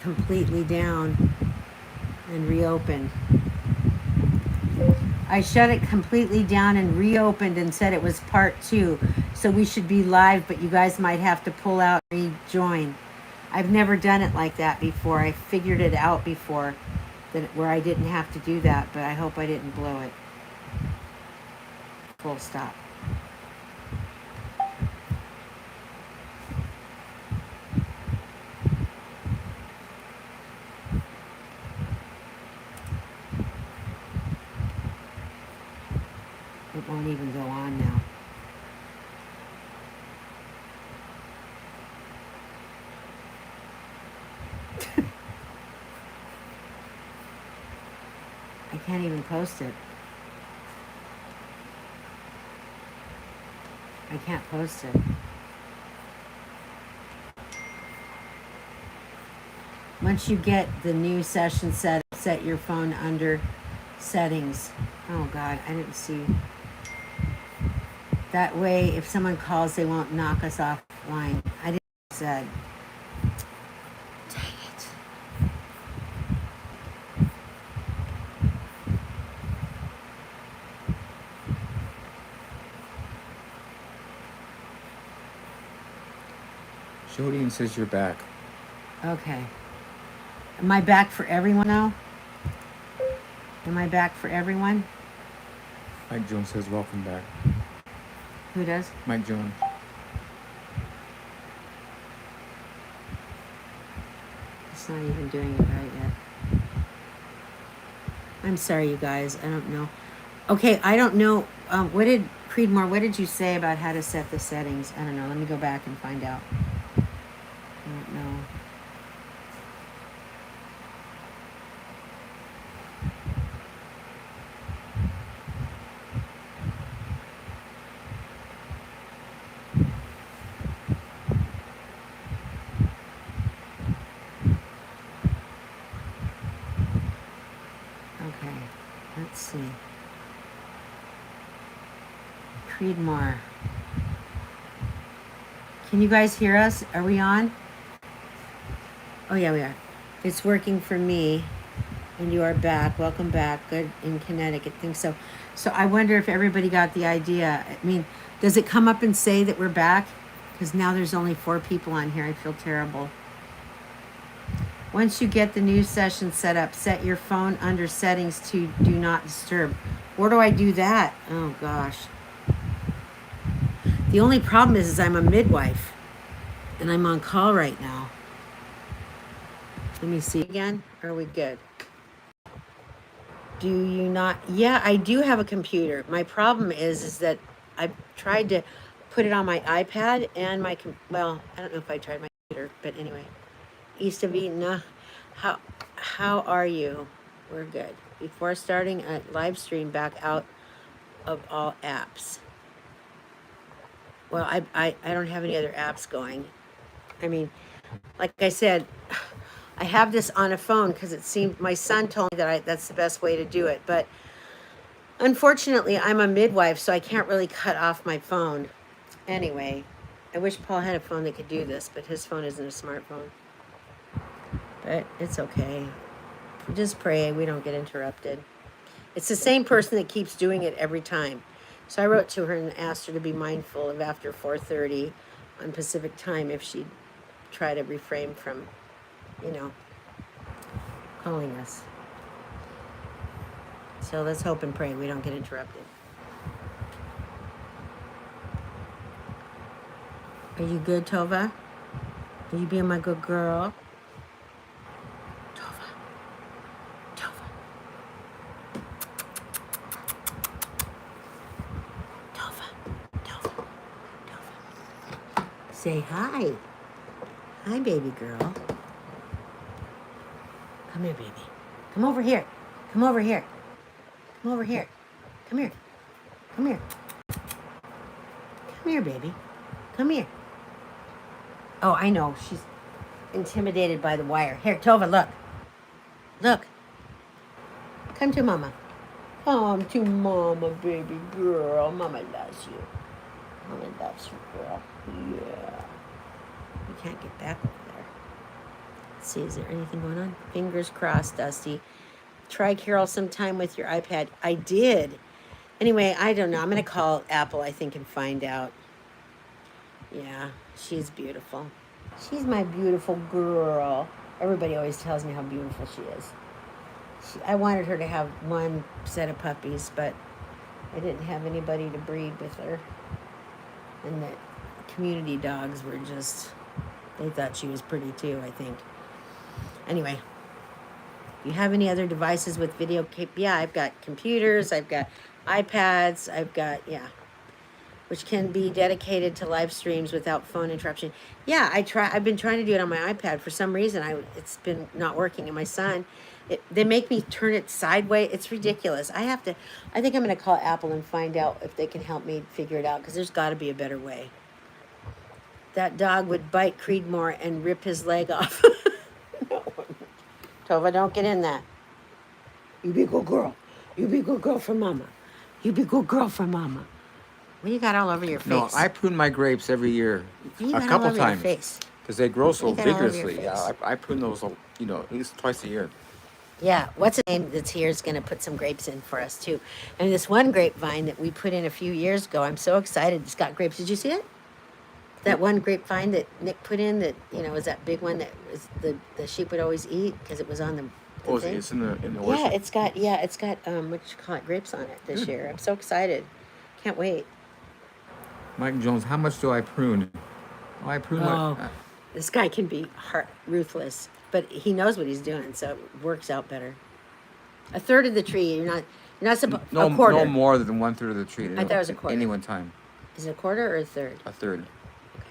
completely down and reopened. I shut it completely down and reopened and said it was part 2. So we should be live, but you guys might have to pull out and rejoin. I've never done it like that before. I figured it out before that where I didn't have to do that, but I hope I didn't blow it. Full stop. It won't even go on now. I can't even post it. I can't post it. Once you get the new session set your phone under settings. Oh God, I didn't see. That way, if someone calls, they won't knock us offline. I didn't said. Dang it. Jodian says you're back. Okay. Am I back for everyone now? Am I back for everyone? Mike Jones says welcome back. Who does? Mike Jones. It's not even doing it right yet. I'm sorry, you guys. I don't know. Okay, I don't know. What did Creedmoor? What did you say about how to set the settings? I don't know. Let me go back and find out. I don't know. Okay, let's see. Creedmoor. Can you guys hear us? Are we on? Oh yeah, we are. It's working for me. And you are back. Welcome back. Good in Connecticut. I think so. So I wonder if everybody got the idea. I mean, does it come up and say that we're back? Because now there's only 4 people on here. I feel terrible. Once you get the new session set up, set your phone under settings to do not disturb. Where do I do that? Oh gosh. The only problem is I'm a midwife and I'm on call right now. Let me see again. Are we good? Do you not? Yeah, I do have a computer. My problem is that I've tried to put it on my iPad and my, well, I don't know if I tried my computer, but anyway. East of Eden, how are you? We're good. Before starting a live stream, back out of all apps. Well, I don't have any other apps going. I mean, like I said, I have this on a phone because it seemed, my son told me that that's the best way to do it. But unfortunately, I'm a midwife, so I can't really cut off my phone. Anyway, I wish Paul had a phone that could do this, but his phone isn't a smartphone. But it's okay. Just pray we don't get interrupted. It's the same person that keeps doing it every time. So I wrote to her and asked her to be mindful of after 4:30 on Pacific time if she'd try to refrain from, you know, calling us. So let's hope and pray we don't get interrupted. Are you good, Tova? Are you being my good girl? Tova. Tova. Tova. Tova. Tova. Say hi. Hi, baby girl. Come here, baby. Come over here. Come over here. Come over here. Come here. Come here. Come here, baby. Come here. Oh, I know. She's intimidated by the wire. Here, Tova, look. Look. Come to Mama. Come to Mama, baby girl. Mama loves you. Mama loves you, girl. Yeah. We can't get back over there. Let's see, is there anything going on? Fingers crossed, Dusty. Try Carol sometime with your iPad. I did. Anyway, I don't know. I'm going to call Apple, I think, and find out. Yeah, she's beautiful. She's my beautiful girl. Everybody always tells me how beautiful she is. I wanted her to have one set of puppies, but I didn't have anybody to breed with her. And the community dogs were just, they thought she was pretty too, I think. Anyway, you have any other devices with video? Yeah, I've got computers, I've got iPads, I've got, yeah, which can be dedicated to live streams without phone interruption. Yeah, I've been trying to do it on my iPad. For some reason, it's been not working. And my son, they make me turn it sideways. It's ridiculous. I think I'm going to call Apple and find out if they can help me figure it out, because there's got to be a better way. That dog would bite Creedmoor and rip his leg off. No. Tova, don't get in that. You be a good girl. You be a good girl for mama. You be a good girl for mama. What do you got all over your face? No, I prune my grapes every year, You a got couple all over your times, face. because they grow so You got all over your vigorously. Yeah, face. I prune those, at least twice a year. Yeah, what's the name that's here is going to put some grapes in for us too. And this one grapevine that we put in a few years ago, I'm so excited. It's got grapes. Did you see it? That one grapevine that Nick put in that, was that big one that was the sheep would always eat because it was on the Oh, thing. it's in the Yeah, orchard? it's got what you call it, grapes on it this year. I'm so excited. Can't wait. Mike Jones, how much do I prune? Oh, I prune Oh, this guy can be ruthless, but he knows what he's doing, so it works out better. A third of the tree. You're not supposed. no, A quarter. no more than 1/3 of the tree. I thought it was a quarter. Any one time. Is it a quarter or a third? A third. Okay.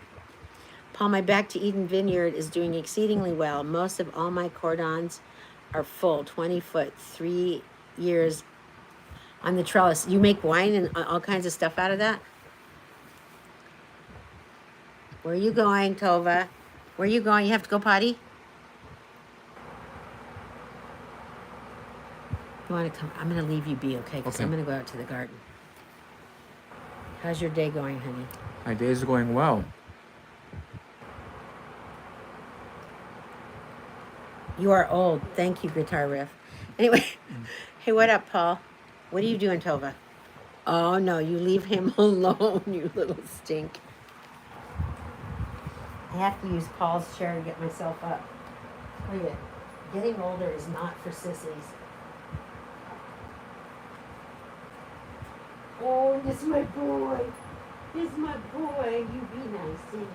Paul, my Back to Eden vineyard is doing exceedingly well. Most of all my cordons are full, 20 foot, 3 years on the trellis. You make wine and all kinds of stuff out of that? Where are you going, Tova? Where are you going? You have to go potty? You want to come? I'm going to leave you be, okay? Because Okay. I'm going to go out to the garden. How's your day going, honey? My days are going well. You are old. Thank you, guitar riff. Anyway, hey, what up, Paul? What are you doing, Tova? Oh, no, you leave him alone, you little stink. I have to use Paul's chair to get myself up. Look at it. Getting older is not for sissies. Oh, this is my boy. This is my boy. You be nice, sing. You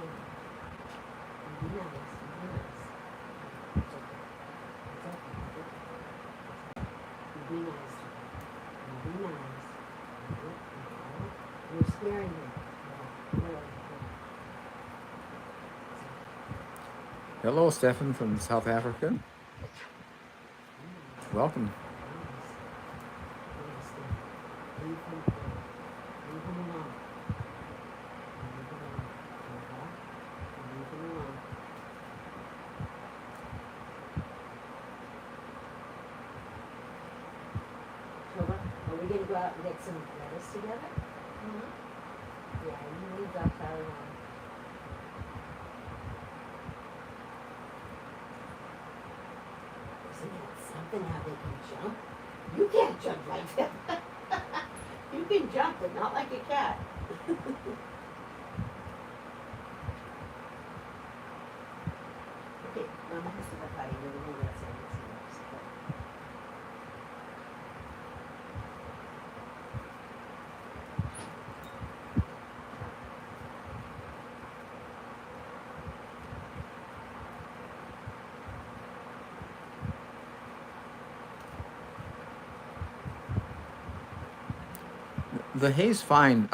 be nice. You be nice. It's okay. It's okay. You be nice. You be nice. You're scaring me. Hello, Stefan from South Africa. Welcome. Are we gonna go out and get some lettuce together? Mm-hmm. Yeah, you leave that Tyler on. Isn't that something how they can jump? You can't jump like that. You can jump, but not like a cat. Okay, Mama has to go potty. You're gonna go outside and see what's up. The hay's fine.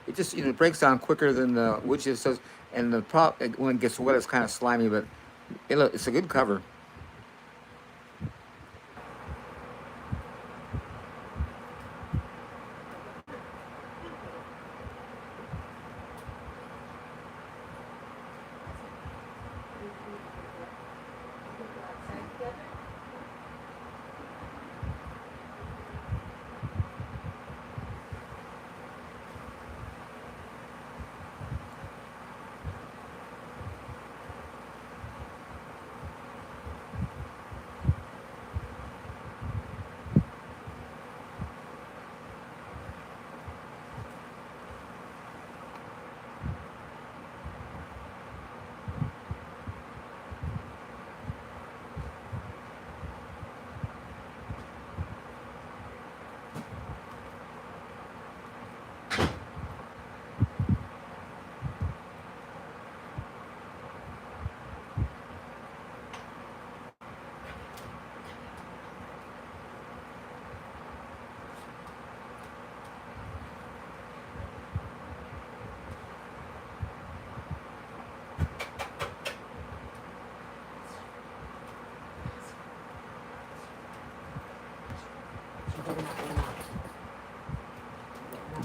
It just breaks down quicker than the which it says, and when it gets wet, it's kind of slimy, but it's a good cover.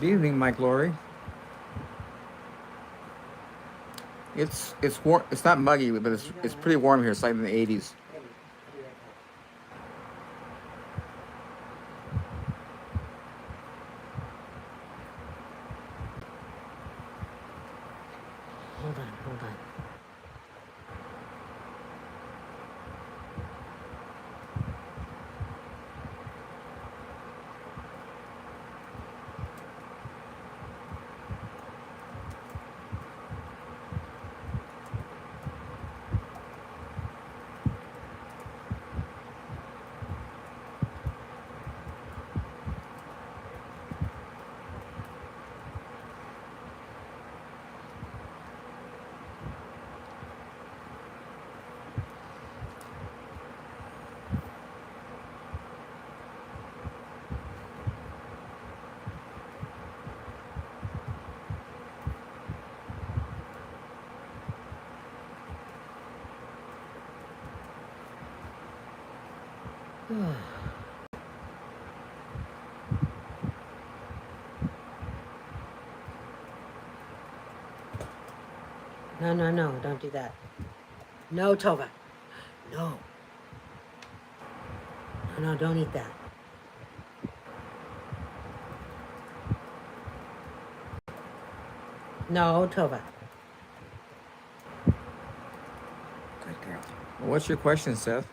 Good evening, Mike Laurie. It's warm. It's not muggy, but it's pretty warm here. It's like in the 80s. Hold on, hold on. No, no, no, don't do that. No, Tova. No. No, no, don't eat that. No, Tova. Good girl. Well, what's your question, Seth?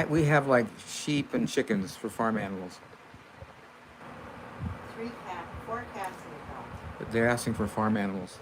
We have like sheep and chickens for farm animals. 4 cats in the dog. But they're asking for farm animals.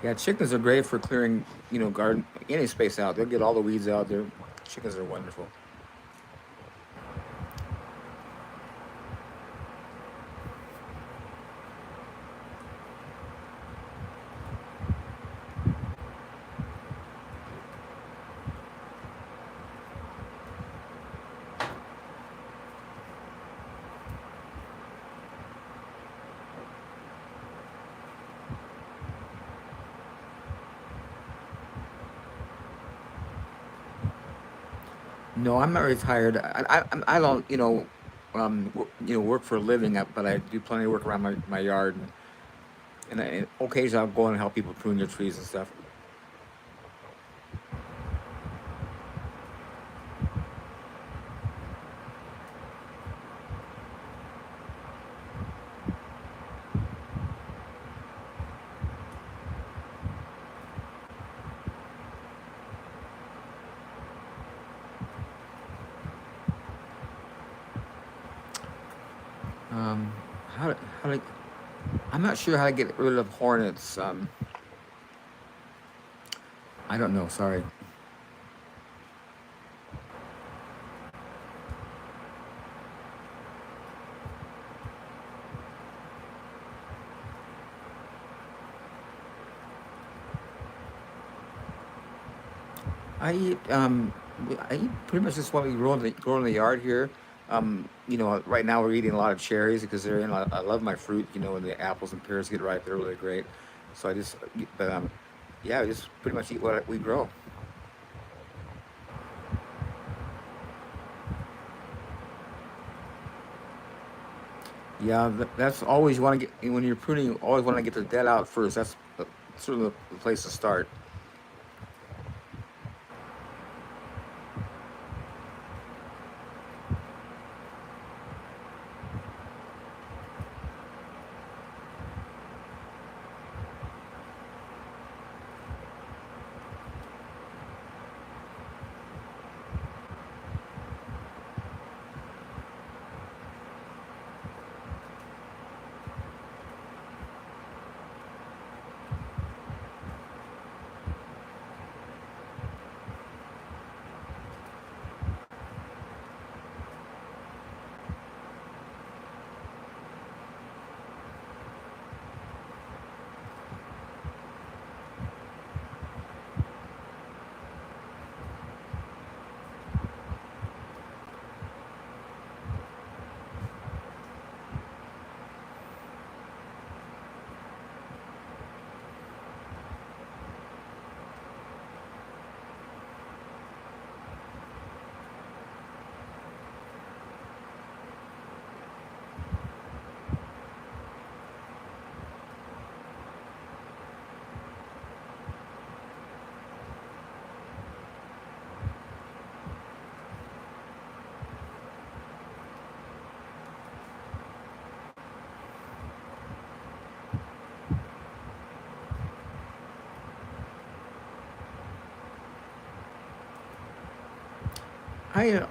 Yeah, chickens are great for clearing, garden, any space out. They'll get all the weeds out. Chickens are wonderful. No, I'm not retired. I don't, work for a living, but I do plenty of work around my yard, and occasionally I'll go and help people prune their trees and stuff. Um, how to, I'm not sure how to get rid of hornets. I don't know. Sorry. I eat I eat pretty much just what we grow in the yard here. Right now we're eating a lot of cherries because they're in. I love my fruit. When the apples and pears get ripe, they're really great. So I just, but yeah, I just pretty much eat what we grow. Yeah, that's always you want to get when you're pruning. You always want to get the dead out first. That's sort of the place to start.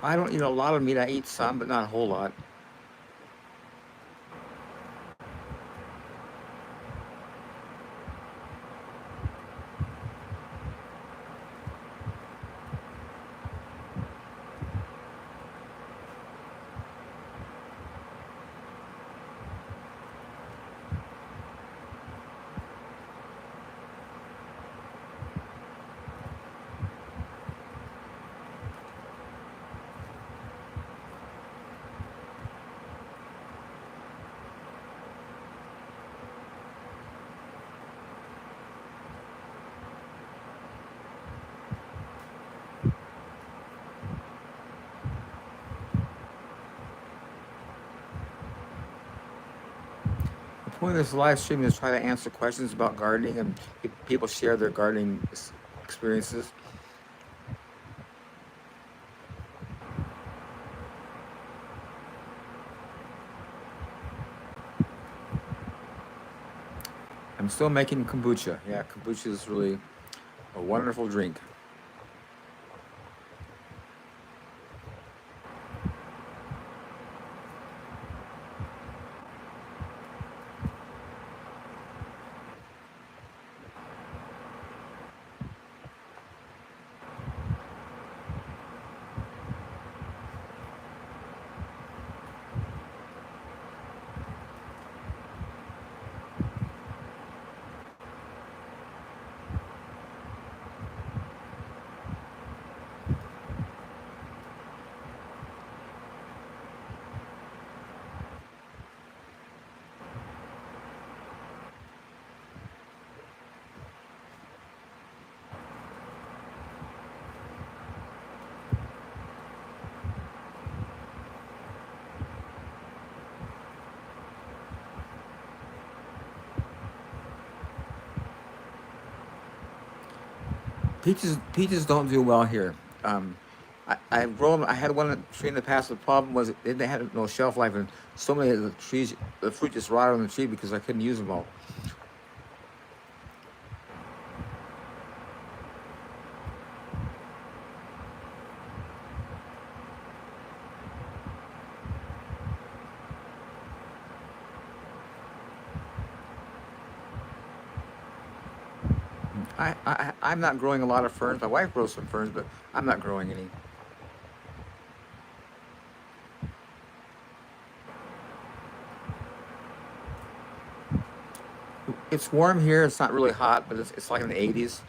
I don't eat a lot of meat. I eat some, but not a whole lot. The point of this live stream is try to answer questions about gardening and people share their gardening experiences. I'm still making kombucha. Yeah, kombucha is really a wonderful drink. Peaches don't do well here. I grow 'em- I had one tree in the past. The problem was they had no shelf life, and so many of the trees, the fruit just rotted on the tree because I couldn't use them all. I'm not growing a lot of ferns. My wife grows some ferns, but I'm not growing any. It's warm here. It's not really hot, but it's like in the 80s.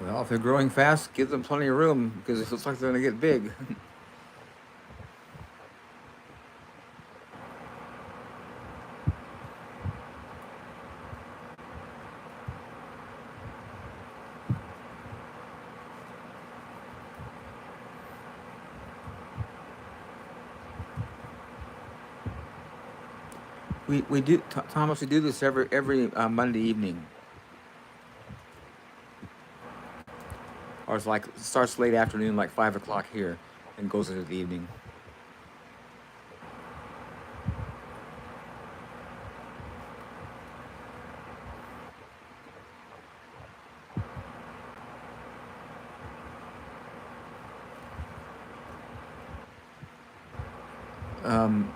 Well, if they're growing fast, give them plenty of room because it looks like they're going to get big. We do, Thomas. We do this every Monday evening, or it's like it starts late afternoon, like 5 o'clock here, and goes into the evening. Um,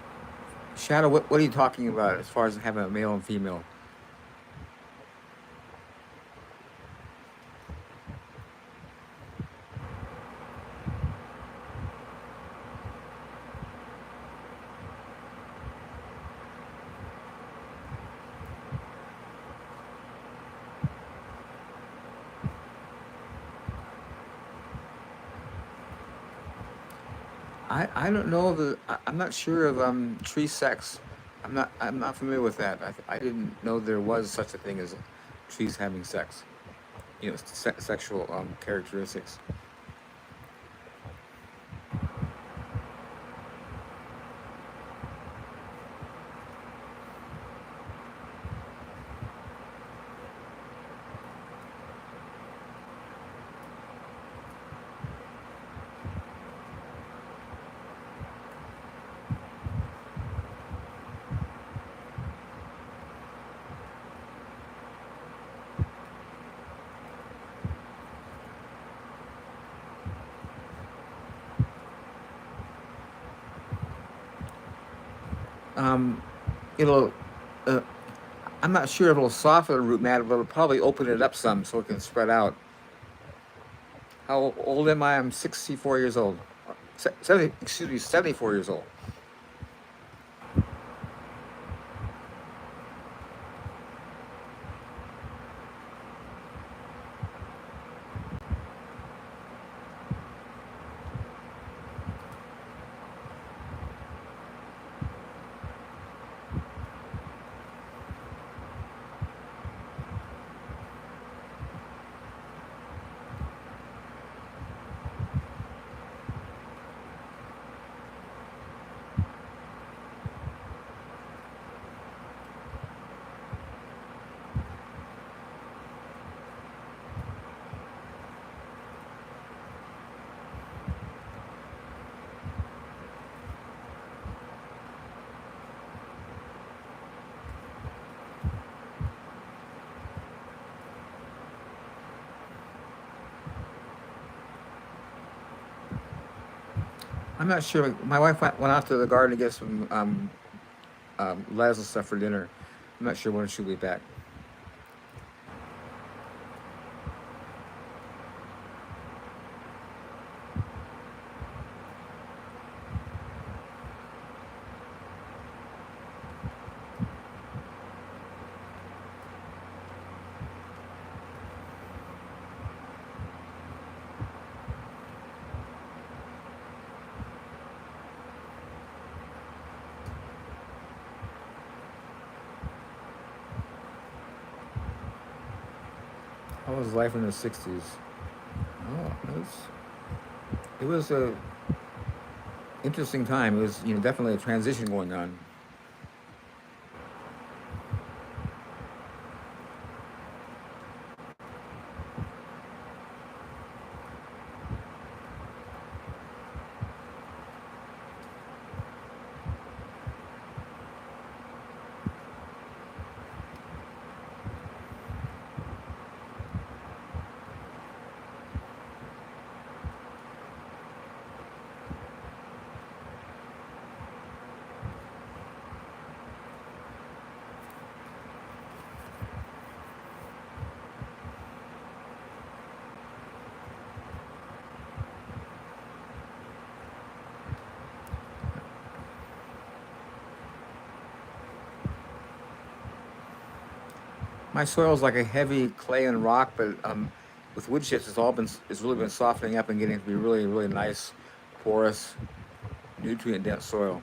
Shadow, what are you talking about as far as having a male and female? I don't know I'm not sure of tree sex. I'm not familiar with that. I didn't know there was such a thing as trees having sex. You know, sexual characteristics. Um, it'll. Uh, I'm not sure if it'll soften the root matter, but it'll probably open it up some so it can spread out. How old am I? I'm 64 years old. 70, excuse me, 74 years old. I'm not sure. My wife went out to the garden to get some lettuce and stuff for dinner. I'm not sure when she'll be back. How was life in the '60s? Oh, it was a interesting time. It was, definitely a transition going on. My soil is like a heavy clay and rock, but with wood chips, it's really been softening up and getting to be really, really nice, porous, nutrient dense soil.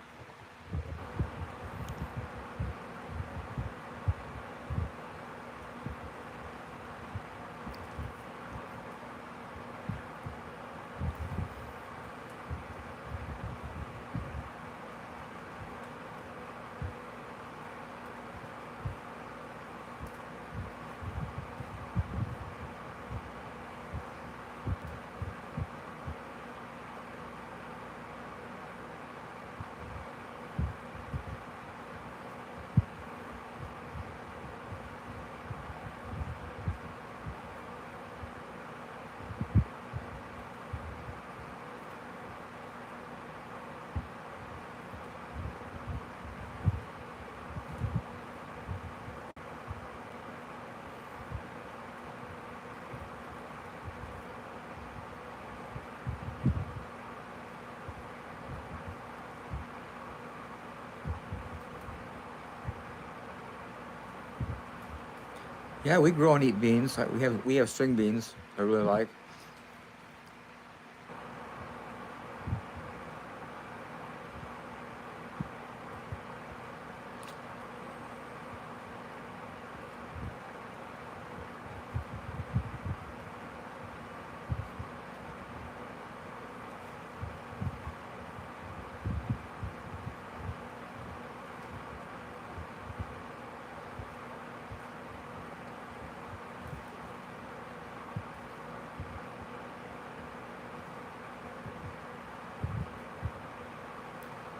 Yeah, we grow and eat beans. We have string beans. I really like.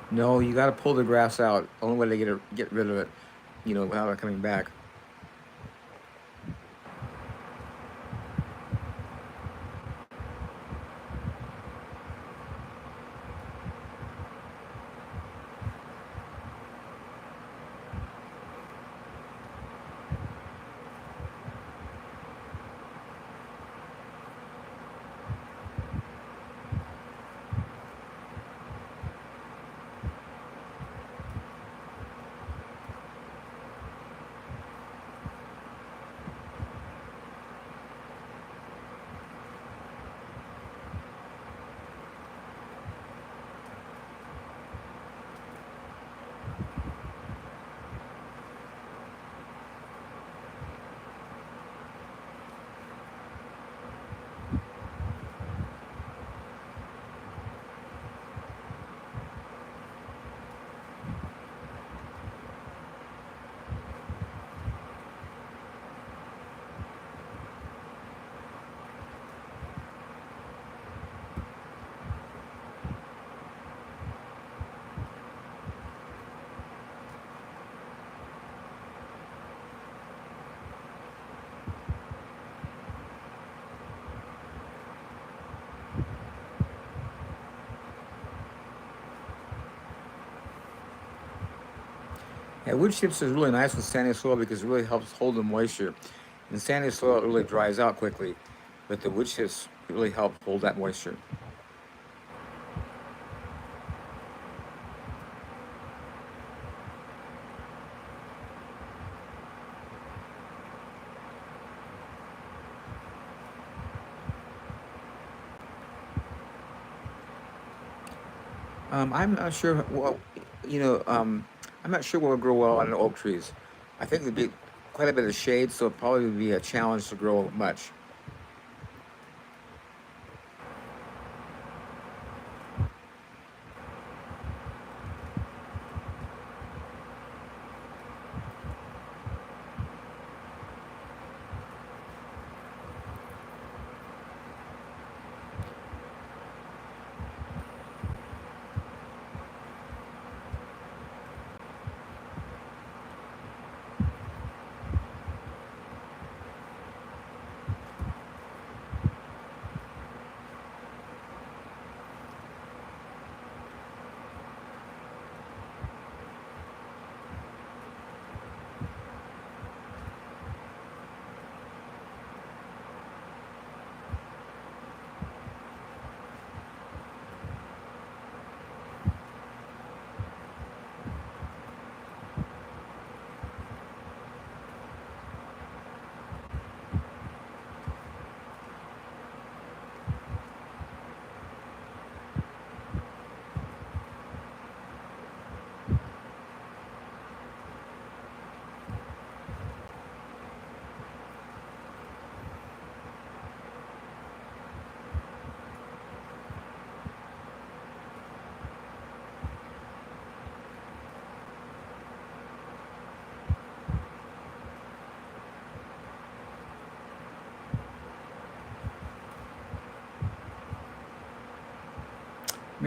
No, you got to pull the grass out. Only way to get rid of it, without it coming back. Yeah, wood chips is really nice with sandy soil because it really helps hold the moisture. In sandy soil, it really dries out quickly, but the wood chips really help hold that moisture. I'm not sure. Well, you know, um, I'm not sure what would grow well on oak trees. I think there'd be quite a bit of shade, so it'd probably be a challenge to grow much.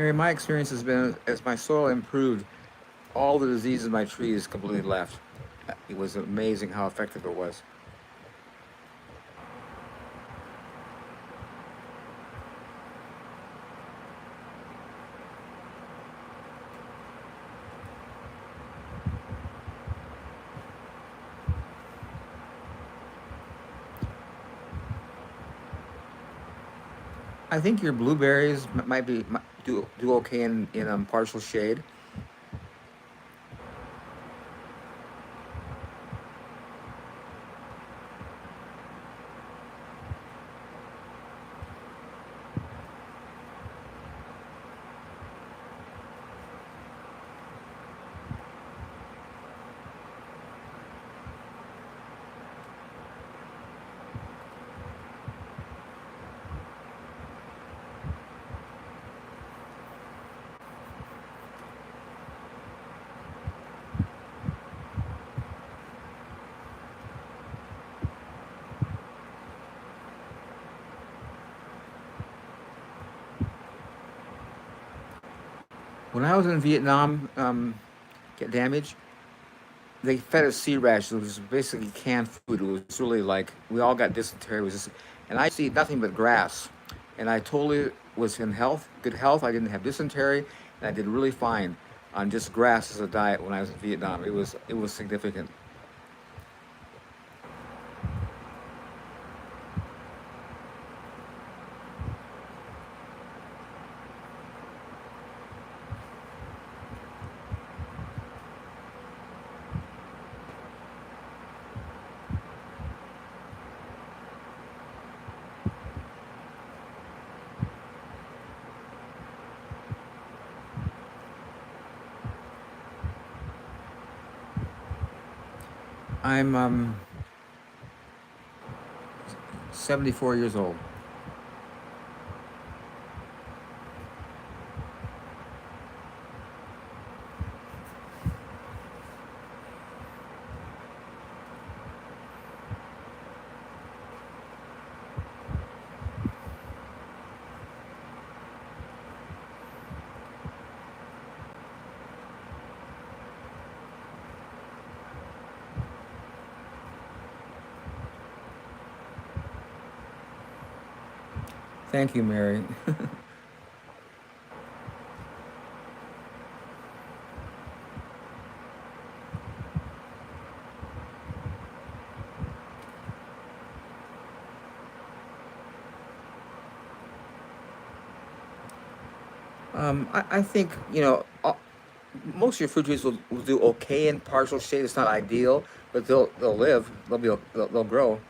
Mary, my experience has been as my soil improved, all the diseases in my trees completely left. It was amazing how effective it was. I think your blueberries might do okay in partial shade. When I was in Vietnam, get damaged, they fed us sea rations. It was basically canned food. It was really like we all got dysentery. It was just, and I used to eat nothing but grass, and I totally was in good health. I didn't have dysentery, and I did really fine on just grass as a diet when I was in Vietnam. It was significant. I'm 74 years old. Thank you, Mary. I think most of your fruit trees will do okay in partial shade. It's not ideal, but they'll live. They'll grow.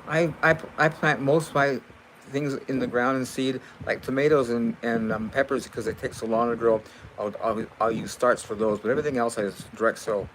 I plant most of my things in the ground and seed, like tomatoes and peppers, because it takes so long to grow. I'll use starts for those, but everything else I just direct sow.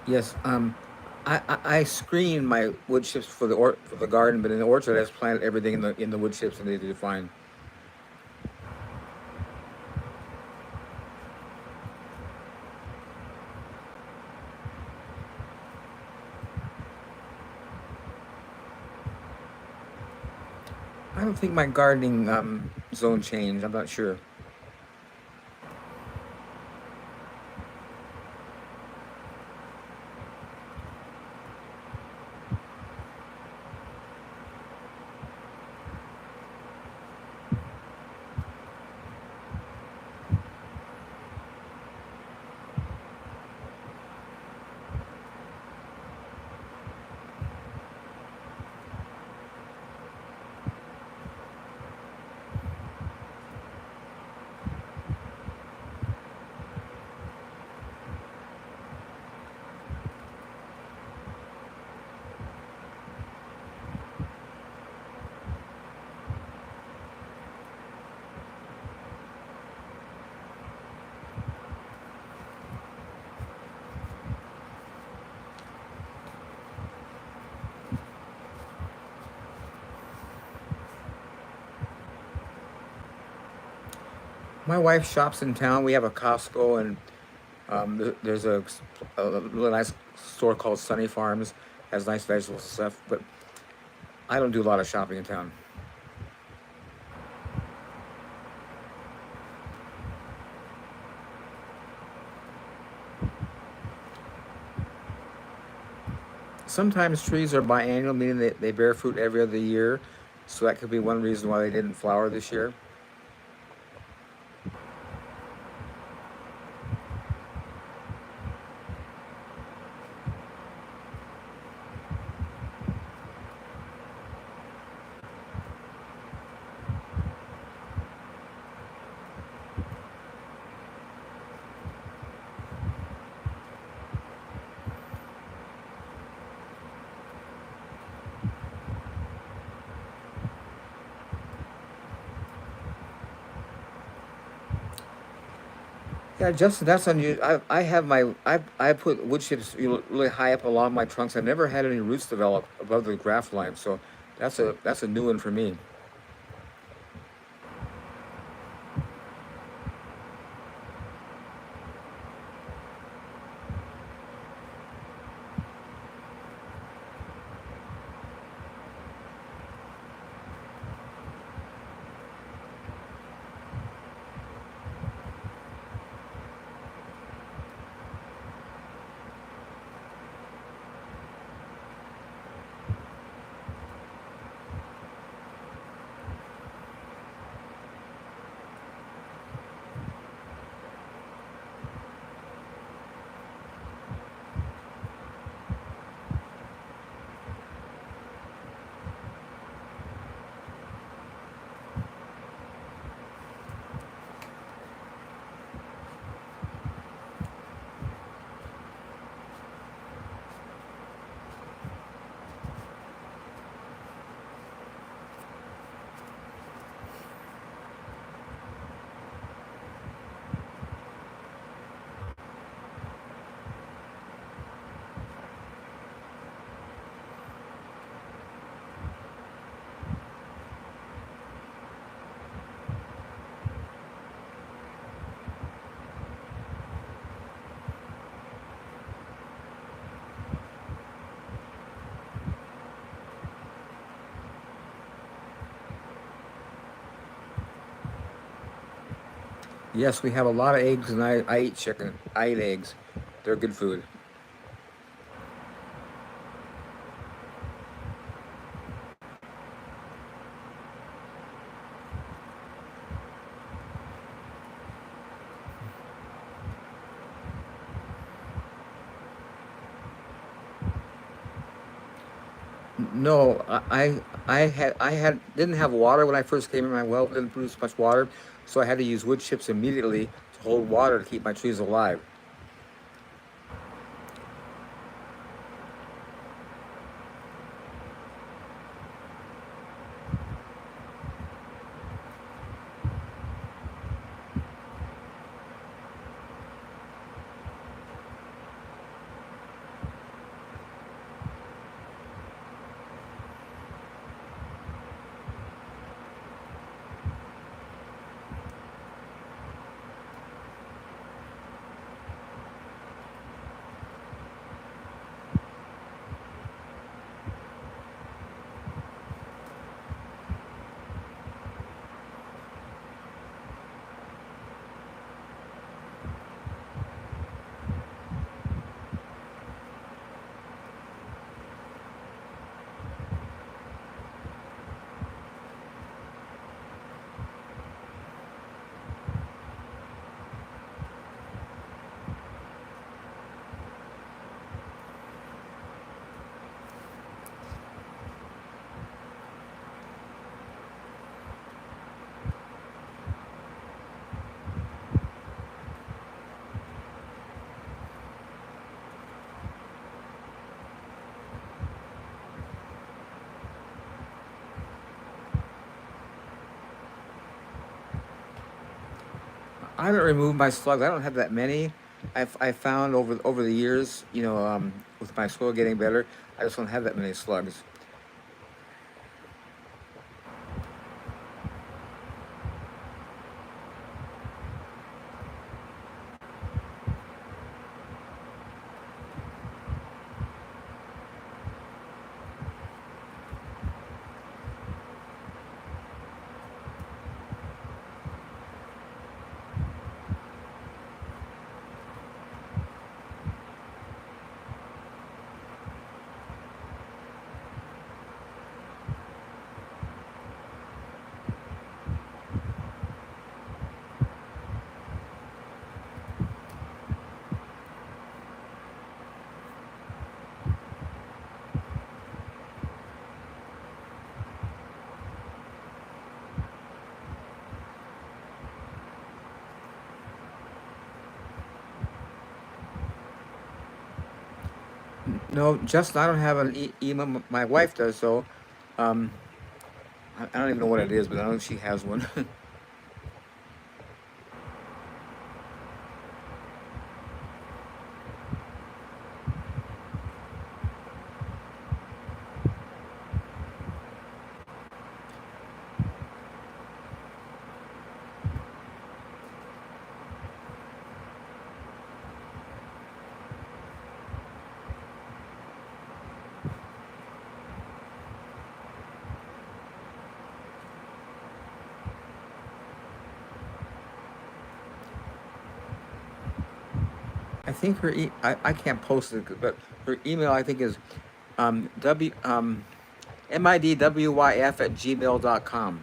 Yes, I screen my wood chips for for the garden, but in the orchard I just planted everything in the wood chips and they did fine. I don't think my gardening zone changed. I'm not sure. My wife shops in town. We have a Costco, and there's a really nice store called Sunny Farms. Has nice vegetables and stuff. But I don't do a lot of shopping in town. Sometimes trees are biannual, meaning they bear fruit every other year. So that could be one reason why they didn't flower this year. Yeah, Justin, that's unusual. I put wood chips really high up along my trunks. I've never had any roots develop above the graft line, so that's a new one for me. Yes, we have a lot of eggs, and I eat chicken. I eat eggs. They're good food. No, I didn't have water when I first came in. My well didn't produce much water, so I had to use wood chips immediately to hold water to keep my trees alive. I haven't removed my slugs. I don't have that many. I found over the years, with my soil getting better, I just don't have that many slugs. No, Justin, I don't have an email. My wife does, so um, I don't even know what it is, but I know she has one. I think I can't post it, but her email I think is midwyf@gmail.com.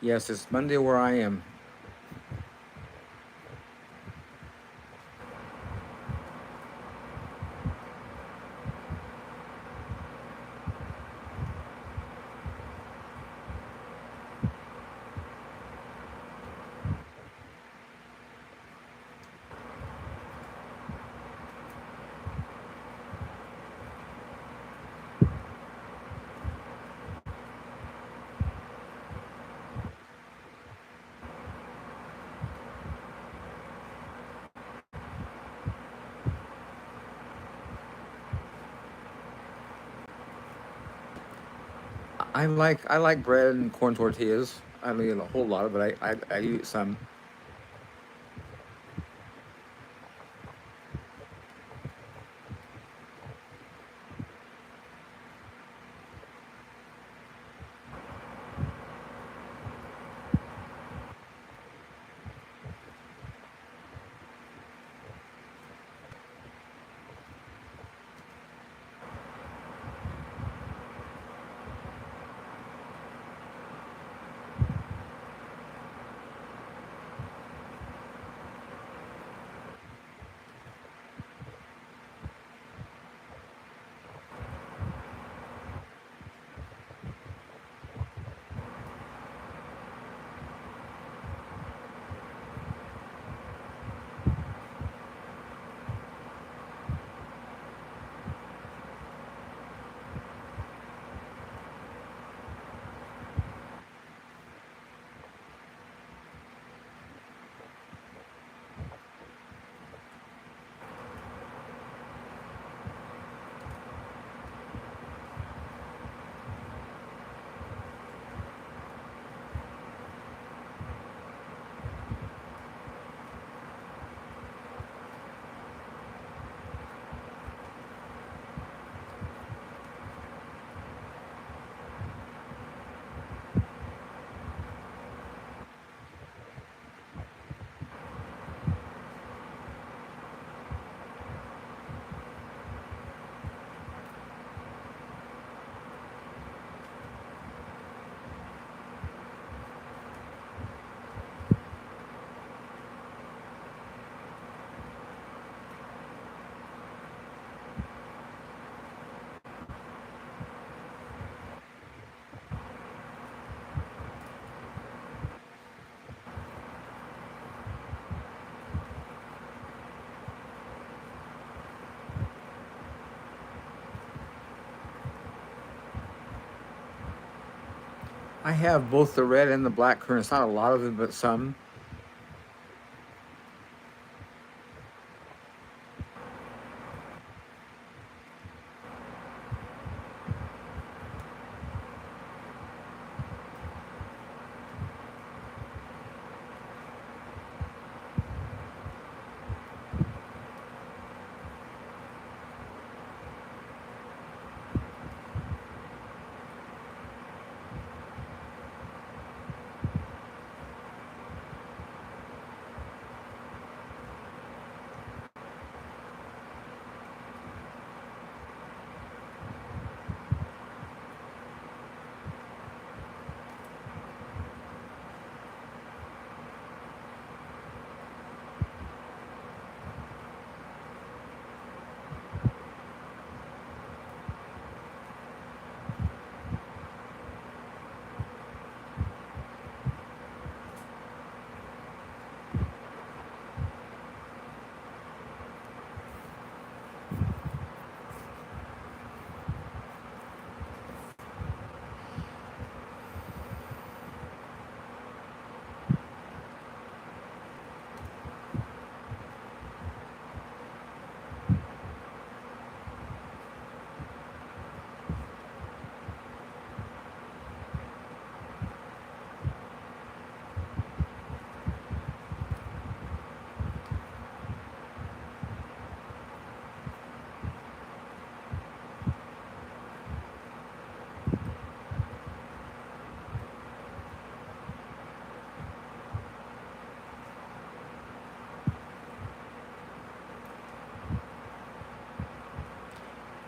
Yes, it's Monday where I am. I like bread and corn tortillas. I don't eat a whole lot, but I eat some. I have both the red and the black currants. Not a lot of them, but some.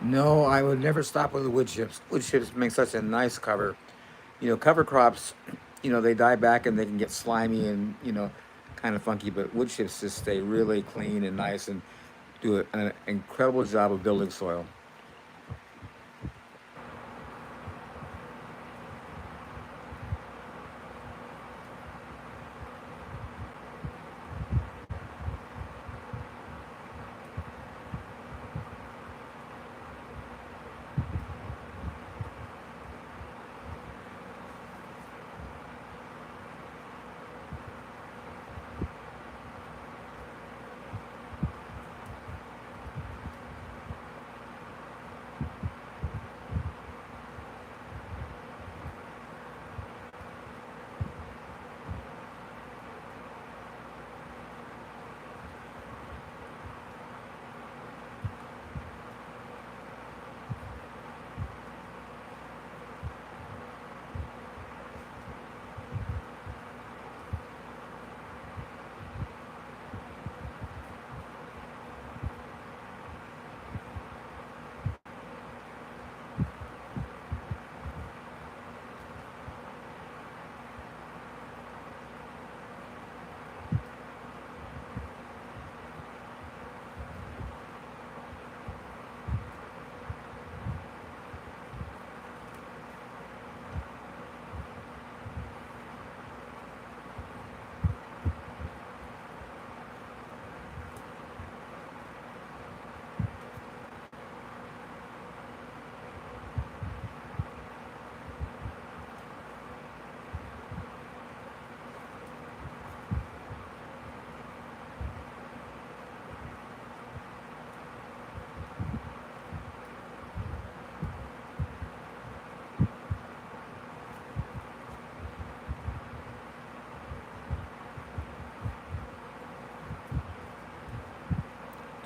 No, I would never stop with the wood chips. Wood chips make such a nice cover. You know, cover crops they die back and they can get slimy and, kind of funky, but wood chips just stay really clean and nice and do an incredible job of building soil.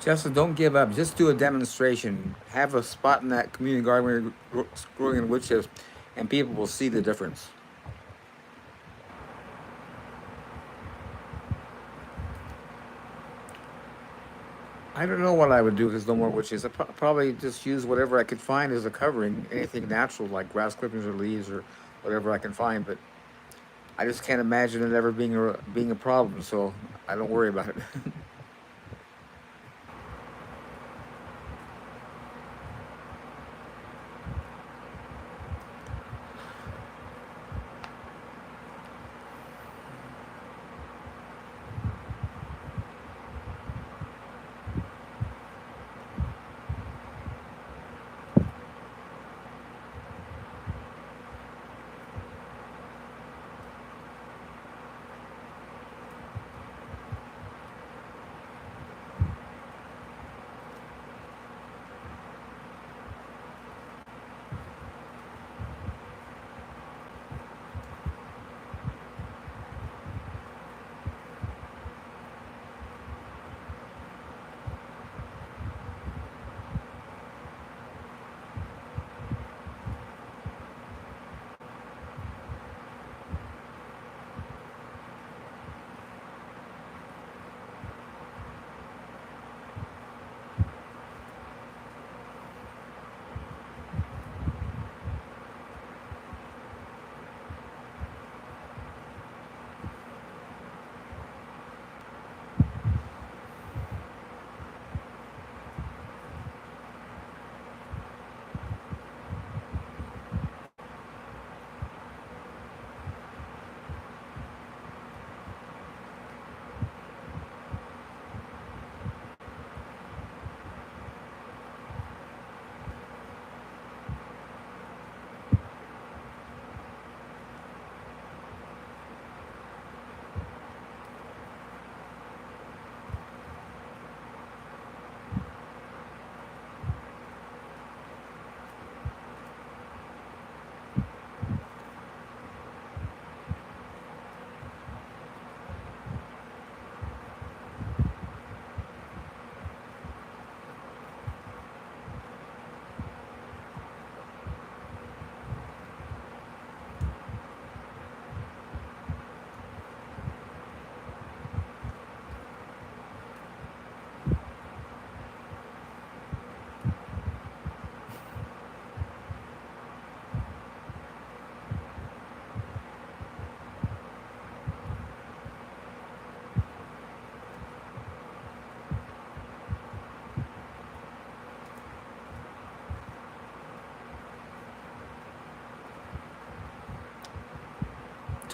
Justin, don't give up. Just do a demonstration. Have a spot in that community garden where you're growing in wood chips, and people will see the difference. I don't know what I would do if there's no more wood chips. I'd probably just use whatever I could find as a covering, anything natural like grass clippings or leaves or whatever I can find. But I just can't imagine it ever being a problem, so I don't worry about it.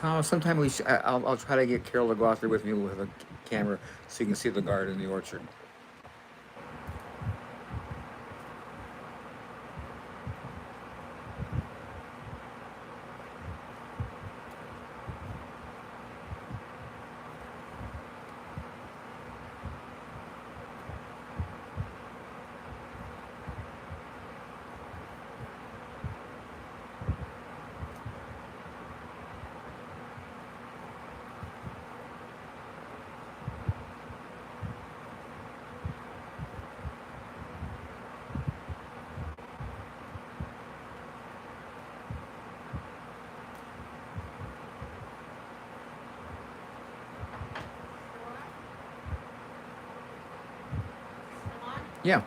Thomas, sometime I'll try to get Carol to go out there with me with a camera so you can see the garden and the orchard. Yeah.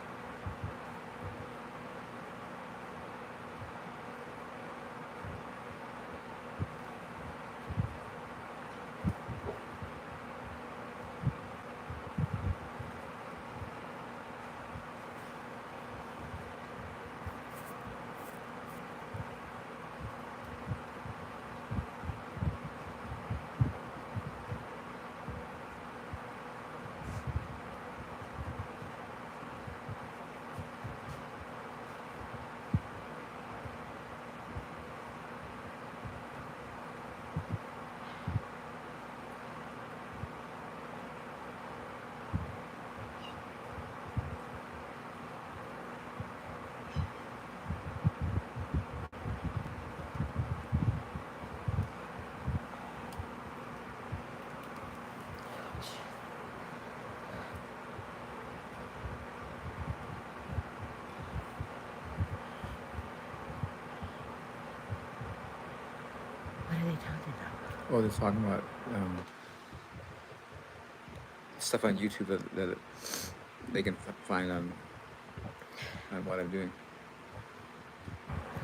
What are they talking about? Oh, they're talking about stuff on YouTube that they can find on what I'm doing.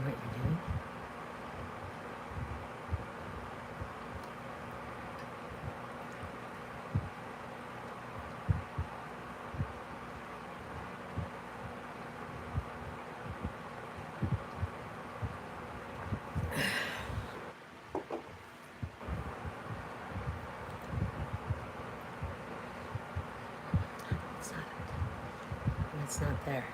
What you're doing? It's not. It's not there.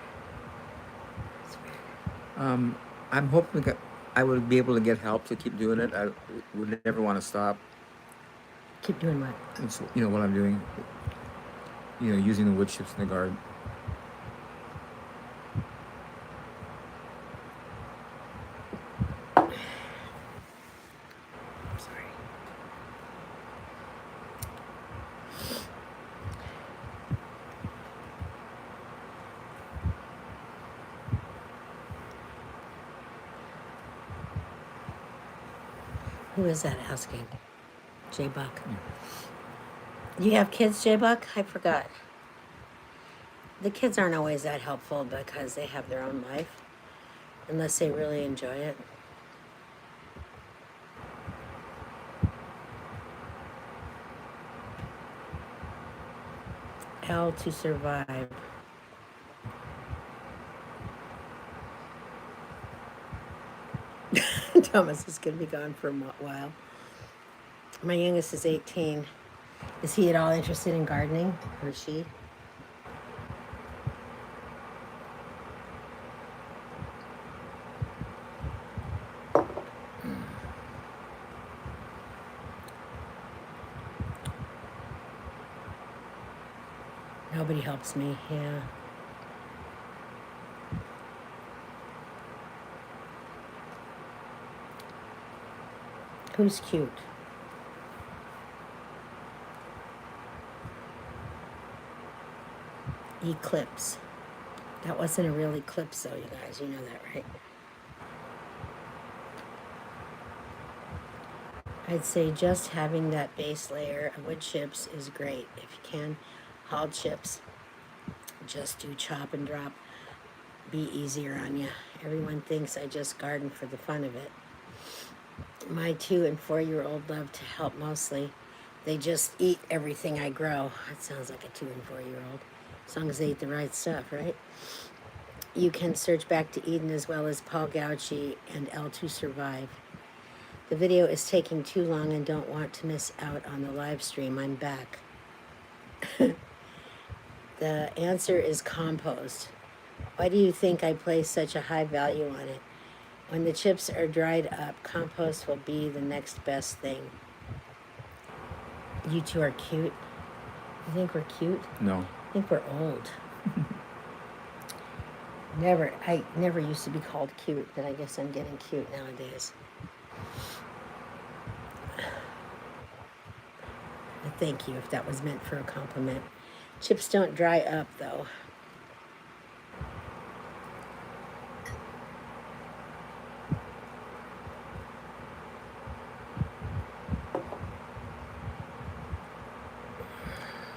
It's weird. I'm hoping that I would be able to get help to keep doing it. I would never want to stop. Keep doing what? It's, what I'm doing. Using the wood chips in the garden. I'm sorry. Who is that asking? J Buck. You have kids, J Buck? I forgot. The kids aren't always that helpful because they have their own life, unless they really enjoy it. L to survive. Thomas is going to be gone for a while. My youngest is 18. Is he at all interested in gardening, or she? Nobody helps me, yeah. Who's cute? Eclipse. That wasn't a real eclipse, though, you guys. You know that, right? I'd say just having that base layer of wood chips is great. If you can, hauled chips, just do chop and drop. Be easier on you. Everyone thinks I just garden for the fun of it. My 2- and 4-year-old love to help mostly. They just eat everything I grow. That sounds like a 2- and 4-year-old. As long as they eat the right stuff, right? You can search back to Eden as well as Paul Gauci and L to survive. The video is taking too long and don't want to miss out on the live stream. I'm back. The answer is compost. Why do you think I place such a high value on it? When the chips are dried up, compost will be the next best thing. You two are cute. You think we're cute? No. I think we're old. I never used to be called cute, but I guess I'm getting cute nowadays. Thank you if that was meant for a compliment. Chips don't dry up though.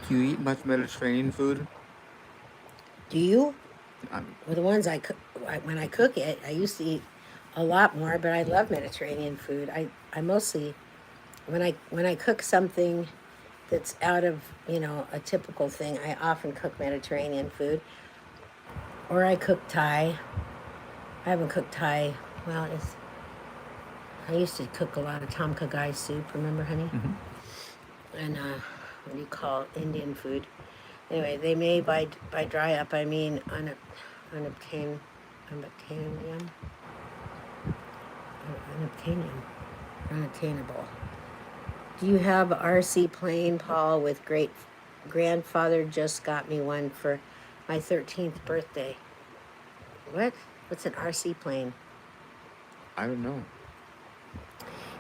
Do you eat much Mediterranean food? Do you? Um, Well, the ones I cook, when I cook it, I used to eat a lot more, but I love Mediterranean food. I mostly, when I cook something that's out of, a typical thing, I often cook Mediterranean food. Or I cook Thai. I haven't cooked Thai. Well, I used to cook a lot of tom kha gai soup, remember, honey? And what do you call Indian food? Anyway, they may by dry up, I mean unobtainium. Unattainable. Do you have a RC plane, Paul? With great grandfather just got me one for my 13th birthday. What? What's an RC plane? I don't know.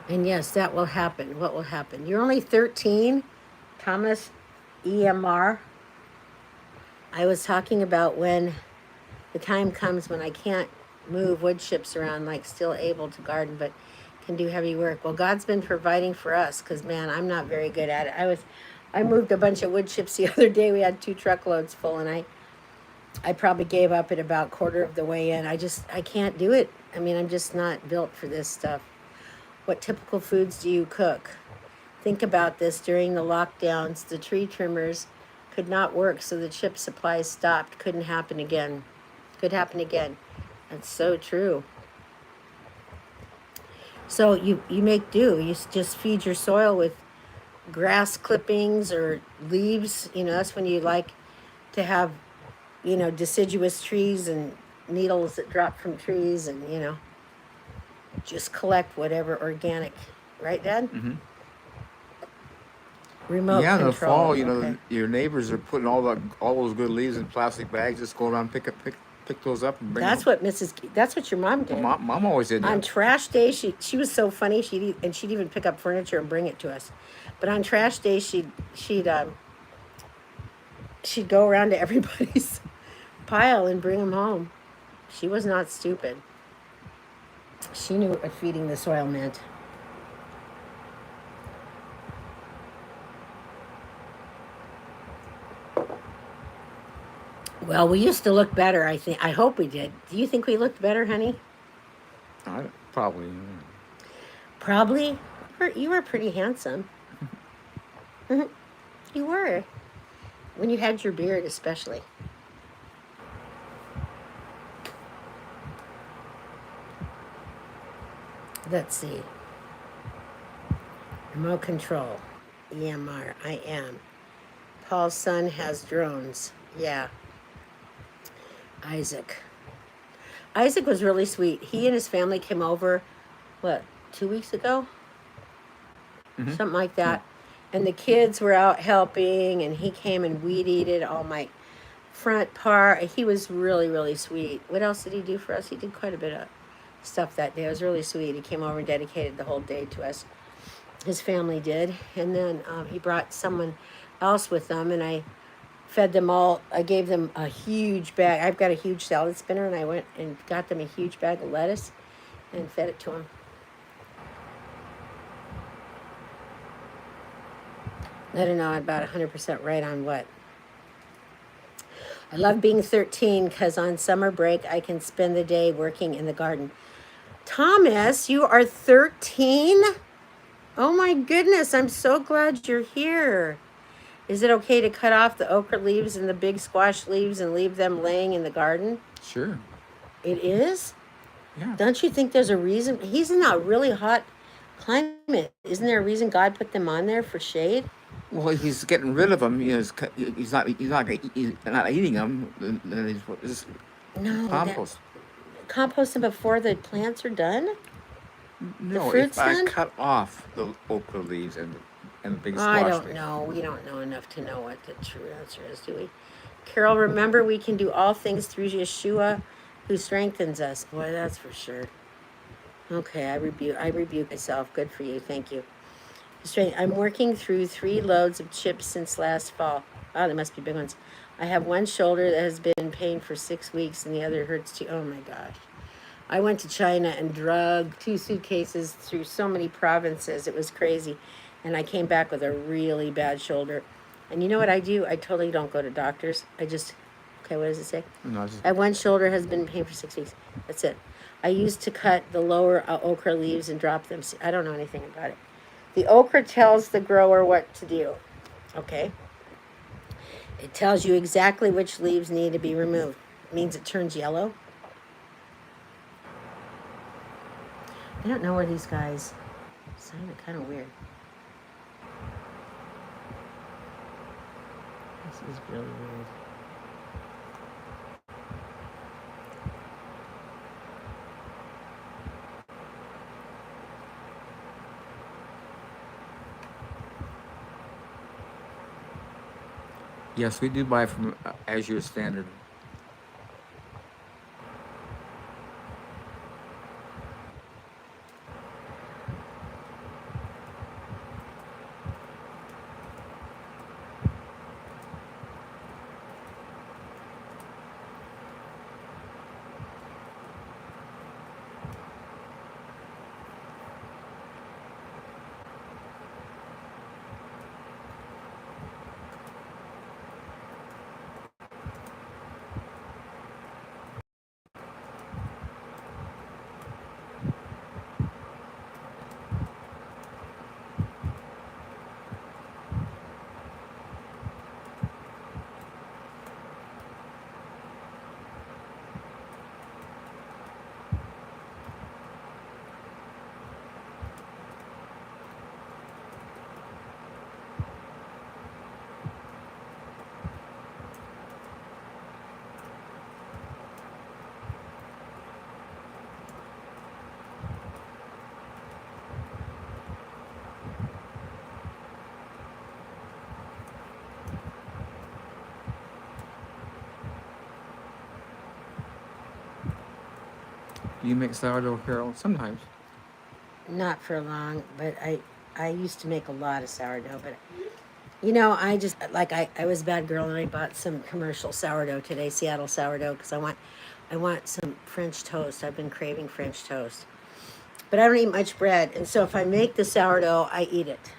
And yes, that will happen. What will happen? You're only 13, Thomas EMR. I was talking about when the time comes when I can't move wood chips around, like still able to garden, but can do heavy work. Well, God's been providing for us because, man, I'm not very good at it. I moved a bunch of wood chips the other day. We had 2 truckloads full, and I probably gave up at about quarter of the way in. I can't do it. I mean, I'm just not built for this stuff. What typical foods do you cook? Think about this. During the lockdowns, the tree trimmers could not work, so the chip supply stopped. Couldn't happen again. Could happen again. That's so true. So you make do. You just feed your soil with grass clippings or leaves. That's when you like to have, deciduous trees and needles that drop from trees, and just collect whatever organic, right, Dad? Mm-hmm. Remote Yeah, in the control. fall, Okay. your neighbors are putting all those good leaves in plastic bags. Just go around, pick those up and bring That's them. that's what your mom did. Mom always did On that. trash day, she was so funny. She'd even pick up furniture and bring it to us. But on trash day, she'd go around to everybody's pile and bring them home. She was not stupid. She knew what feeding the soil meant. Well, we used to look better, I think. I hope we did. Do you think we looked better, honey? Probably. Probably. You were pretty handsome. You were. When you had your beard, especially. Let's see. Remote control. EMR. I am. Paul's son has drones. Yeah. Isaac was really sweet. He and his family came over, 2 weeks ago? Mm-hmm. Something like that. And the kids were out helping, and he came and weed-eated all my front part. He was really, really sweet. What else did he do for us? He did quite a bit of stuff that day. It was really sweet. He came over and dedicated the whole day to us. His family did. And then he brought someone else with them, and I fed them all. I gave them a huge bag. I've got a huge salad spinner, and I went and got them a huge bag of lettuce and fed it to them. I don't know, I'm about 100% right on what. I love being 13 because on summer break I can spend the day working in the garden. Thomas, you are 13? Oh my goodness, I'm so glad you're here. Is it okay to cut off the okra leaves and the big squash leaves and leave them laying in the garden? Sure. It is? Yeah. Don't you think there's a reason? He's in a really hot climate. Isn't there a reason God put them on there for shade? Well, he's getting rid of them. You know, he's not eating them. Then he's No, that compost. compost them before the plants are done. No, if Fruit's I done. cut off the okra leaves and the big I squash don't leaves. know. We don't know enough to know what the true answer is, do we? Carol, remember we can do all things through Yeshua, who strengthens us. Boy, that's for sure. Okay, I rebuke myself. Good for you. Thank you. Straight. I'm working through 3 loads of chips since last fall. Wow, they must be big ones. I have one shoulder that has been in pain for 6 weeks and the other hurts too. Oh my gosh. I went to China and drug 2 suitcases through so many provinces. It was crazy. And I came back with a really bad shoulder. And you know what I do? I totally don't go to doctors. I just, okay, what does it say? No, just, I one shoulder has been in pain for 6 weeks. That's it. I used to cut the lower okra leaves and drop them. I don't know anything about it. The okra tells the grower what to do. Okay? It tells you exactly which leaves need to be removed. It means it turns yellow. I don't know where these guys sound kind of weird. This is really weird. yes, we do buy from Azure Standard. Do you make sourdough, Carol? Sometimes. Not for long, but I used to make a lot of sourdough, but you know, I just like I was a bad girl and I bought some commercial sourdough today, Seattle sourdough, because I want some French toast. I've been craving French toast. But I don't eat much bread, and so if I make the sourdough, I eat it.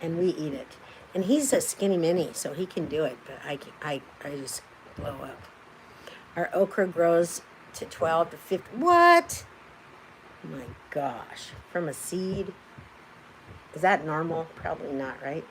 And we eat it. And he's a skinny mini, so he can do it, but I just blow up. Our okra grows to 12 to 50. What? My gosh. From a seed? Is that normal? Probably not, right?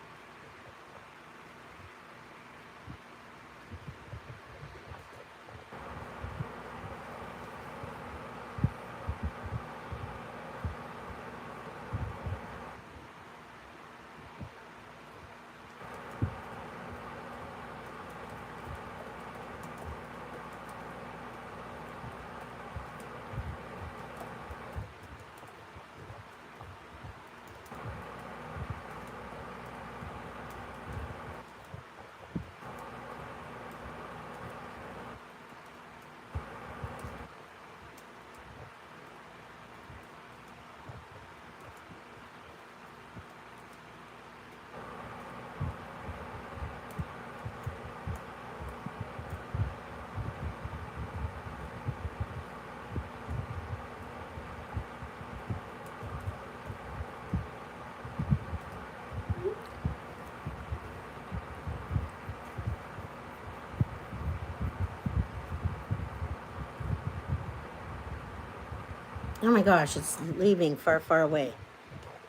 Oh my gosh, it's leaving far, far away.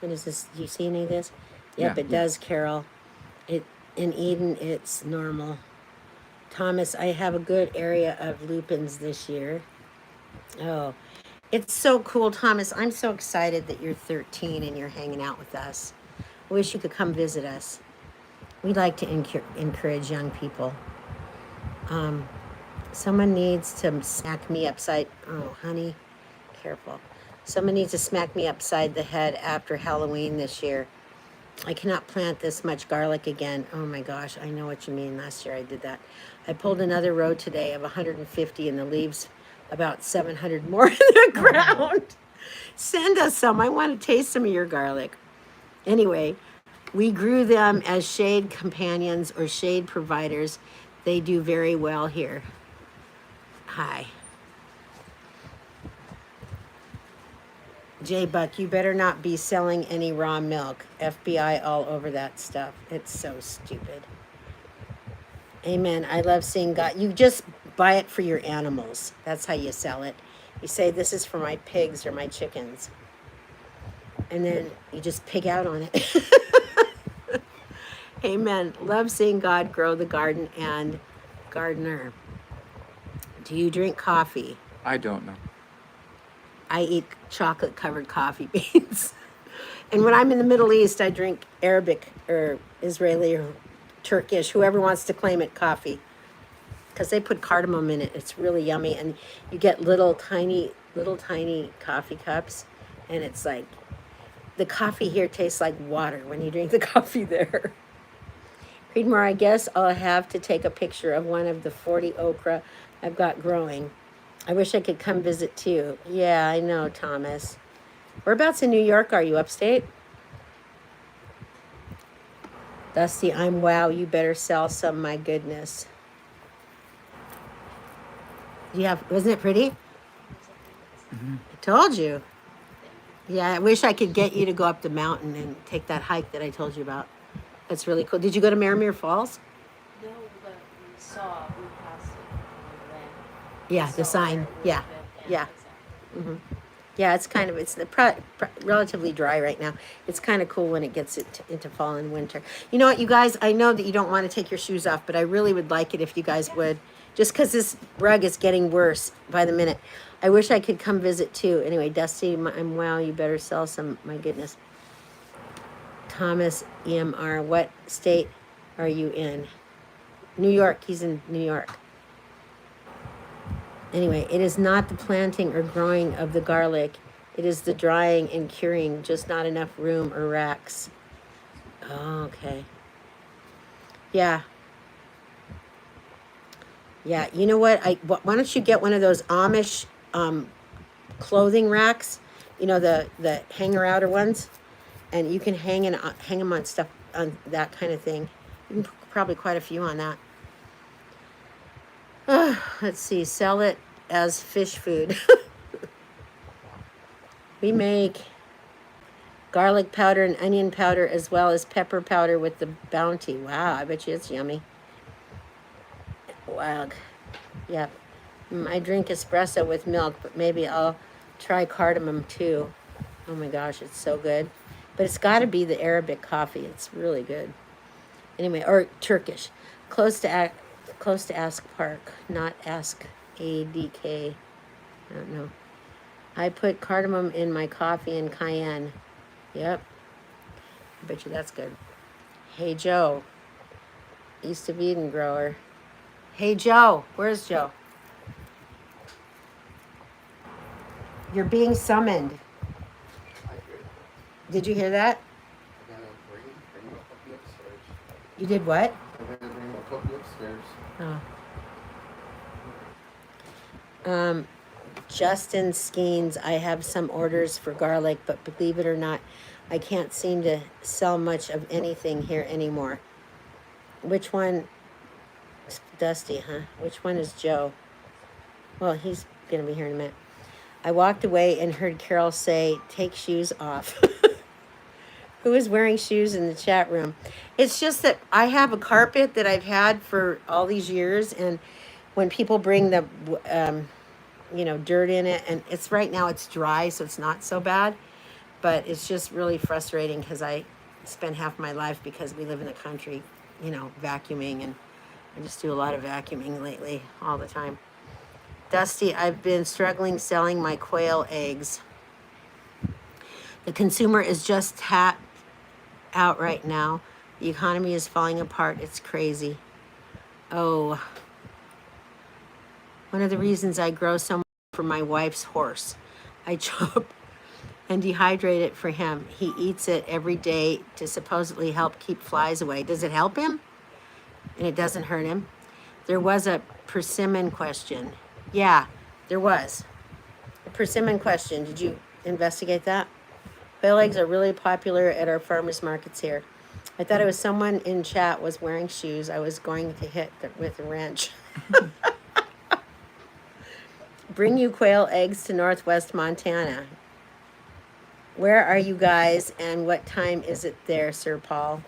What is this? Do you see any of this? Yep, Yeah, it yeah. does, Carol. It in Eden, it's normal. Thomas, I have a good area of lupins this year. Oh, It's so cool, Thomas. I'm so excited that you're 13 and you're hanging out with us. I wish you could come visit us. We like to encourage young people. Um, Someone needs to smack me upside. Oh, honey, careful. Someone needs to smack me upside the head after Halloween this year. I cannot plant this much garlic again. Oh my gosh, I know what you mean. Last year I did that. I pulled another row today of 150 and the leaves about 700 more in the ground. Send us some. I want to taste some of your garlic. Anyway, we grew them as shade companions or shade providers. They do very well here. Hi. J Buck, you better not be selling any raw milk. FBI all over that stuff. It's so stupid. Amen. I love seeing God. You just buy it for your animals. That's how you sell it. You say, this is for my pigs or my chickens. And then you just pig out on it. Amen. Love seeing God grow the garden and gardener. Do you drink coffee? I don't know. I eat chocolate covered coffee beans. And when I'm in the Middle East, I drink Arabic or Israeli or Turkish, whoever wants to claim it, coffee. Because they put cardamom in it. It's really yummy. And you get little tiny coffee cups. And it's like, the coffee here tastes like water when you drink the coffee there. Creedmoor, I guess I'll have to take a picture of one of the 40 okra I've got growing. I wish I could come visit too. Yeah, I know, Thomas. Whereabouts in New York are you? Upstate? Dusty, I'm wow. You better sell some. My goodness. Wasn't it pretty? I told you. Yeah, I wish I could get you to go up the mountain and take that hike that I told you about. That's really cool. Did you go to Maramere Falls? No, but we passed it on the way. Yeah, We the saw sign. where it was Yeah, good. yeah. Exactly. Yeah, it's relatively dry right now. It's kind of cool when it gets into fall and winter. You know what, you guys, I know that you don't want to take your shoes off, but I really would like it if you guys would. Just because this rug is getting worse by the minute. I wish I could come visit too. Anyway, Dusty, I'm wow, you better sell some. My goodness. Thomas, EMR, what state are you in? New York. He's in New York. Anyway, it is not the planting or growing of the garlic. It is the drying and curing, just not enough room or racks. Oh, okay. Yeah. Yeah, you know what? Why don't you get one of those Amish clothing racks? You know, the hanger outer ones, and you can hang them on stuff, on that kind of thing. You can put probably quite a few on that. Let's see, sell it as fish food. We make garlic powder and onion powder as well as pepper powder with the Bounty. Wow, I bet you it's yummy. Wow. Yep. I drink espresso with milk, but maybe I'll try cardamom too. Oh my gosh, it's so good. But it's got to be the Arabic coffee. It's really good. Anyway, or Turkish. Close to Ask Park, not Ask ADK. I don't know. I put cardamom in my coffee and cayenne. Yep. I bet you that's good. Hey Joe. East of Eden grower. Hey Joe. Where's Joe? You're being summoned. Did you hear that? I gotta bring my puppy upstairs. You did what? I gotta bring my puppy upstairs. Oh. Justin Skeens, I have some orders for garlic, but believe it or not, I can't seem to sell much of anything here anymore. Which one? Dusty, huh? Which one is Joe? Well, he's gonna be here in a minute. I walked away and heard Carol say, take shoes off. Who is wearing shoes in the chat room? It's just that I have a carpet that I've had for all these years, and when people bring the dirt in it, and it's right now it's dry, so it's not so bad, but it's just really frustrating because I spend half my life, because we live in the country, vacuuming, and I just do a lot of vacuuming lately all the time. Dusty, I've been struggling selling my quail eggs. The consumer is just tapped out right now. The economy is falling apart. It's crazy. Oh, one of the reasons I grow so much for my wife's horse. I chop and dehydrate it for him. He eats it every day to supposedly help keep flies away. Does it help him? And it doesn't hurt him? There was a persimmon question. Yeah, there was. A persimmon question. Did you investigate that? Quail eggs are really popular at our farmers markets here. I thought it was someone in chat was wearing shoes. I was going to hit with a wrench. Bring you quail eggs to Northwest Montana. Where are you guys and what time is it there, Sir Paul?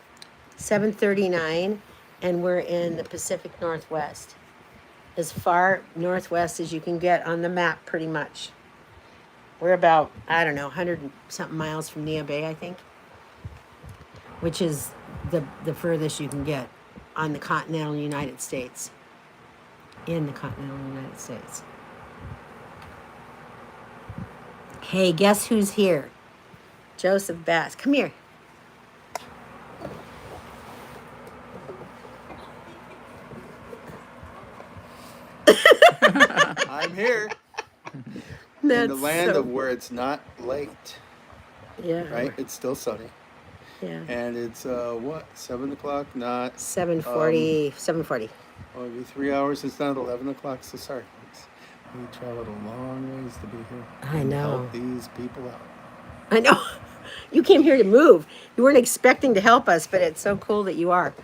7:39 and we're in the Pacific Northwest. As far northwest as you can get on the map, pretty much. We're about, I don't know, 100 and something miles from Nia Bay, I think, which is the furthest you can get on the continental United States. In the continental United States. Hey, guess who's here? Joseph Bass. Come here. I'm here in That's the land so of where it's not late, yeah. right? It's still sunny, Yeah. and it's what, 7 o'clock? Not 7:40. 7:40. well, it'll be 3 hours. It's not 11 o'clock. So sorry, folks. We traveled a long ways to be here. I and know. help these people out. I know. You came here to move. You weren't expecting to help us, but it's so cool that you are.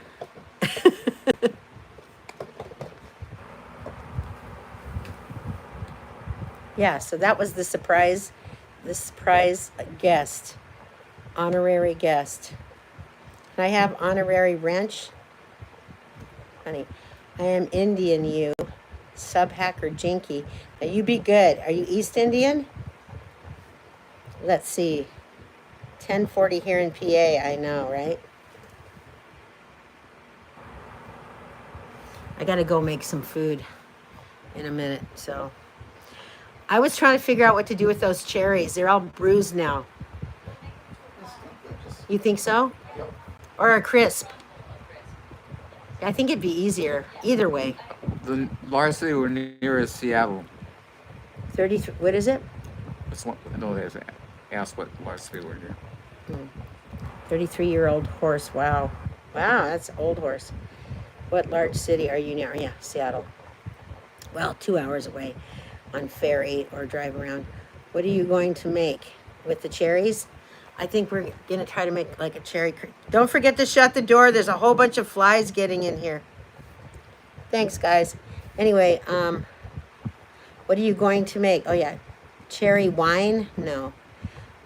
Yeah, so that was the surprise guest, honorary guest. Can I have honorary wrench? Honey, I am Indian, you. Sub-hacker Jinky. Now you be good. Are you East Indian? Let's see. 10:40 here in PA, I know, right? I gotta go make some food in a minute, so. I was trying to figure out what to do with those cherries. They're all bruised now. You think so? Yep. Or a crisp? I think it'd be easier either way. The largest city we're near is Seattle. 33, what is it? That's one, no, there's ask what largest city we're near. 33-year-old horse. Wow. Wow, that's an old horse. What large city are you near? Yeah, Seattle. Well, 2 hours away on ferry or drive around. What are you going to make with the cherries? I think we're gonna try to make like a cherry. Don't forget to shut the door. There's a whole bunch of flies getting in here. Thanks, guys. Anyway, what are you going to make? Oh yeah, cherry wine? No,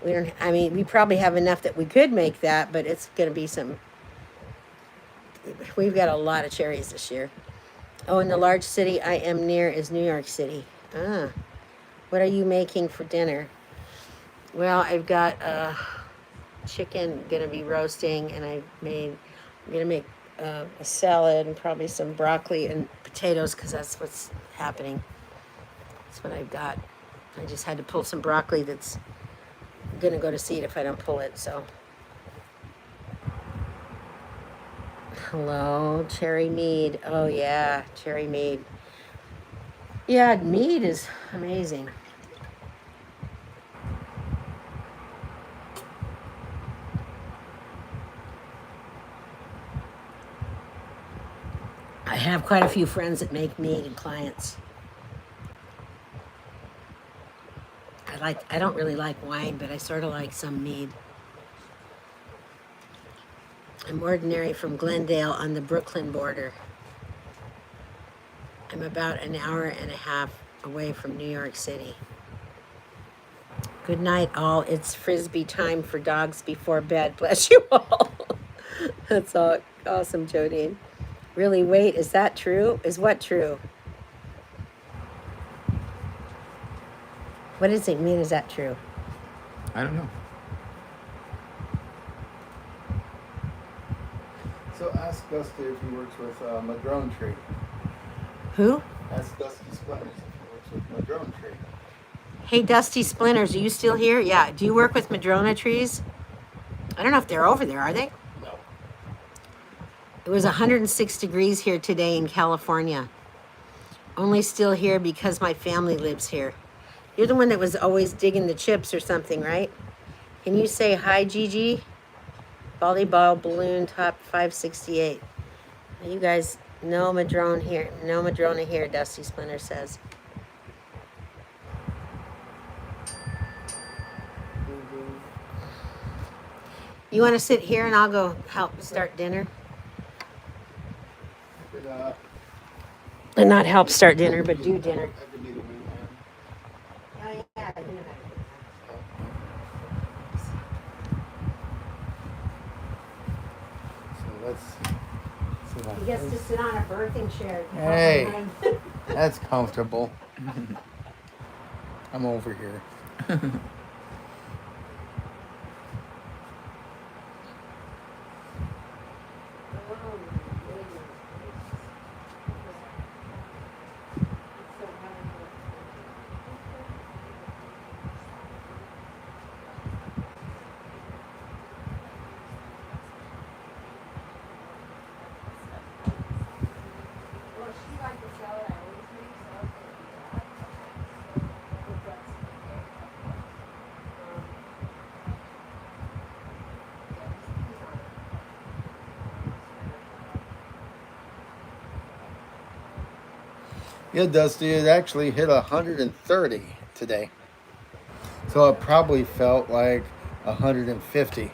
we don't. I mean, we probably have enough that we could make that, but it's gonna be some. We've got a lot of cherries this year. Oh, and the large city I am near is New York City. Ah, what are you making for dinner? Well, I've got chicken gonna be roasting, and I'm gonna make a salad and probably some broccoli and potatoes because that's what's happening. That's what I've got. I just had to pull some broccoli that's gonna go to seed if I don't pull it. So, hello, cherry mead. Oh yeah, cherry mead. Yeah, mead is amazing. I have quite a few friends that make mead and clients. I don't really like wine, but I sort of like some mead. I'm ordinary from Glendale on the Brooklyn border. I'm about an hour and a half away from New York City. Good night, all. It's Frisbee time for dogs before bed. Bless you all. That's all awesome, Jodine. Really, wait, is that true? Is what true? What does it mean, is that true? I don't know. So ask Dusty if he works with Madrone Tree. Who? Ask Dusty Splatters if he works with my drone tree. Hey, Dusty Splinters, are you still here? Yeah. Do you work with madrona trees? I don't know if they're over there, are they? No. It was 106 degrees here today in California. Only still here because my family lives here. You're the one that was always digging the chips or something, right? Can you say hi, Gigi? Volleyball balloon top 568. You guys, no madrone here. No madrona here, Dusty Splinter says. You want to sit here and I'll go help start dinner? But, And not help start dinner, but do dinner. I could be the wingman. Oh, yeah. So let's sit on He gets to this. sit on a birthing chair. Hey. That's comfortable. I'm over here. Yeah, Dusty, it actually hit 130 today. So it probably felt like 150.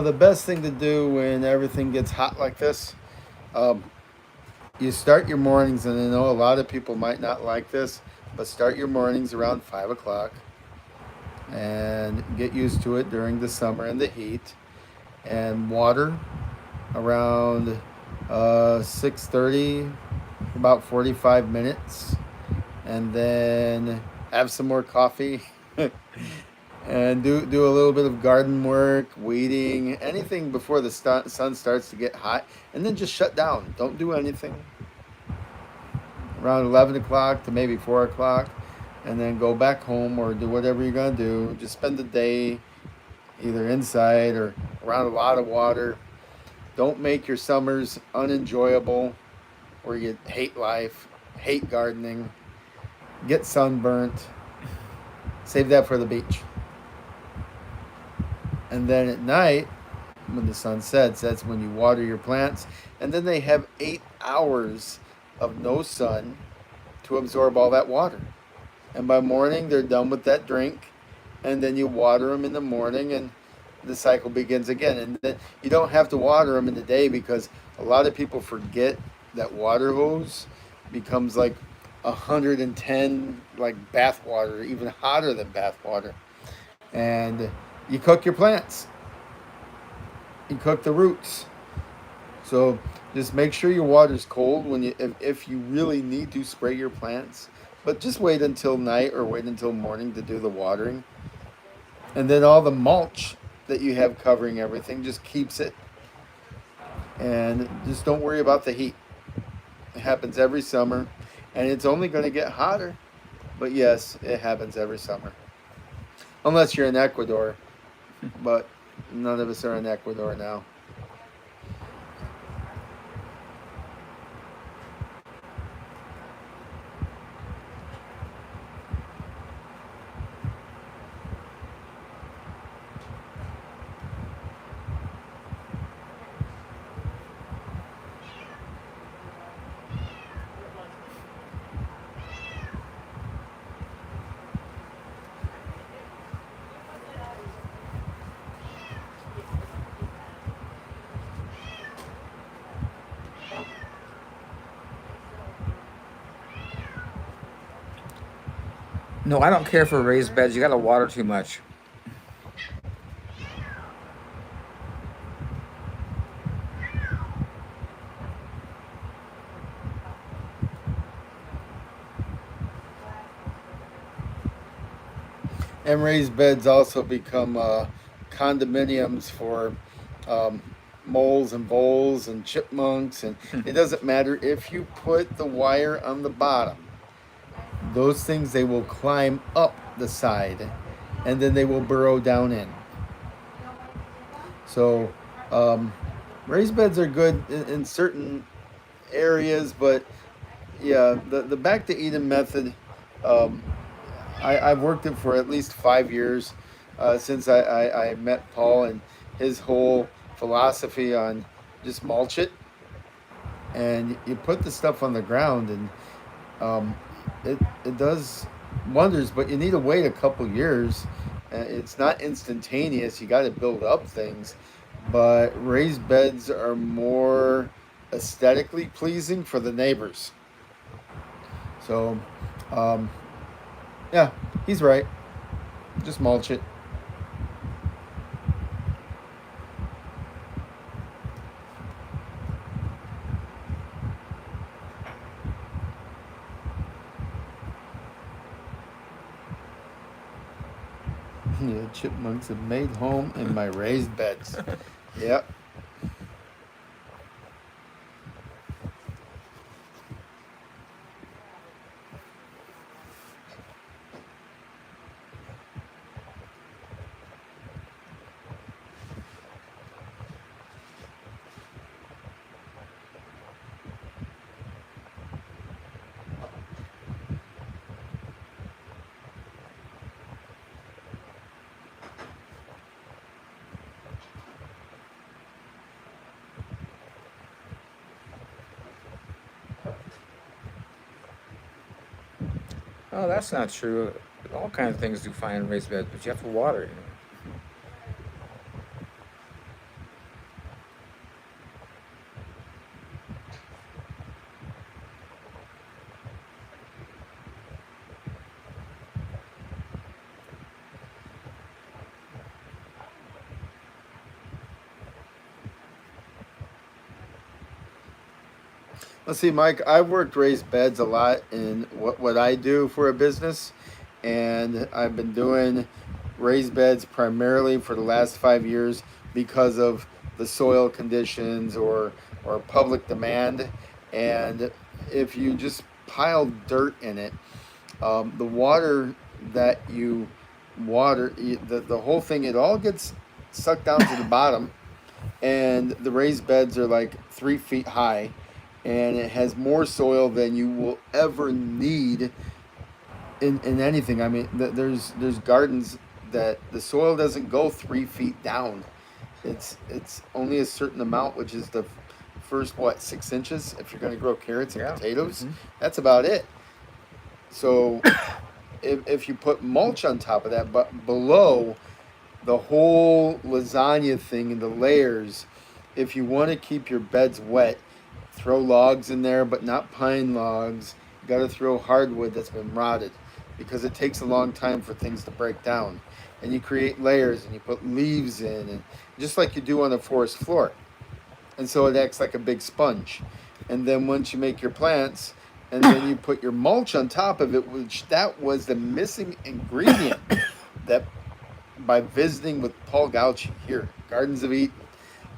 The best thing to do when everything gets hot like this, you start your mornings, and I know a lot of people might not like this, but start your mornings around 5 o'clock and get used to it during the summer and the heat, and water around 6:30, about 45 minutes, and then have some more coffee. And do a little bit of garden work, weeding, anything before the sun starts to get hot, and then just shut down. Don't do anything around 11 o'clock to maybe 4 o'clock, and then go back home or do whatever you're going to do. Just spend the day either inside or around a lot of water. Don't make your summers unenjoyable where you hate life, hate gardening, get sunburnt. Save that for the beach. And then at night, when the sun sets, that's when you water your plants. And then they have 8 hours of no sun to absorb all that water. And by morning, they're done with that drink. And then you water them in the morning, and the cycle begins again. And then you don't have to water them in the day, because a lot of people forget that water hose becomes like 110, like bath water, even hotter than bath water. And you cook your plants. You cook the roots. So just make sure your water's cold when if you really need to spray your plants. But just wait until night or wait until morning to do the watering. And then all the mulch that you have covering everything just keeps it. And just don't worry about the heat. It happens every summer. And it's only going to get hotter. But yes, it happens every summer. Unless you're in Ecuador. But none of us are in Ecuador now. No, I don't care for raised beds. You got to water too much. And raised beds also become condominiums for um, moles and voles and chipmunks. And it doesn't matter if you put the wire on the bottom, those things, they will climb up the side and then they will burrow down in. So raised beds are good in certain areas, but yeah, the back to Eden method, um, I've worked it for at least 5 years since I met Paul, and his whole philosophy on just mulch it and you put the stuff on the ground, and um, it does wonders. But you need to wait a couple years. It's not instantaneous. You got to build up things, but raised beds are more aesthetically pleasing for the neighbors. So, um, yeah, he's right. Just mulch it. Yeah, chipmunks have made home in my raised beds. Yep. Oh, that's not true. All kinds of things do fine in raised beds, but you have to water. Let's see, Mike. I've worked raised beds a lot in what I do for a business, and I've been doing raised beds primarily for the last 5 years because of the soil conditions or public demand. And if you just pile dirt in it, the water that you the whole thing, it all gets sucked down to the bottom, and the raised beds are like 3 feet high, and it has more soil than you will ever need in anything. I mean, there's gardens that the soil doesn't go 3 feet down. It's only a certain amount, which is the first, what, 6 inches if you're going to grow carrots and Yeah. potatoes. That's about it. So if you put mulch on top of that, but below the whole lasagna thing and the layers, if you want to keep your beds wet, throw logs in there, but not pine logs. You got to throw hardwood that's been rotted, because it takes a long time for things to break down. And you create layers, and you put leaves in, and just like you do on a forest floor. And so it acts like a big sponge. And then once you make your plants, and then you put your mulch on top of it, which that was the missing ingredient that, by visiting with Paul Gauchi here, Gardens of Eden,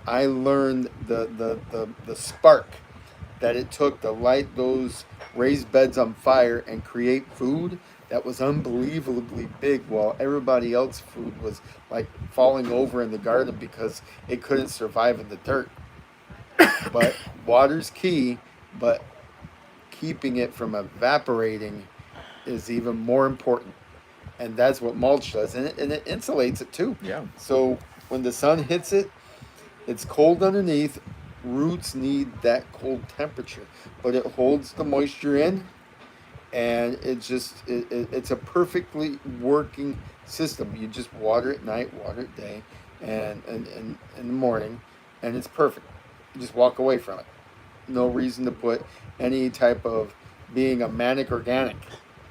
I learned the spark that it took to light those raised beds on fire and create food that was unbelievably big, while everybody else's food was like falling over in the garden because it couldn't survive in the dirt. But water's key, but keeping it from evaporating is even more important. And that's what mulch does, and it insulates it too. Yeah. So when the sun hits it, it's cold underneath. Roots need that cold temperature, but it holds the moisture in, and it's a perfectly working system. You just water at night, water at day, and in the morning, and it's perfect. You just walk away from it. No reason to put any type of being a manic organic.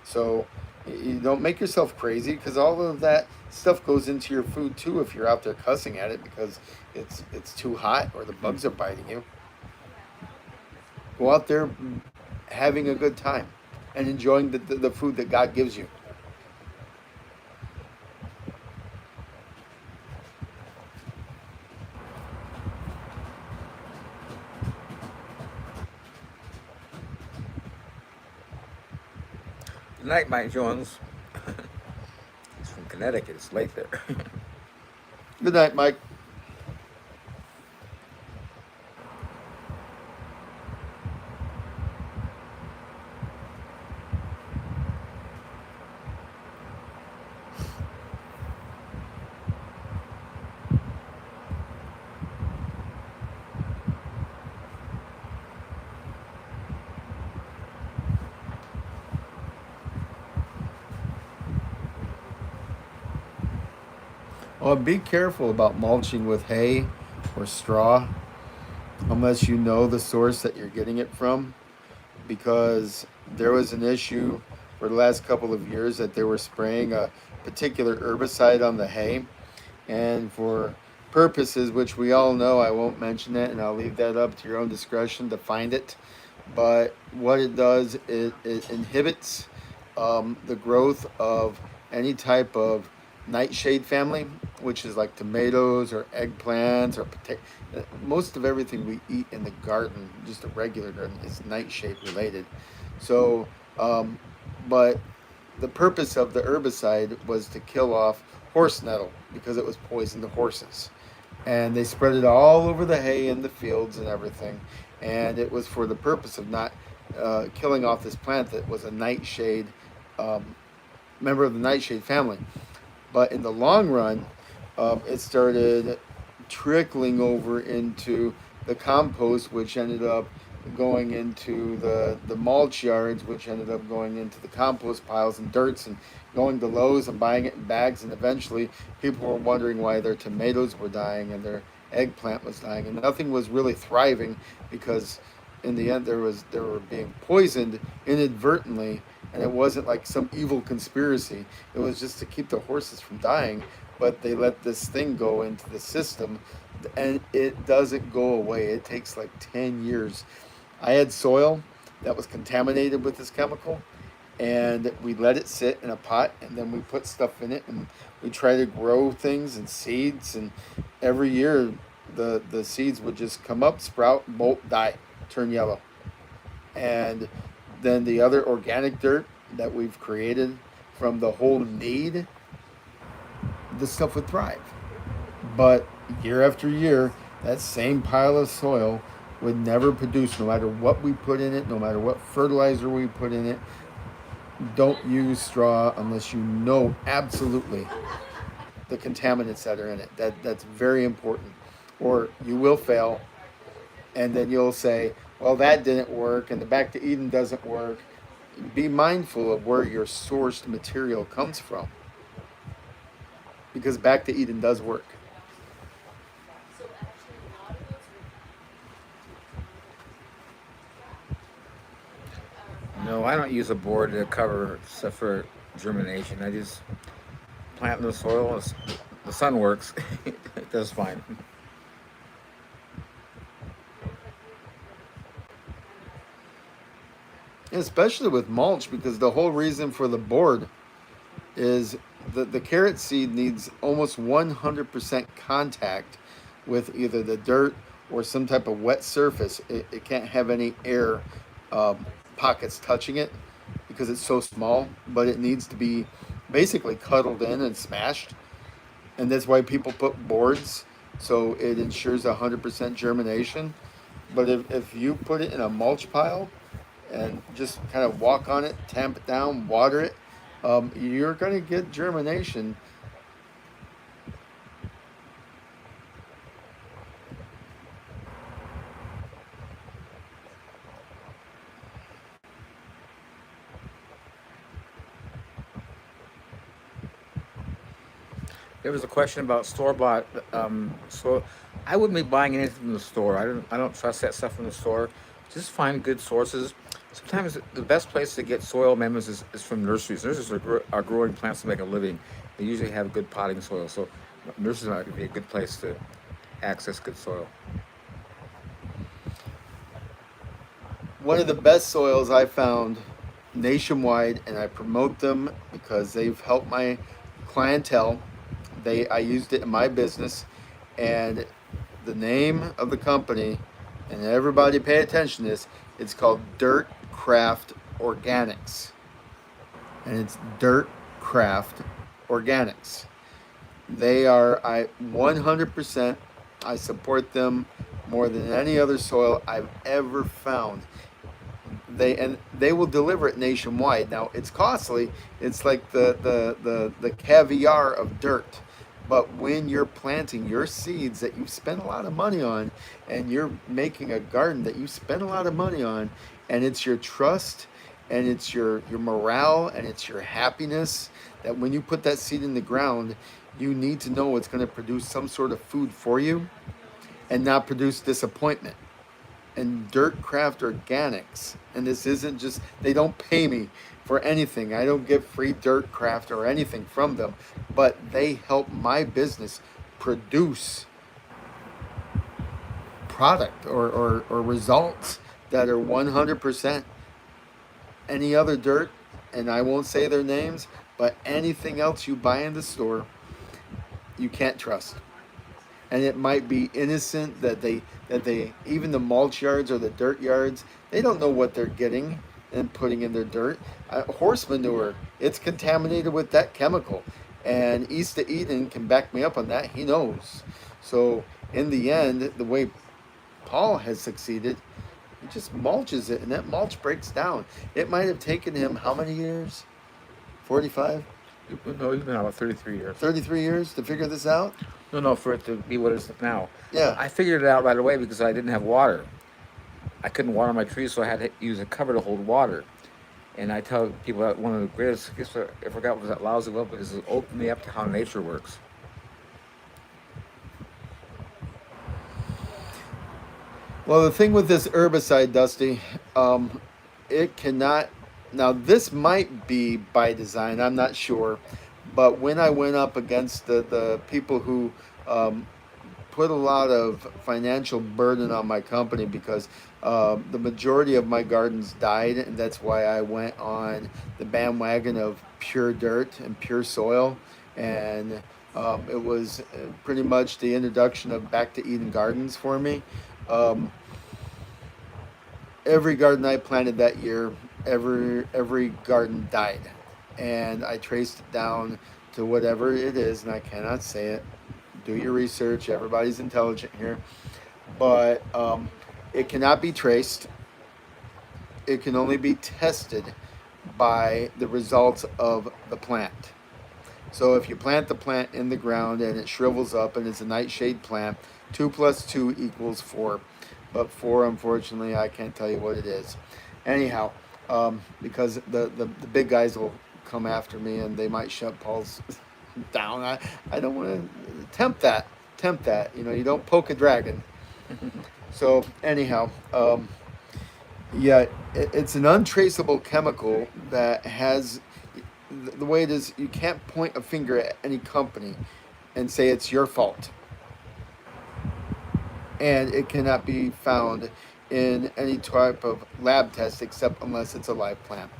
So You don't make yourself crazy, because all of that stuff goes into your food too if you're out there cussing at it because it's too hot or the bugs are biting you. Go out there having a good time and enjoying the food that God gives you. Good night, Mike Jones. He's from Connecticut. It's late there. Good night, Mike. Oh, be careful about mulching with hay or straw unless you know the source that you're getting it from, because there was an issue for the last couple of years that they were spraying a particular herbicide on the hay, and for purposes which we all know, I won't mention it and I'll leave that up to your own discretion to find it. But what it does, it inhibits the growth of any type of nightshade family, which is like tomatoes or eggplants or potato. Most of everything we eat in the garden, just a regular garden, is nightshade related. So, but the purpose of the herbicide was to kill off horse nettle because it was poison to horses. And they spread it all over the hay in the fields and everything. And it was for the purpose of not killing off this plant that was a nightshade, member of the nightshade family. But in the long run, it started trickling over into the compost, which ended up going into the mulch yards, which ended up going into the compost piles and dirts, and going to Lowe's and buying it in bags. And eventually people were wondering why their tomatoes were dying and their eggplant was dying, and nothing was really thriving, because in the end they were being poisoned inadvertently, and it wasn't like some evil conspiracy. It was just to keep the horses from dying, but they let this thing go into the system, and it doesn't go away. It takes like 10 years. I had soil that was contaminated with this chemical, and we let it sit in a pot, and then we put stuff in it, and we try to grow things and seeds, and every year the seeds would just come up, sprout, bolt, die, turn yellow. And then the other organic dirt that we've created from the whole need, the stuff would thrive. But year after year, that same pile of soil would never produce, no matter what we put in it, no matter what fertilizer we put in it. Don't use straw unless you know absolutely the contaminants that are in it. That's very important. Or you will fail, and then you'll say, well, that didn't work, and the Back to Eden doesn't work. Be mindful of where your sourced material comes from, because Back to Eden does work. So actually, a lot of those No, I don't use a board to cover stuff for germination. I just plant in the soil. The sun works. It does fine. Especially with mulch, because the whole reason for the board is that the carrot seed needs almost 100% contact with either the dirt or some type of wet surface. It can't have any air pockets touching it because it's so small, but it needs to be basically cuddled in and smashed. And that's why people put boards, so it ensures 100% germination. But if you put it in a mulch pile and just kind of walk on it, tamp it down, water it, you're going to get germination. There was a question about store bought. So I wouldn't be buying anything from the store. I don't trust that stuff from the store. Just find good sources. Sometimes the best place to get soil amendments is from nurseries. Nurseries are growing plants to make a living. They usually have good potting soil, so nurseries are going to be a good place to access good soil. One of the best soils I found nationwide, and I promote them because they've helped my clientele. I used it in my business, and the name of the company, and everybody pay attention to this, it's called Dirt Craft Organics. And it's Dirt Craft Organics. They are 100%, I support them more than any other soil I've ever found. They will deliver it nationwide. Now it's costly. It's like the caviar of dirt. But when you're planting your seeds that you've spent a lot of money on, and you're making a garden that you spent a lot of money on, and it's your trust, and it's your morale, and it's your happiness, that when you put that seed in the ground, you need to know it's going to produce some sort of food for you and not produce disappointment. And Dirt Craft Organics, and this isn't just, they don't pay me for anything. I don't get free Dirt Craft or anything from them, but they help my business produce product or results that are 100%. Any other dirt, and I won't say their names, but anything else you buy in the store, you can't trust. And it might be innocent that they even the mulch yards or the dirt yards, they don't know what they're getting and putting in their dirt. Horse manure, it's contaminated with that chemical, and East of Eden can back me up on that. He knows. So in the end, the way Paul has succeeded, he just mulches it, and that mulch breaks down. It might have taken him how many years? 45? No, he's been out about 33 years. 33 years to figure this out? No, for it to be what it is now. Yeah. I figured it out right away because I didn't have water. I couldn't water my trees, so I had to use a cover to hold water. And I tell people that one of the greatest gifts I ever got was that lousy love, because it opened me up to how nature works. Well, the thing with this herbicide, Dusty, it cannot. Now, this might be by design, I'm not sure. But when I went up against the people who put a lot of financial burden on my company, because the majority of my gardens died, and that's why I went on the bandwagon of pure dirt and pure soil. And it was pretty much the introduction of Back to Eden Gardens for me. Every garden I planted that year, every garden died, and I traced it down to whatever it is, and I cannot say it. Do your research. Everybody's intelligent here, but it cannot be traced. It can only be tested by the results of the plant. So if you plant the plant in the ground and it shrivels up and it's a nightshade plant, 2 + 2 = 4. But 4, unfortunately, I can't tell you what it is. Anyhow, because the big guys will come after me and they might shut Paul's down. I don't want to tempt that. You know, you don't poke a dragon. So anyhow, yeah, it's an untraceable chemical that has, the way it is, you can't point a finger at any company and say it's your fault. And it cannot be found in any type of lab test except unless it's a live plant.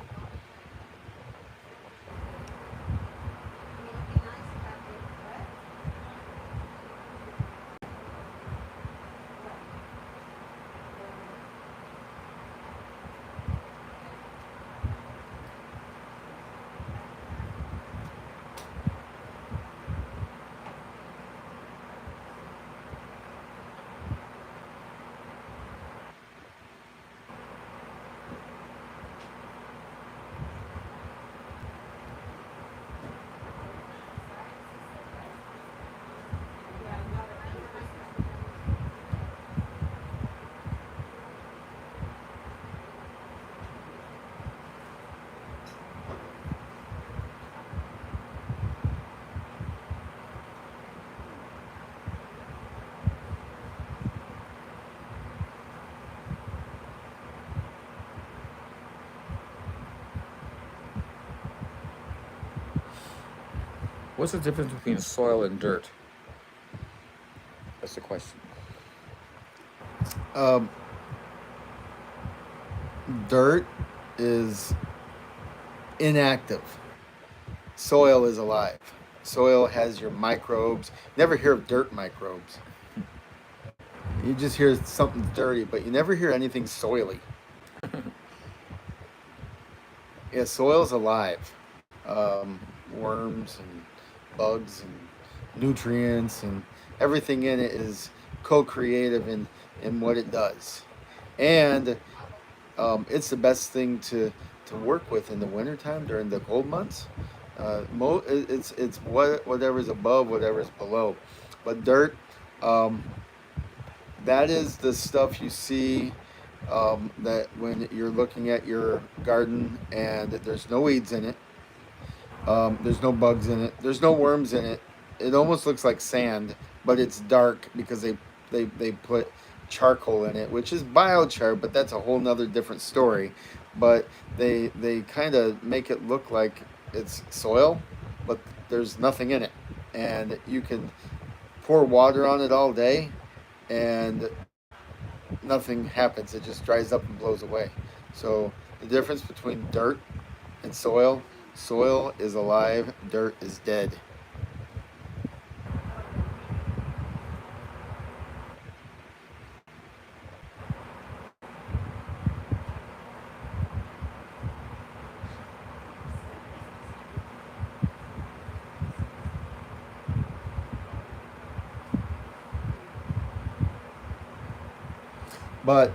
What's the difference between soil and dirt? That's the question. Um, Dirt is inactive. Soil is alive. Soil has your microbes. Never hear of dirt microbes. You just hear something's dirty, but you never hear anything soily. Yeah, soil's alive. Worms and bugs and nutrients and everything in it is co-creative in what it does. And it's the best thing to work with in the wintertime during the cold months. It's whatever's above, whatever's below. But dirt, um, that is the stuff you see that when you're looking at your garden and there's no weeds in it, there's no bugs in it, there's no worms in it. It almost looks like sand, but it's dark because they put charcoal in it, which is biochar, but that's a whole nother different story. But they kind of make it look like it's soil, but there's nothing in it, and you can pour water on it all day, and nothing happens. It just dries up and blows away. So the difference between dirt and soil: soil is alive, dirt is dead. But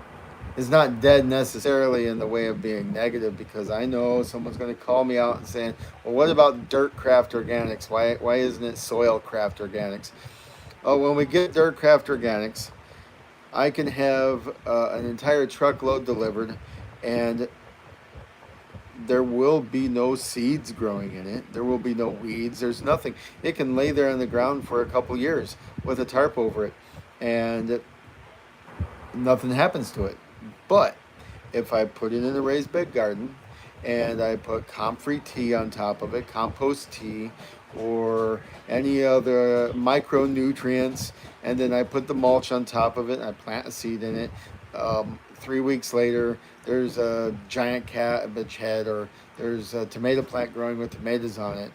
it's not dead necessarily in the way of being negative, because I know someone's going to call me out and saying, well, what about dirt craft organics? Why isn't it soil craft organics? Oh, when we get dirt craft organics, I can have an entire truckload delivered, and there will be no seeds growing in it. There will be no weeds. There's nothing. It can lay there on the ground for a couple years with a tarp over it, and nothing happens to it. But if I put it in a raised bed garden and I put comfrey tea on top of it, compost tea, or any other micronutrients, and then I put the mulch on top of it and I plant a seed in it, 3 weeks later, there's a giant cabbage head, or there's a tomato plant growing with tomatoes on it.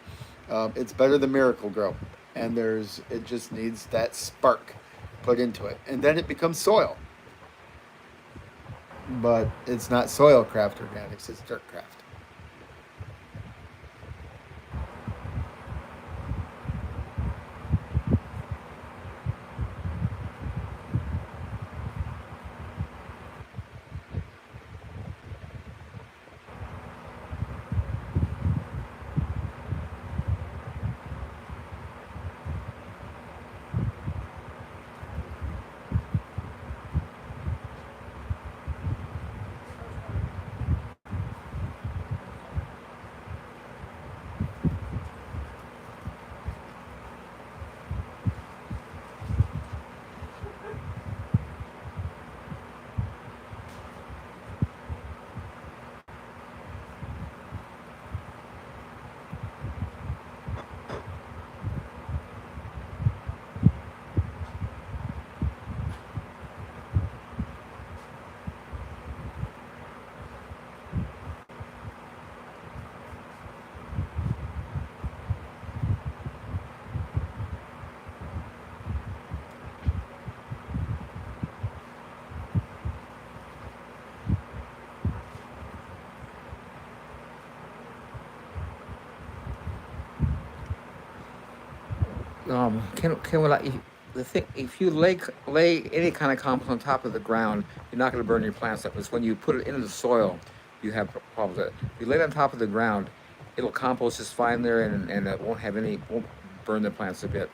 It's better than Miracle Grow. And it just needs that spark put into it. And then it becomes soil. But it's not soil craft organics, it's dirt craft. Can we like the thing? If you lay any kind of compost on top of the ground, you're not going to burn your plants up. It's when you put it into the soil, you have problems with it. If you lay it on top of the ground, it'll compost just fine there, and it won't burn the plants a bit.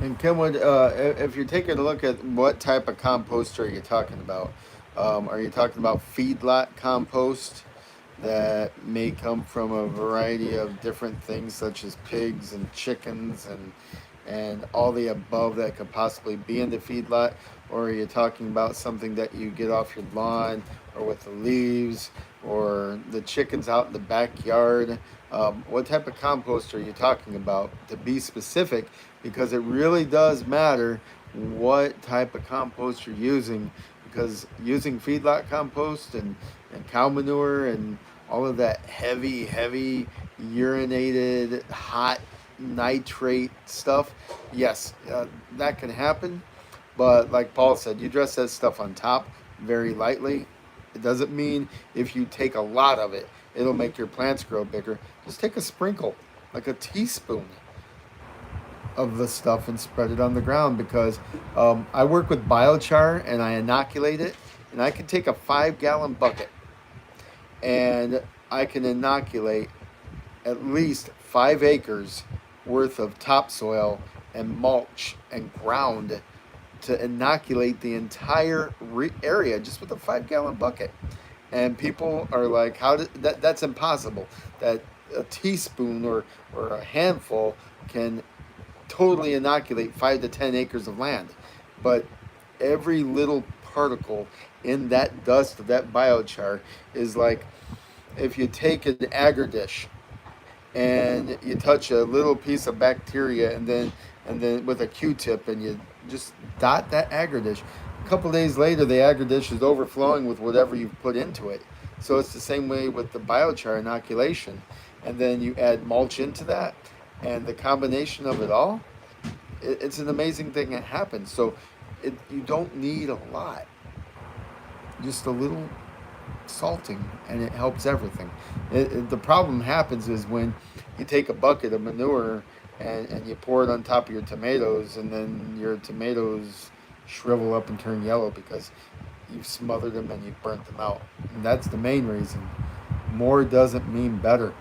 And Kenwood, if you're taking a look at what type of compost are you talking about? Are you talking about feedlot compost? that may come from a variety of different things such as pigs and chickens and all the above that could possibly be in the feedlot, or are you talking about something that you get off your lawn or with the leaves or the chickens out in the backyard? What type of compost are you talking about, to be specific, because it really does matter what type of compost you're using, because using feedlot compost and cow manure and all of that heavy urinated hot nitrate stuff, yes, that can happen. But like Paul said, you dress that stuff on top very lightly. It doesn't mean if you take a lot of it, it'll make your plants grow bigger. Just take a sprinkle, like a teaspoon of the stuff, and spread it on the ground, because I work with biochar and I inoculate it, and I can take a 5-gallon bucket and I can inoculate at least 5 acres worth of topsoil and mulch and ground to inoculate the entire area just with a 5-gallon bucket. And people are like, how did that's impossible. That a teaspoon or a handful can totally inoculate 5 to 10 acres of land. But every little particle in that dust of that biochar is like, if you take an agar dish and you touch a little piece of bacteria, and then with a Q-tip, and you just dot that agar dish. A couple days later, the agar dish is overflowing with whatever you've put into it. So it's the same way with the biochar inoculation. And then you add mulch into that, and the combination of it all, it's an amazing thing that happens. So you don't need a lot, just a little salting, and it helps everything. The problem happens is when you take a bucket of manure and you pour it on top of your tomatoes, and then your tomatoes shrivel up and turn yellow because you've smothered them and you've burnt them out. And that's the main reason. More doesn't mean better.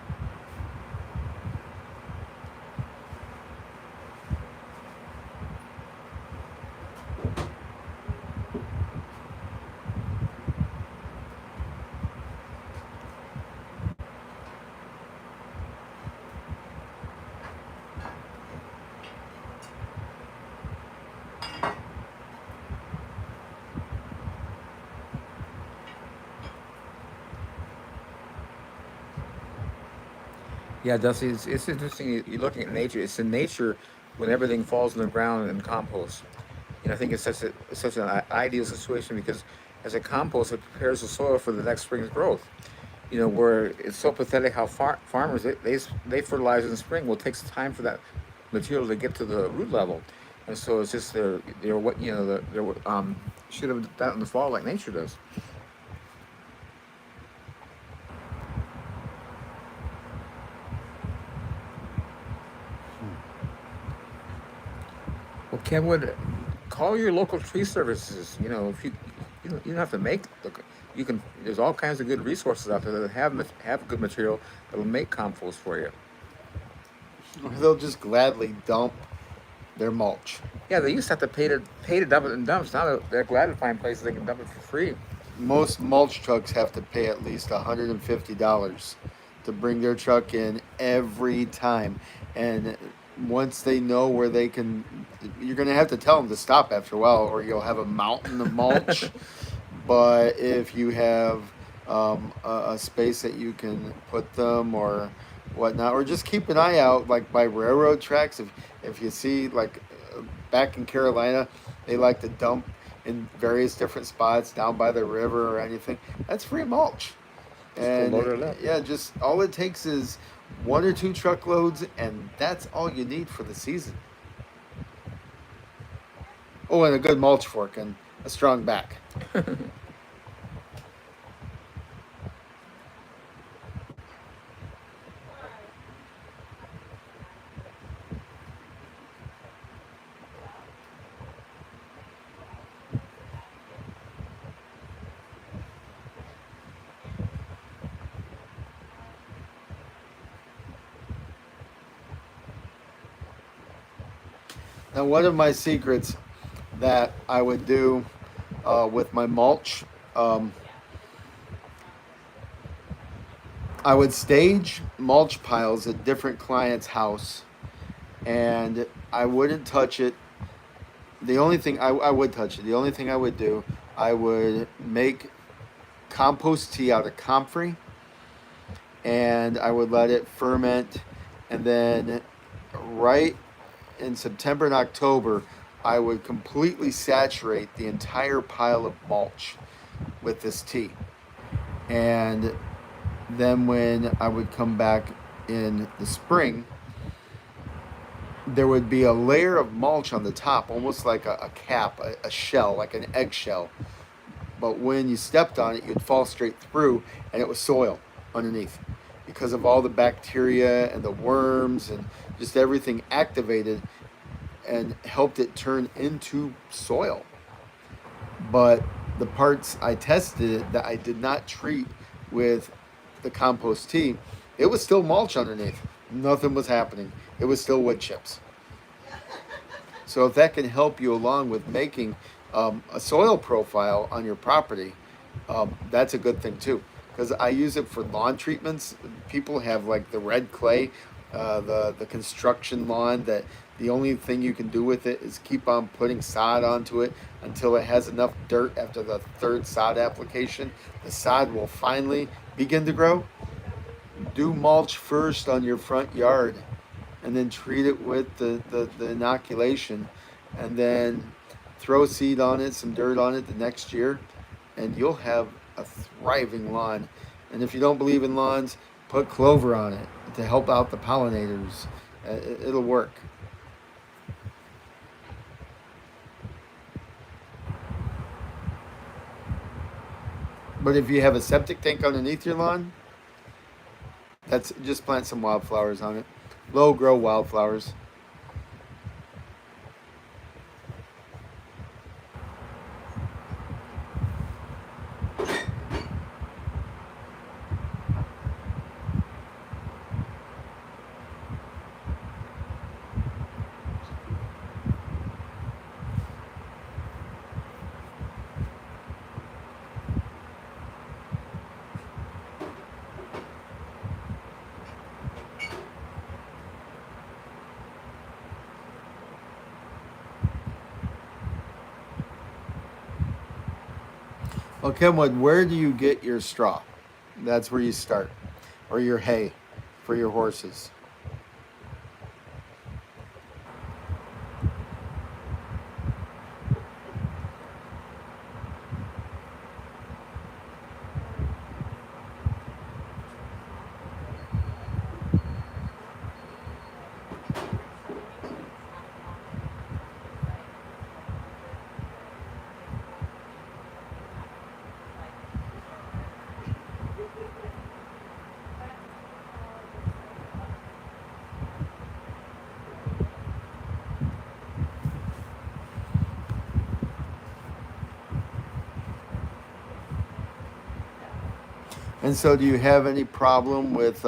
Yeah, Dusty, it's interesting. You're looking at nature. It's in nature when everything falls in the ground and compost. I think it's such an ideal situation because as a compost, it prepares the soil for the next spring's growth. Where it's so pathetic how farmers they fertilize in the spring. Well, it takes time for that material to get to the root level, and so it's just they're what they're should have done in the fall like nature does. Well, Kenwood, call your local tree services. If you don't have to make you can. There's all kinds of good resources out there that have good material that will make compost for you. They'll just gladly dump their mulch. Yeah, they used to have to pay to dump it in dumps. Now they're glad to find places they can dump it for free. Most mulch trucks have to pay at least $150 to bring their truck in every time. And once they know where they can, you're going to have to tell them to stop after a while, or you'll have a mountain of mulch. But if you have a space that you can put them or whatnot, or just keep an eye out, like by railroad tracks. If you see, like back in Carolina, they like to dump in various different spots down by the river or anything. That's free mulch. And yeah, just all it takes is 1 or 2 truckloads, and that's all you need for the season. Oh, and a good mulch fork and a strong back. Now, one of my secrets that I would do with my mulch, I would stage mulch piles at different clients' house, and I wouldn't touch it. The only thing I would touch it. The only thing I would do, I would make compost tea out of comfrey, and I would let it ferment, and then right in September and October, I would completely saturate the entire pile of mulch with this tea. And then when I would come back in the spring, there would be a layer of mulch on the top, almost like a cap, a shell, like an eggshell. But when you stepped on it, you'd fall straight through, and it was soil underneath because of all the bacteria and the worms and just everything activated and helped it turn into soil. But the parts I tested that I did not treat with the compost tea, it was still mulch underneath. Nothing was happening. It was still wood chips. So if that can help you along with making a soil profile on your property, that's a good thing too. Because I use it for lawn treatments. People have like the red clay, the construction lawn that the only thing you can do with it is keep on putting sod onto it until it has enough dirt after the third sod application. The sod will finally begin to grow. Do mulch first on your front yard and then treat it with the inoculation, and then throw seed on it, some dirt on it the next year, and you'll have a thriving lawn. And if you don't believe in lawns, put clover on it to help out the pollinators. It'll work. But if you have a septic tank underneath your lawn, that's just plant some wildflowers on it. Low grow wildflowers. Well, Kenwood, where do you get your straw? That's where you start. Or your hay for your horses. And so, do you have any problem with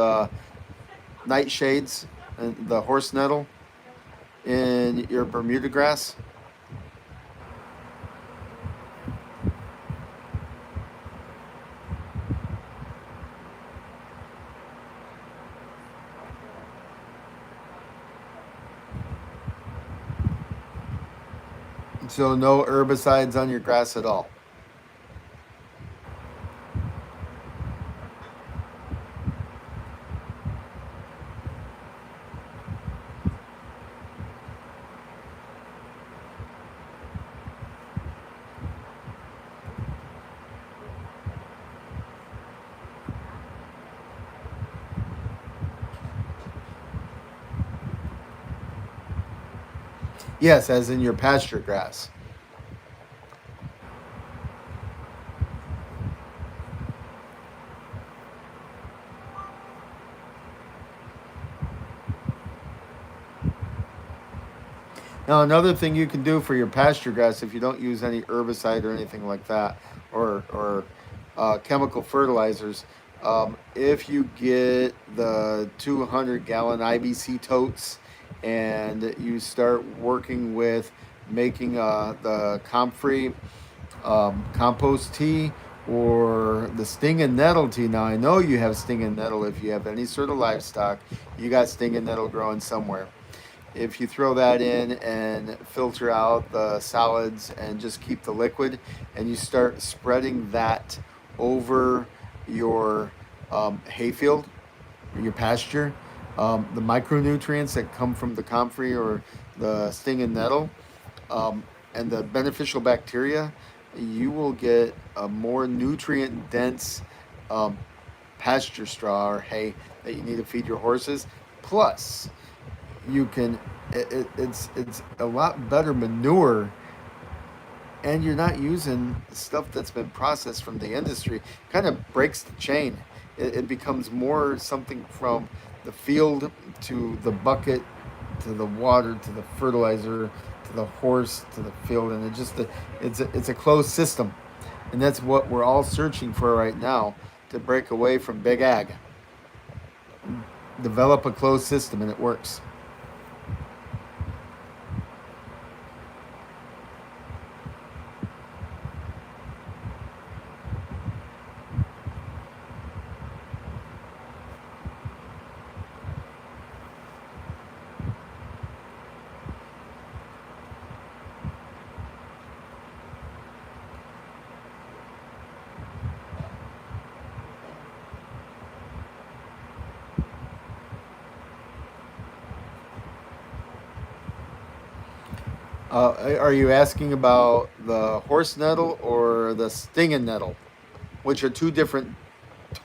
nightshades and the horse nettle in your Bermuda grass? So, no herbicides on your grass at all? Yes, as in your pasture grass. Now, another thing you can do for your pasture grass, if you don't use any herbicide or anything like that, or chemical fertilizers, if you get the 200-gallon IBC totes and you start working with making the comfrey compost tea or the sting and nettle tea. Now I know you have sting and nettle if you have any sort of livestock. You got sting and nettle growing somewhere. If you throw that in and filter out the solids and just keep the liquid, and you start spreading that over your hayfield, your pasture, the micronutrients that come from the comfrey or the sting and nettle, and the beneficial bacteria, you will get a more nutrient dense um, pasture straw or hay that you need to feed your horses. Plus, you can it's a lot better manure, and you're not using stuff that's been processed from the industry. Kind of breaks the chain. It becomes more something from the field to the bucket to the water to the fertilizer to the horse to the field, and it's a closed system, and that's what we're all searching for right now, to break away from big ag, develop a closed system, and it works. Are you asking about the horse nettle or the stinging nettle, which are two different,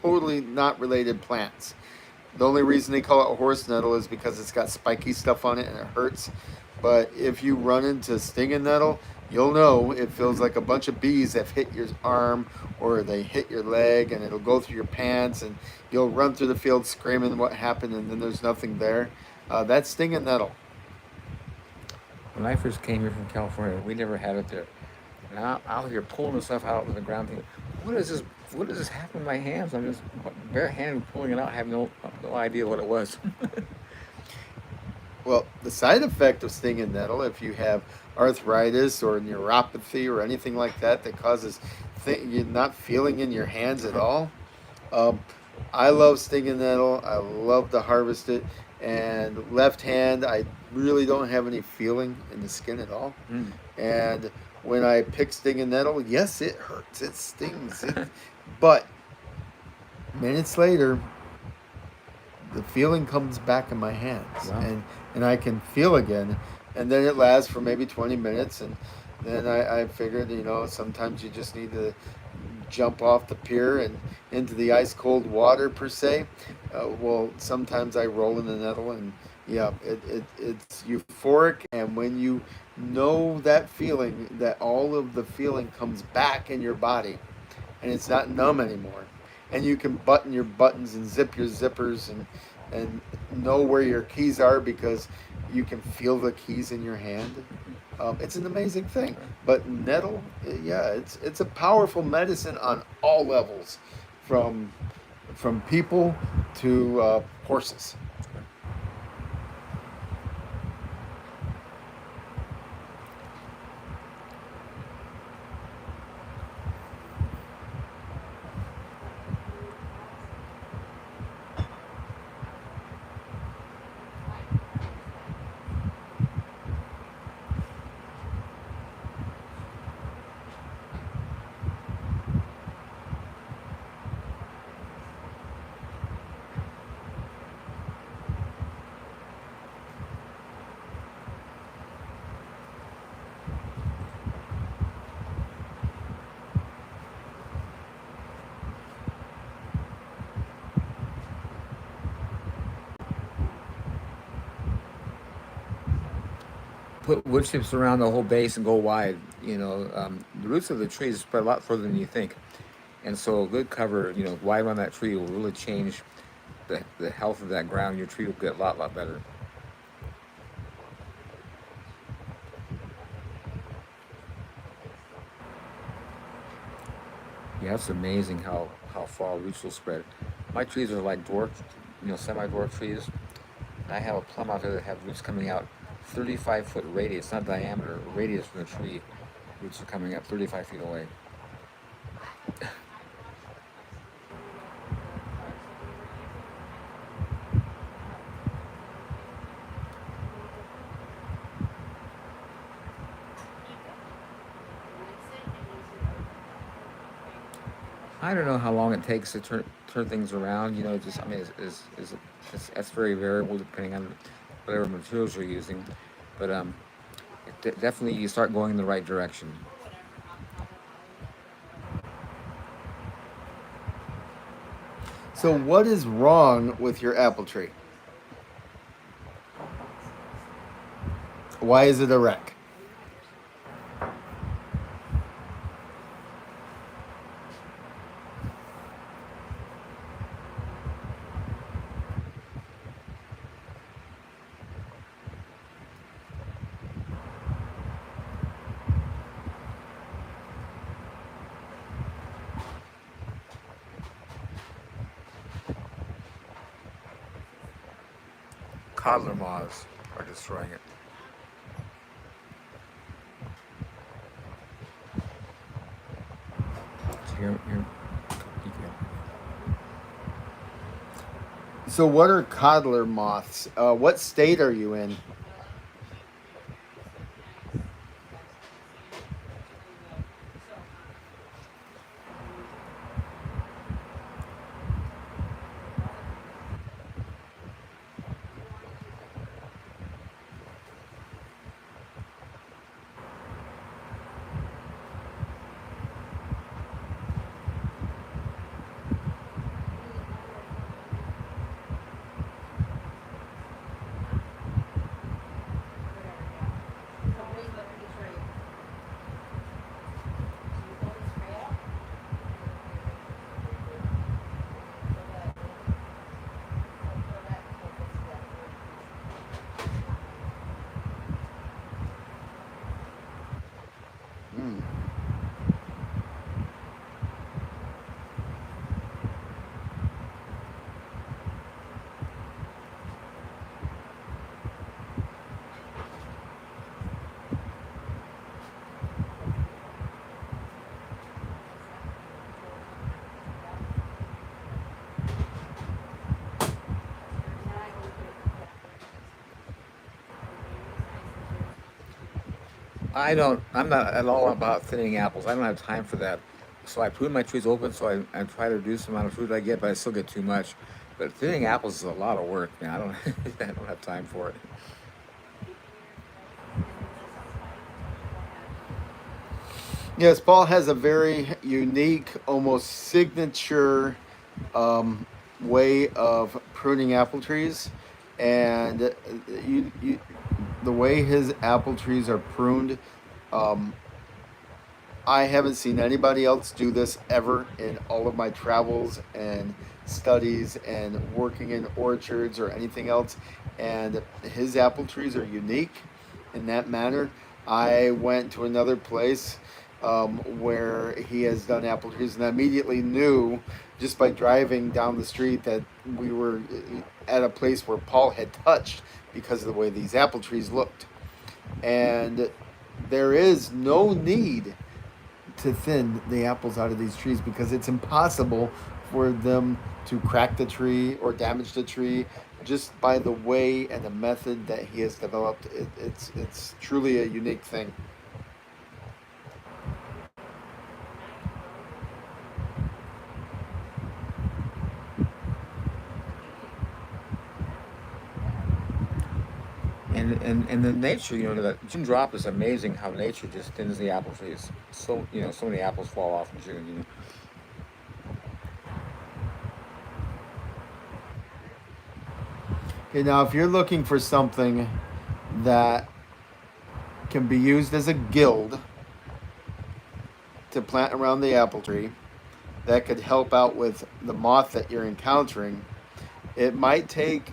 totally not related plants? The only reason they call it a horse nettle is because it's got spiky stuff on it and it hurts. But if you run into stinging nettle, you'll know it feels like a bunch of bees have hit your arm or they hit your leg, and it'll go through your pants, and you'll run through the field screaming what happened, and then there's nothing there. That's stinging nettle. When I first came here from California, we never had it there. And out here pulling the stuff out of the ground, thinking, what is this? What does this happen in my hands? I'm just barehanded pulling it out, having no idea what it was. Well, the side effect of stinging nettle, if you have arthritis or neuropathy or anything like that that causes you're not feeling in your hands at all, um, I love stinging nettle. I love to harvest it. And left hand, I really don't have any feeling in the skin at all. Mm. And when I pick stinging nettle, yes, it hurts. It stings. But minutes later, the feeling comes back in my hands, Wow. and I can feel again, and then it lasts for maybe 20 minutes, and then I figured, sometimes you just need to jump off the pier and into the ice cold water per se. Well, sometimes I roll in the nettle, and yeah, it's euphoric, and when you know that feeling, that all of the feeling comes back in your body, and it's not numb anymore, and you can button your buttons and zip your zippers and know where your keys are because you can feel the keys in your hand. It's an amazing thing. But nettle, yeah, it's a powerful medicine on all levels, from people to horses. Put wood chips around the whole base and go wide. The roots of the trees spread a lot further than you think, and so a good cover, wide around that tree will really change the health of that ground. Your tree will get a lot better. Yeah, it's amazing how far roots will spread. My trees are like dwarf, semi-dwarf trees. I have a plum out there that have roots coming out 35-foot radius, not diameter, radius from the tree. Roots are coming up 35 feet away. I don't know how long it takes to turn things around. You know, just I mean, that's very variable depending on whatever materials you're using. But definitely you start going in the right direction. So what is wrong with your apple tree? Why is it a wreck? Coddler moths are destroying it. Here, So what are coddler moths? What state are you in? Hmm. I'm not at all about thinning apples. I don't have time for that. So I prune my trees open so I try to reduce the amount of fruit I get, but I still get too much. But thinning apples is a lot of work, man. I don't I don't have time for it. Yes, Paul has a very unique, almost signature way of pruning apple trees, and you, the way his apple trees are pruned, um, I haven't seen anybody else do this ever in all of my travels and studies and working in orchards or anything else. And his apple trees are unique in that manner. I went to another place where he has done apple trees, and I immediately knew just by driving down the street that we were at a place where Paul had touched because of the way these apple trees looked. And there is no need to thin the apples out of these trees because it's impossible for them to crack the tree or damage the tree just by the way and the method that he has developed. It's truly a unique thing. And the nature, you know, the June drop is amazing how nature just thins the apple trees. So you know, so many apples fall off in June. You know. Okay, now if you're looking for something that can be used as a guild to plant around the apple tree that could help out with the moth that you're encountering, it might take,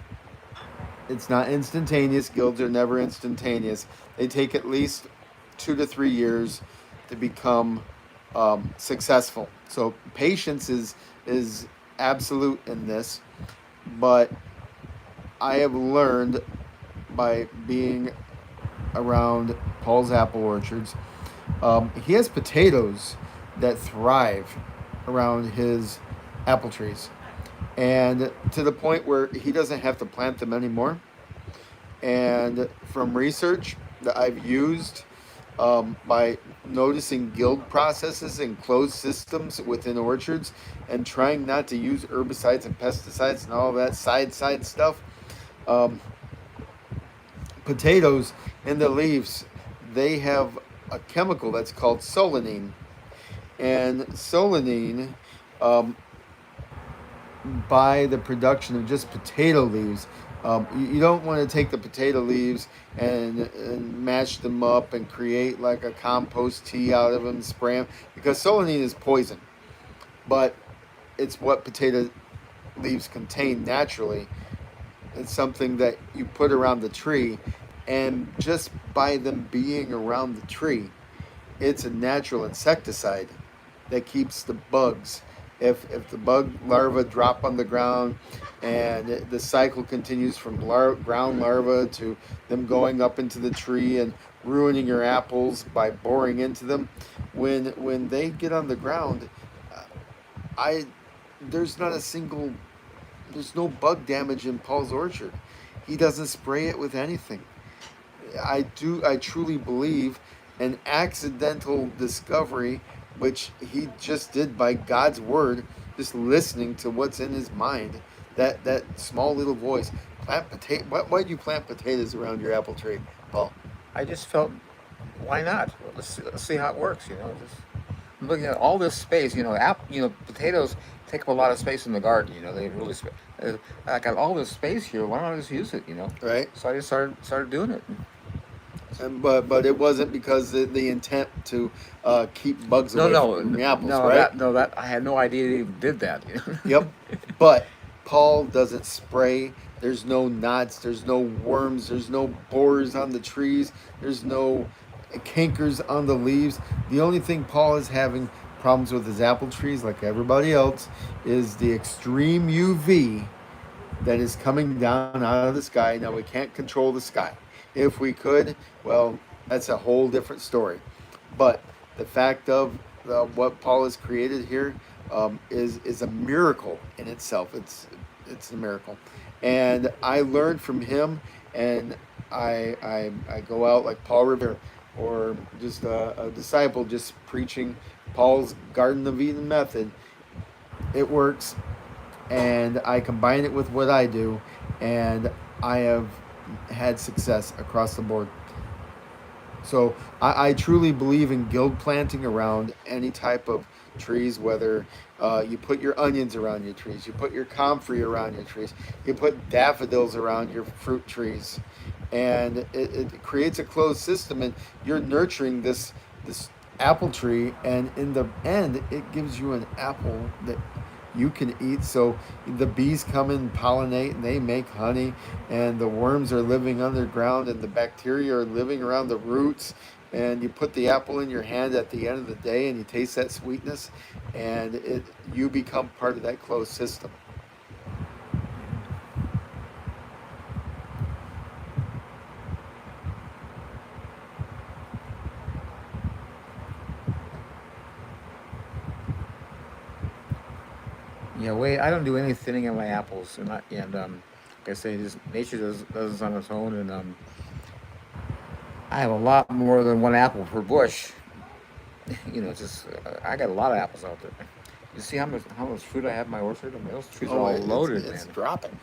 it's not instantaneous. Guilds are never instantaneous. They take at least 2 to 3 years to become successful. So patience is absolute in this, but I have learned by being around Paul's apple orchards. He has potatoes that thrive around his apple trees, and to the point where he doesn't have to plant them anymore. And from research that I've used, by noticing guild processes and closed systems within orchards and trying not to use herbicides and pesticides and all that side stuff. Um, Potatoes in the leaves, they have a chemical that's called solanine. And solanine, um, by the production of just potato leaves, you don't want to take the potato leaves and mash them up and create like a compost tea out of them and spray them, because solanine is poison. But it's what potato leaves contain naturally. It's something that you put around the tree, and just by them being around the tree, it's a natural insecticide that keeps the bugs. If the bug larvae drop on the ground and the cycle continues from ground larvae to them going up into the tree and ruining your apples by boring into them, when they get on the ground, I there's not a single there's no bug damage in Paul's orchard. He doesn't spray it with anything. I truly believe an accidental discovery, which he just did by God's word, just listening to what's in his mind. That small little voice. Plant potato. Why do you plant potatoes around your apple tree, Paul? I just felt, why not? Well, let's see how it works. Just I'm looking at all this space. Potatoes take up a lot of space in the garden. They really. I got all this space here. Why don't I just use it? Right. So I just started doing it. But it wasn't because the intent to keep bugs No, away from the apples, no, right? that I had no idea it even did that. Yep. But Paul doesn't spray. There's no knots. There's no worms. There's no borers on the trees. There's no cankers on the leaves. The only thing Paul is having problems with his apple trees, like everybody else, is the extreme UV that is coming down out of the sky. Now, we can't control the sky. If we could, well, that's a whole different story. But the fact of what Paul has created here is a miracle in itself. It's a miracle, and I learned from him, and I go out like Paul Revere, or just a disciple, just preaching Paul's Garden of Eden method. It works, and I combine it with what I do, and I have had success across the board. So I truly believe in guild planting around any type of trees, whether you put your onions around your trees, you put your comfrey around your trees, you put daffodils around your fruit trees, and it creates a closed system, and you're nurturing this apple tree, and in the end it gives you an apple that you can eat. So the bees come and pollinate, and they make honey, and the worms are living underground, and the bacteria are living around the roots, and you put the apple in your hand at the end of the day, and you taste that sweetness, and you become part of that closed system. Yeah, wait, I don't do any thinning of my apples, and like I say, just nature does this on its own, and I have a lot more than one apple per bush. I got a lot of apples out there. You see how much fruit I have in my orchard? I mean, those trees are all loaded, it's man. dropping.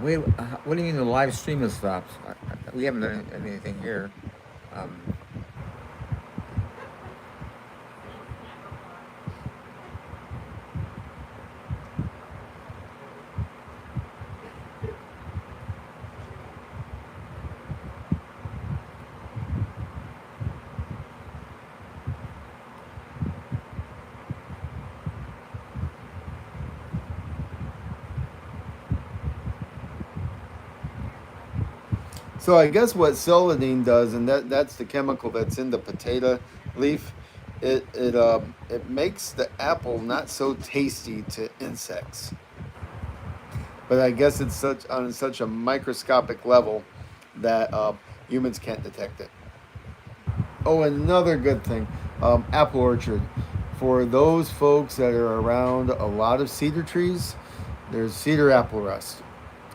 Wait, what do you mean the live stream has stopped? We haven't done anything here. Um, So I guess what solanine does, and that's the chemical that's in the potato leaf, it makes the apple not so tasty to insects. But I guess it's on such a microscopic level that humans can't detect it. Oh, another good thing, apple orchard. For those folks that are around a lot of cedar trees, there's cedar apple rust.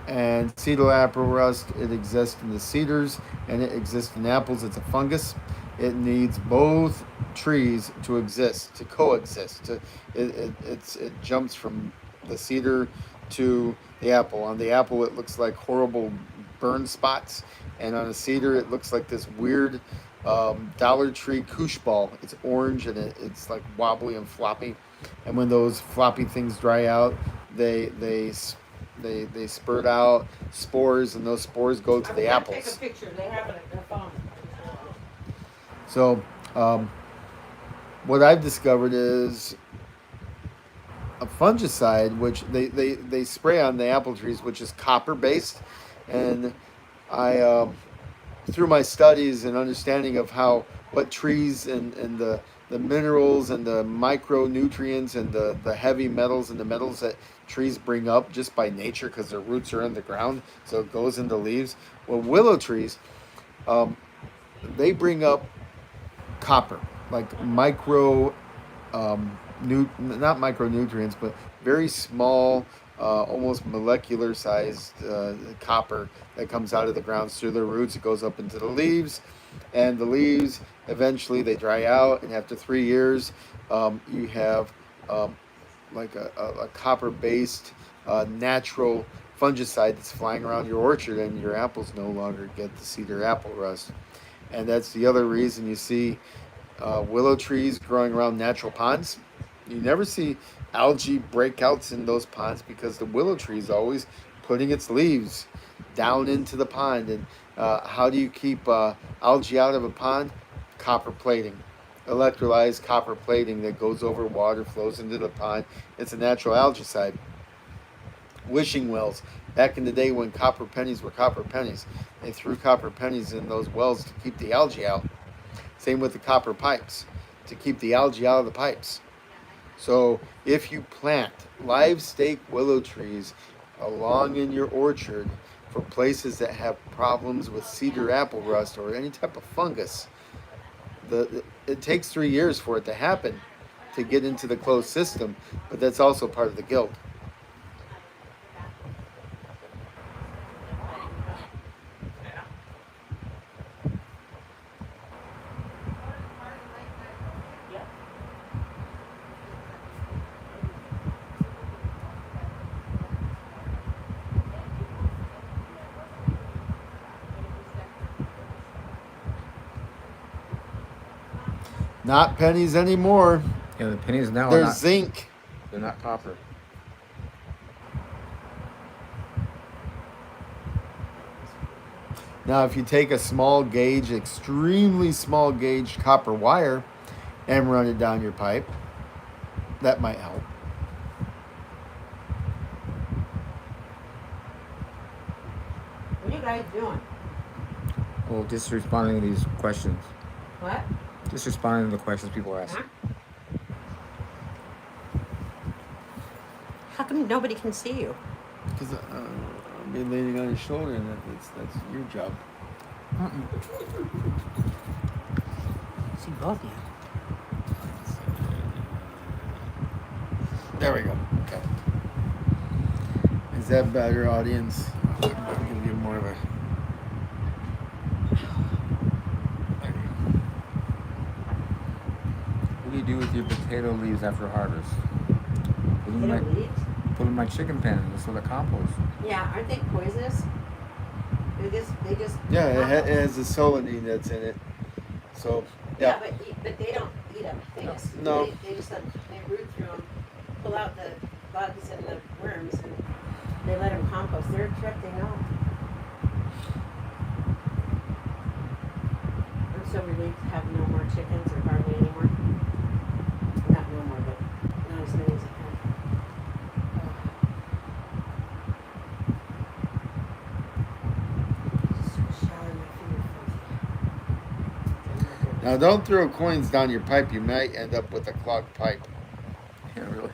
And cedar apple rust, it exists in the cedars and it exists in apples. It's a fungus. It needs both trees to exist, to coexist. It jumps from the cedar to the apple. On the apple, it looks like horrible burn spots, and on a cedar, it looks like this weird Dollar Tree koosh ball. It's orange and it's like wobbly and floppy. And when those floppy things dry out, they spurt out spores, and those spores go to the apples. Take a picture. They have it at their phone. So, what I've discovered is a fungicide, which they spray on the apple trees, which is copper based. And I, through my studies and understanding of what trees and the minerals and the micronutrients and the heavy metals and the metals that trees bring up just by nature because their roots are in the ground, so it goes into leaves. Well, willow trees, they bring up copper, like not micronutrients, but very small, almost molecular sized copper that comes out of the ground through the roots. It goes up into the leaves, and the leaves eventually they dry out, and after 3 years, you have like a copper based natural fungicide that's flying around your orchard, and your apples no longer get the cedar apple rust. And that's the other reason you see willow trees growing around natural ponds. You never see algae breakouts in those ponds because the willow tree is always putting its leaves down into the pond. And how do you keep algae out of a pond? Copper plating, electrolyzed copper plating that goes over water, flows into the pond. It's a natural algicide. Wishing wells. Back in the day when copper pennies were copper pennies, they threw copper pennies in those wells to keep the algae out. Same with the copper pipes, to keep the algae out of the pipes. So if you plant live stake willow trees along in your orchard for places that have problems with cedar apple rust or any type of fungus, it takes 3 years for it to happen to get into the closed system, but that's also part of the guilt. Not pennies anymore. Yeah, the pennies now They're are not zinc. They're not copper. Now, if you take a small gauge, extremely small gauge copper wire and run it down your pipe, that might help. What are you guys doing? Well, just responding to these questions. What? Just responding to the questions people ask. Huh? How come nobody can see you? Because I'll be leaning on your shoulder, and that's your job. See both of you. There we go. Okay. Is that better, audience? I'm going to give more of a... What do you do with your potato leaves after harvest? Put them in Potato my, leaves? put them in my chicken pen. That's what I compost. Yeah, aren't they poisonous? They just. Yeah, it has the solanine that's in it. So, Yeah, yeah. but they don't eat them. No. They just they root through them, pull out the bugs and the worms, and they let them compost. They're a trick, they know. I'm so relieved to have no more chickens or hardly any more. Not no more, but not as many as I had. Shower my feet are Now, don't throw coins down your pipe. You might end up with a clogged pipe. Yeah, really.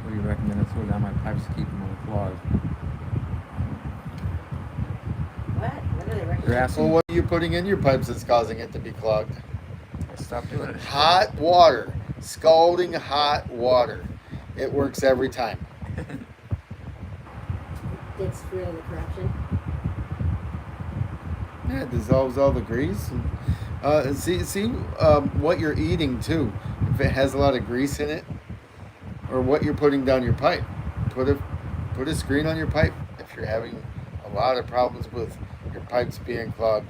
What do you recommend I throw down my pipes to keep them unclogged? What? What are they You're recommending? asking. Well, what are you putting in your pipes that's causing it to be clogged? Stop doing it. Hot water. Scalding hot water. It works every time. It's really the corruption. Yeah, it dissolves all the grease. And, see what you're eating too. If it has a lot of grease in it, or what you're putting down your pipe. Put a screen on your pipe if you're having a lot of problems with your pipes being clogged.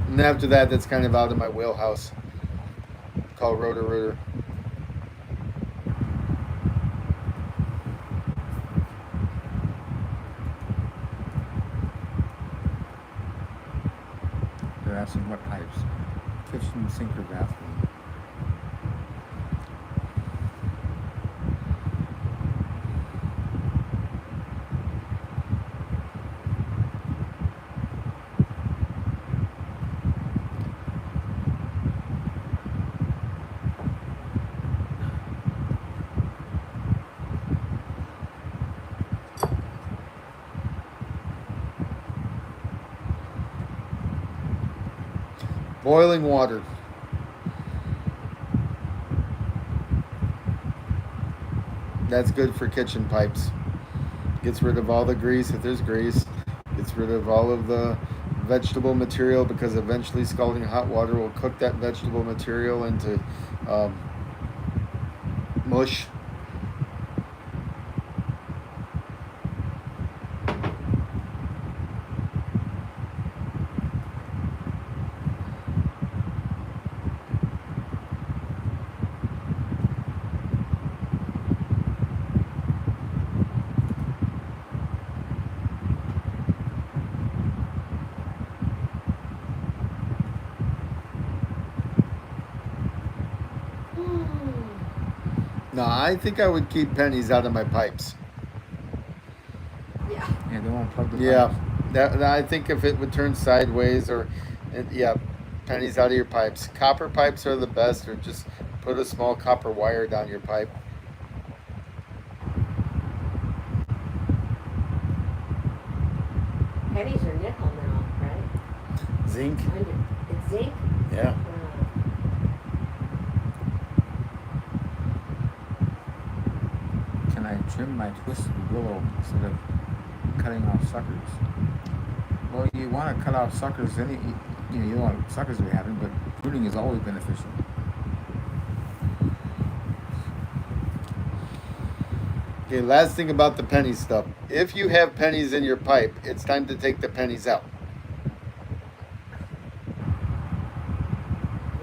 And after that, that's kind of out of my wheelhouse. Called Roto-Rooter. They're asking what pipes? Kitchen, sink, or bathroom? Boiling water. That's good for kitchen pipes. Gets rid of all the grease if there's grease. Gets rid of all of the vegetable material because eventually scalding hot water will cook that vegetable material into mush. No, I think I would keep pennies out of my pipes. Yeah. Yeah, they won't plug the Yeah, pipes. that I think if it would turn sideways or, yeah, pennies out of your pipes. Copper pipes are the best, or just put a small copper wire down your pipe. Pennies are nickel now, right? Zinc. It's zinc? Yeah. Can I trim my twisted willow instead of cutting off suckers? Well, you want to cut off suckers. You don't want suckers to be having, but pruning is always beneficial. Okay, last thing about the penny stuff. If you have pennies in your pipe, it's time to take the pennies out.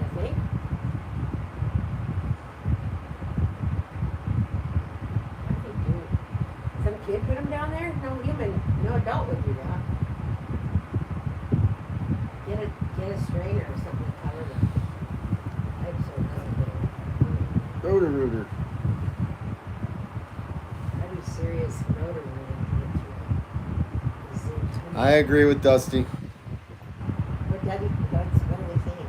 You think? I think some kid put them down there? No adult would do that. Get a strainer or something to cover the pipes or something. Roto-Rooter. That'd be serious rotor rooting to get through. Zinc. I agree with Dusty. What are they saying?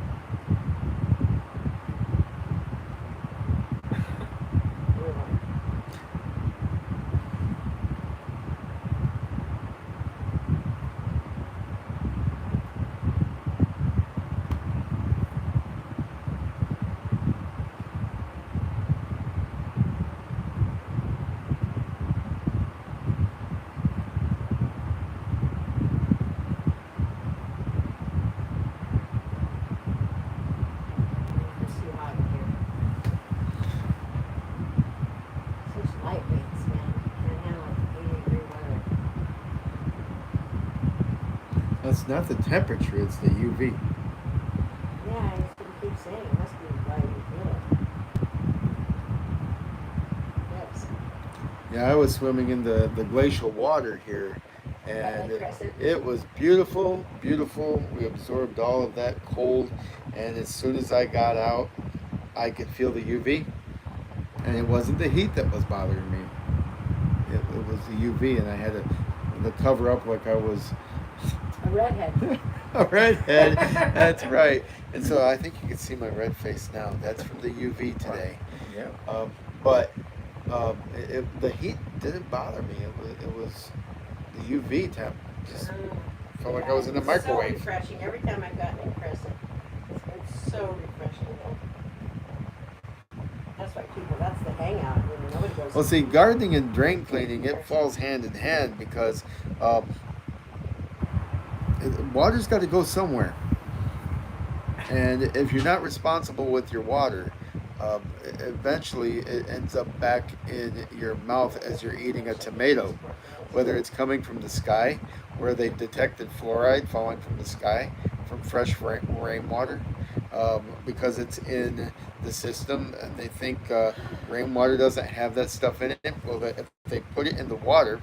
It's too hot in here. Such lightweights, man. Can't handle 80-degree weather. That's not the temperature, it's the UV. keep saying it must be by Willow. Yes. Yeah, I was swimming in the glacial water here, and it was beautiful, beautiful. We absorbed all of that cold, and as soon as I got out, I could feel the UV, and it wasn't the heat that was bothering me. It was the UV, and I had to cover up like I was A redhead. a redhead. That's right. And so I think you can see my red face now. That's from the UV today. Yeah. But the heat didn't bother me. It was the UV temp. Just felt like I was in a It's microwave. So refreshing. Every time I've gotten in Crescent, it's so refreshing. That's why people, that's the hangout. When nobody goes. Well, see, gardening and drain cleaning, it falls hand in hand because water's got to go somewhere. And if you're not responsible with your water, eventually it ends up back in your mouth as you're eating a tomato, whether it's coming from the sky, where they detected fluoride falling from the sky from fresh rainwater, because it's in the system, and they think rainwater doesn't have that stuff in it. Well, if they put it in the water,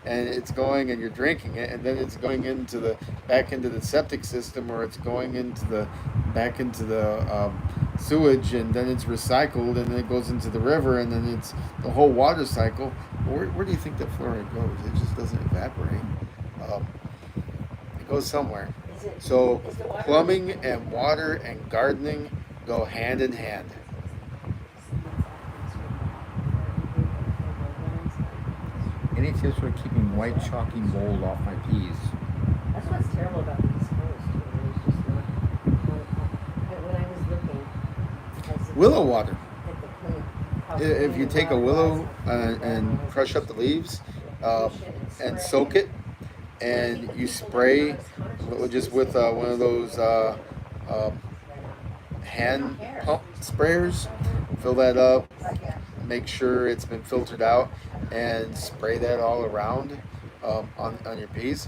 and it's going and you're drinking it, and then it's going into the back into the septic system, or it's going into the back into the sewage, and then it's recycled, and then it goes into the river, and then it's the whole water cycle. Where do you think that fluoride goes? It just doesn't evaporate. It goes somewhere. So plumbing and water and gardening go hand in hand. Any tips for keeping white chalky mold off my peas? That's what's terrible about the East Coast. There's just not. When I was looking, I said, Willow water. at the clean, how If clean you the take a water willow was, and crush up the leaves and soak it, and you spray just with one of those hand pump sprayers, fill that up, make sure it's been filtered out, and spray that all around on your peas.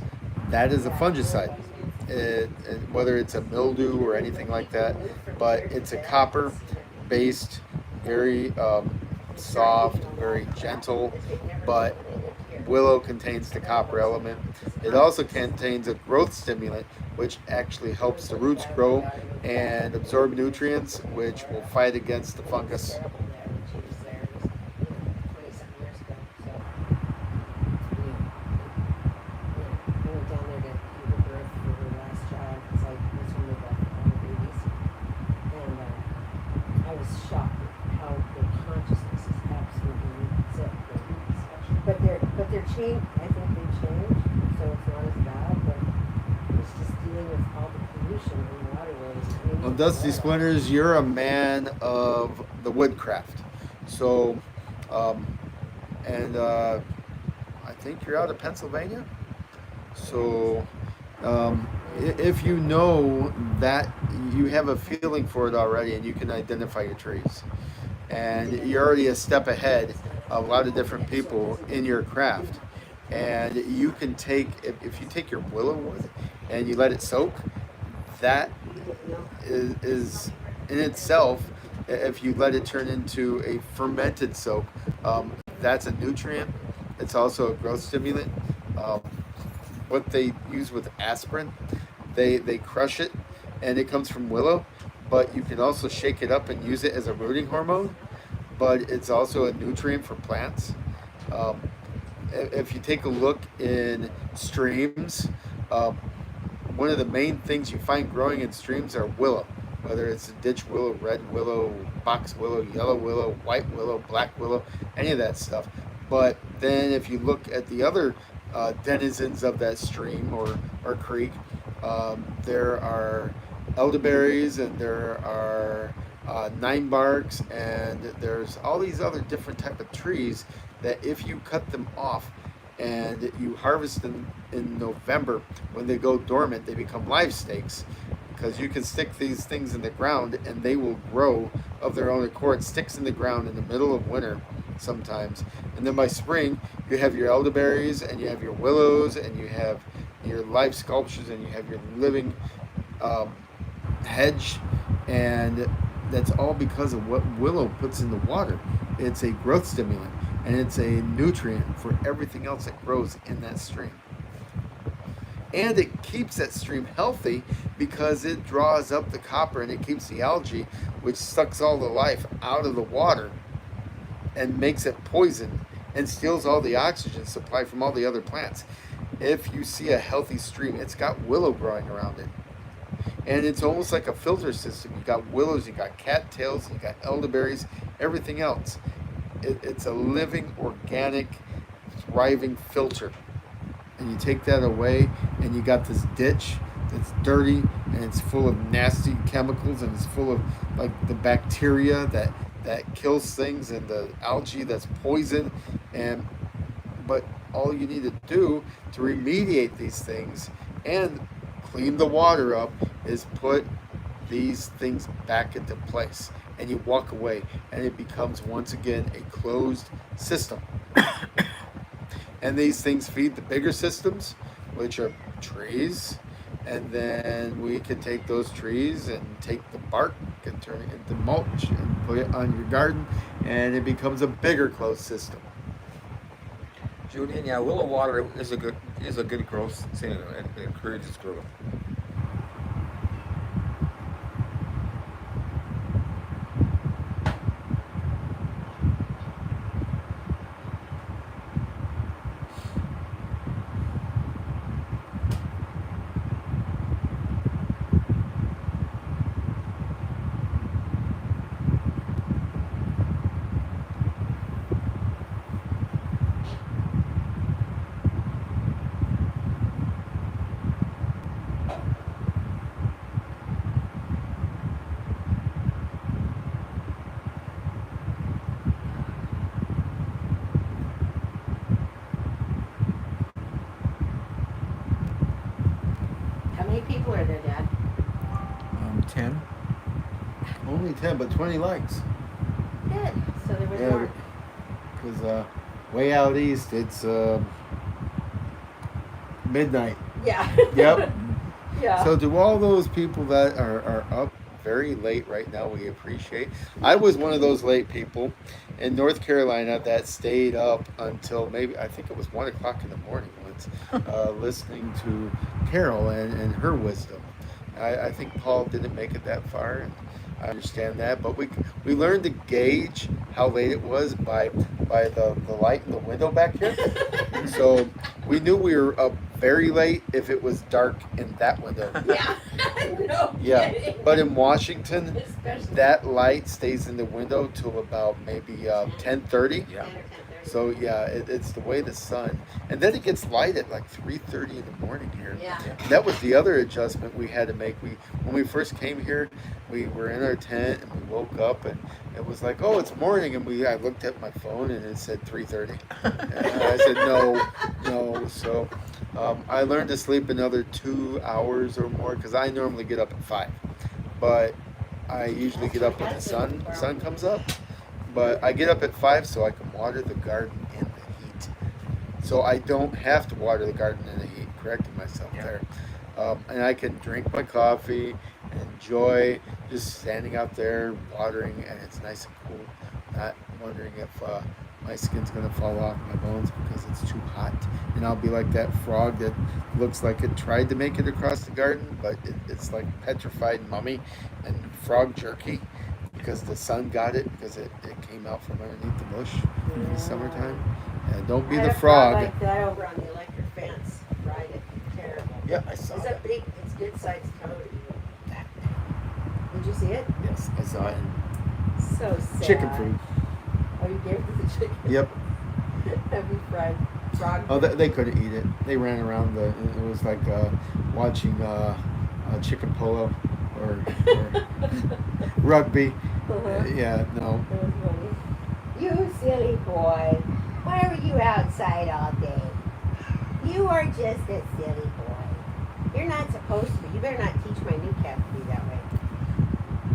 That is a fungicide, whether it's a mildew or anything like that, but it's a copper based, very soft, very gentle, but willow contains the copper element. It also contains a growth stimulant, which actually helps the roots grow and absorb nutrients, which will fight against the fungus. I think they changed, so it's not as bad, but it's just dealing with all the pollution in the waterways. Well, Dusty Splinters, you're a man of the woodcraft. So, I think you're out of Pennsylvania. So, if you know that, you have a feeling for it already, and you can identify your trees. And you're already a step ahead of a lot of different people in your craft. And you can take, if you take your willow wood and you let it soak, that is in itself, if you let it turn into a fermented soak, that's a nutrient. It's also a growth stimulant. What they use with aspirin, they crush it, and it comes from willow, but you can also shake it up and use it as a rooting hormone, but it's also a nutrient for plants. If you take a look in streams, one of the main things you find growing in streams are willow, whether it's ditch willow, red willow, box willow, yellow willow, white willow, black willow, any of that stuff. But then if you look at the other denizens of that stream or creek, there are elderberries, and there are nine barks, and there's all these other different type of trees that if you cut them off and you harvest them in November, when they go dormant, they become live stakes, because you can stick these things in the ground and they will grow of their own accord. Sticks in the ground in the middle of winter sometimes, and then by spring you have your elderberries, and you have your willows, and you have your live sculptures, and you have your living hedge And that's all because of what Willow puts in the water. It's a growth stimulant, and it's a nutrient for everything else that grows in that stream. And it keeps that stream healthy because it draws up the copper and it keeps the algae, which sucks all the life out of the water and makes it poison and steals all the oxygen supply from all the other plants. If you see a healthy stream, it's got willow growing around it. And it's almost like a filter system. You got willows, you got cattails, you got elderberries, everything else. It's a living, organic, thriving filter. And you take that away, and you got this ditch that's dirty, and it's full of nasty chemicals, and it's full of like the bacteria that kills things, and the algae that's poison. But all you need to do to remediate these things and clean the water up is put these things back into place, and you walk away, and it becomes once again a closed system. And these things feed the bigger systems, which are trees, and then we can take those trees and take the bark and turn it into mulch and put it on your garden, and it becomes a bigger closed system. Julian, yeah, willow water is a good growth thing. It encourages growth. How many people are there, Dad? 10. Only 10, but 20 likes. Good. So there was Yeah, more. because way out east, it's midnight. Yeah. Yep. Yeah. So to all those people that are up very late right now, we appreciate. I was one of those late people in North Carolina that stayed up until maybe, I think it was 1 o'clock in the morning once, listening to Carol and her wisdom. I think Paul didn't make it that far, and I understand that, but we learned to gauge how late it was by the light in the window back here. So we knew we were up very late if it was dark in that window. Yeah. No Yeah, kidding. but in Washington, Especially that light stays in the window till about maybe 10:30. Yeah. 10 or 10:30. So yeah, it's the way the sun, and then it gets light at like 3:30 in the morning here. Yeah. That was the other adjustment we had to make. When we first came here, we were in our tent and we woke up and it was like, oh, it's morning, and I looked at my phone and it said 3:30. And I said no. So I learned to sleep another 2 hours or more because I normally get up at 5, but I usually get up when the sun comes up. But I get up at 5 so I can water the garden in the heat. So I don't have to water the garden in the heat, correcting myself there. And I can drink my coffee and enjoy just standing out there watering, and it's nice and cool. Not wondering if my skin's going to fall off my bones because it's too hot. And I'll be like that frog that looks like it tried to make it across the garden, but it's like petrified mummy and frog jerky. Because the sun got it, because it came out from underneath the bush in the summertime. And don't be I had the a frog. like that over on the electric fence. Fried it. Terrible. Yeah, I saw It's a that. big, it's good sized toad. Did you see it? Yes, I saw it. So sad. Chicken food. Oh, you gave it to the chicken? Yep. Heavy fried frog. Oh, they couldn't eat it. They ran around it was like watching chicken polo or rugby. Uh-huh. Yeah, no. That was funny. You silly boy. Why were you outside all day? You are just a silly boy. You're not supposed to be. You better not teach my new cat to be that way.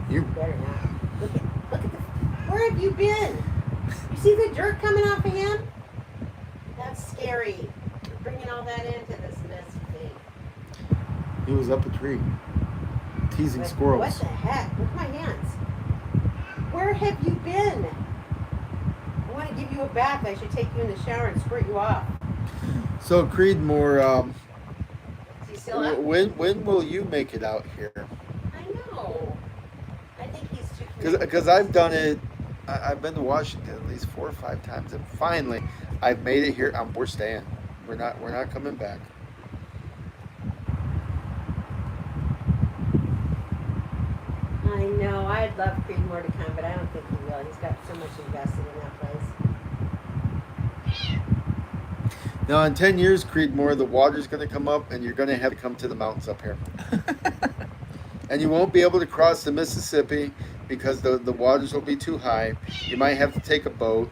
You Better not. Look at this. Where have you been? You see the dirt coming off of him? That's scary. You're bringing all that into this messy thing. he was up a tree. teasing What squirrels. the heck? Look at my hands. Where have you been? I want to give you a bath. I should take you in the shower and squirt you off. So Creedmoor, Is he still up? when will you make it out here? I know. I think he's too Because I've done it. I've been to Washington at least 4 or 5 times, and finally I've made it here. We're staying. We're not coming back. I know. I'd love Creedmoor to come, but I don't think he will. He's got so much invested in that place. Now in 10 years, Creedmoor, the water's going to come up, and you're going to have to come to the mountains up here. And you won't be able to cross the Mississippi because the waters will be too high. You might have to take a boat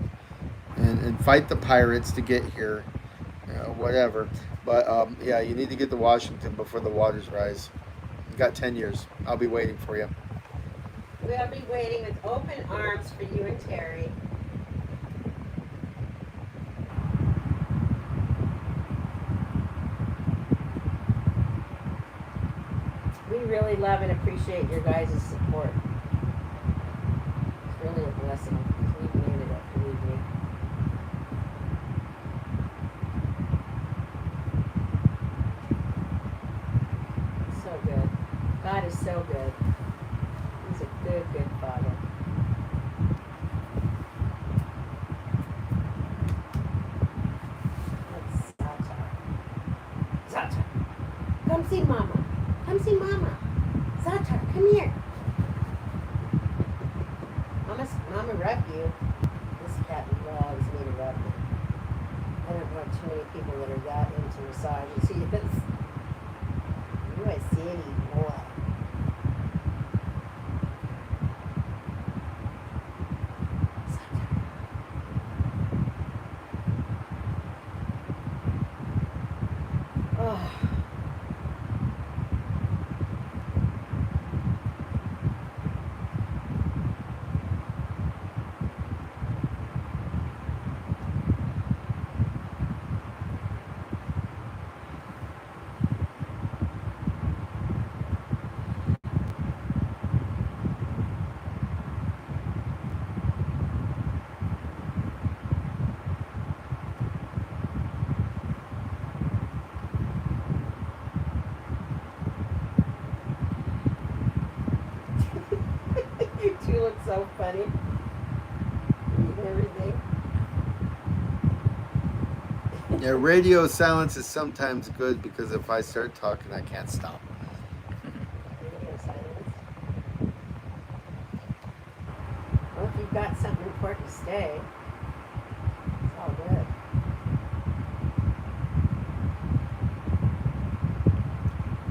and fight the pirates to get here, whatever. But yeah, you need to get to Washington before the waters rise. You got 10 years. I'll be waiting for you. We'll be waiting with open arms for you and Terry. We really love and appreciate your guys' support. It's really a blessing. We've made it up, believe me. So good. God is so good. He's a good, good father. That's Zata. Zata, come see Mama. Come see Mama. Zata, come here. Mama rubbed you. This cat will always need a rub. I don't know too many people that are that into massages. He is. You a silly boy. Oh. You two look so funny. Eating everything. Yeah, radio silence is sometimes good because if I start talking, I can't stop. Radio silence. Well, if you've got something important to say, it's all good.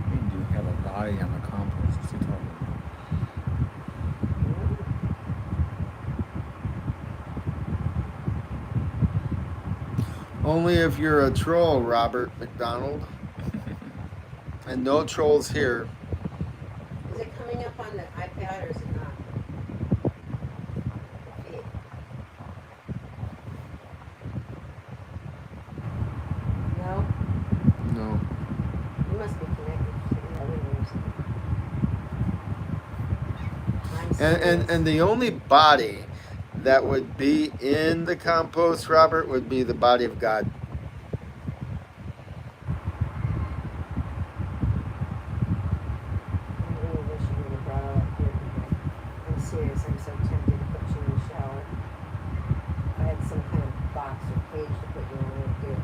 We do have a body on the compost. What's he talking about? Only if you're a troll, Robert McDonald. And no trolls here. Is it coming up on the iPad or is it not? Okay. No? No. You must be connected to the other rooms. I'm serious. And the only body that would be in the compost, Robert, would be the body of God. I really wish you would have brought all up here today. I'm serious. I'm so tempted to put you in the shower. If I had some kind of box or cage to put you in, I would do it.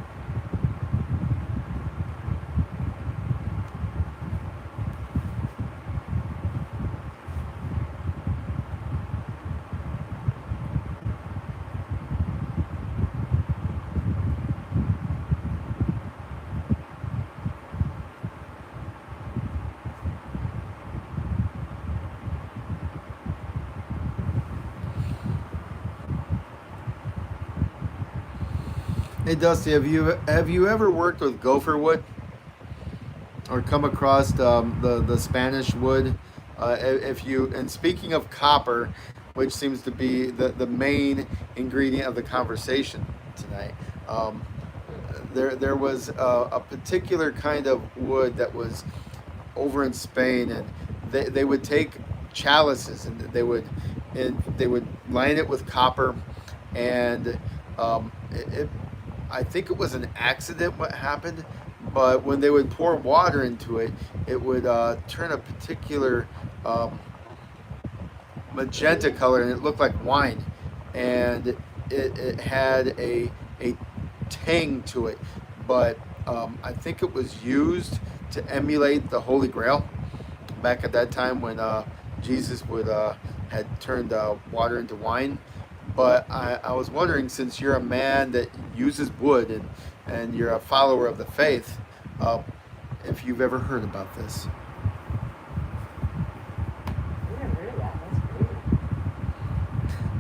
Hey Dusty, have you ever worked with gopher wood or come across the Spanish wood? And speaking of copper, which seems to be the main ingredient of the conversation tonight, there was a particular kind of wood that was over in Spain, and they would take chalices and they would line it with copper, and I think it was an accident what happened, but when they would pour water into it, it would turn a particular magenta color, and it looked like wine, and it had a tang to it, but I think it was used to emulate the Holy Grail back at that time when Jesus would had turned water into wine. But I was wondering, since you're a man that uses wood and you're a follower of the faith, if you've ever heard about this. I never heard of that. That's crazy.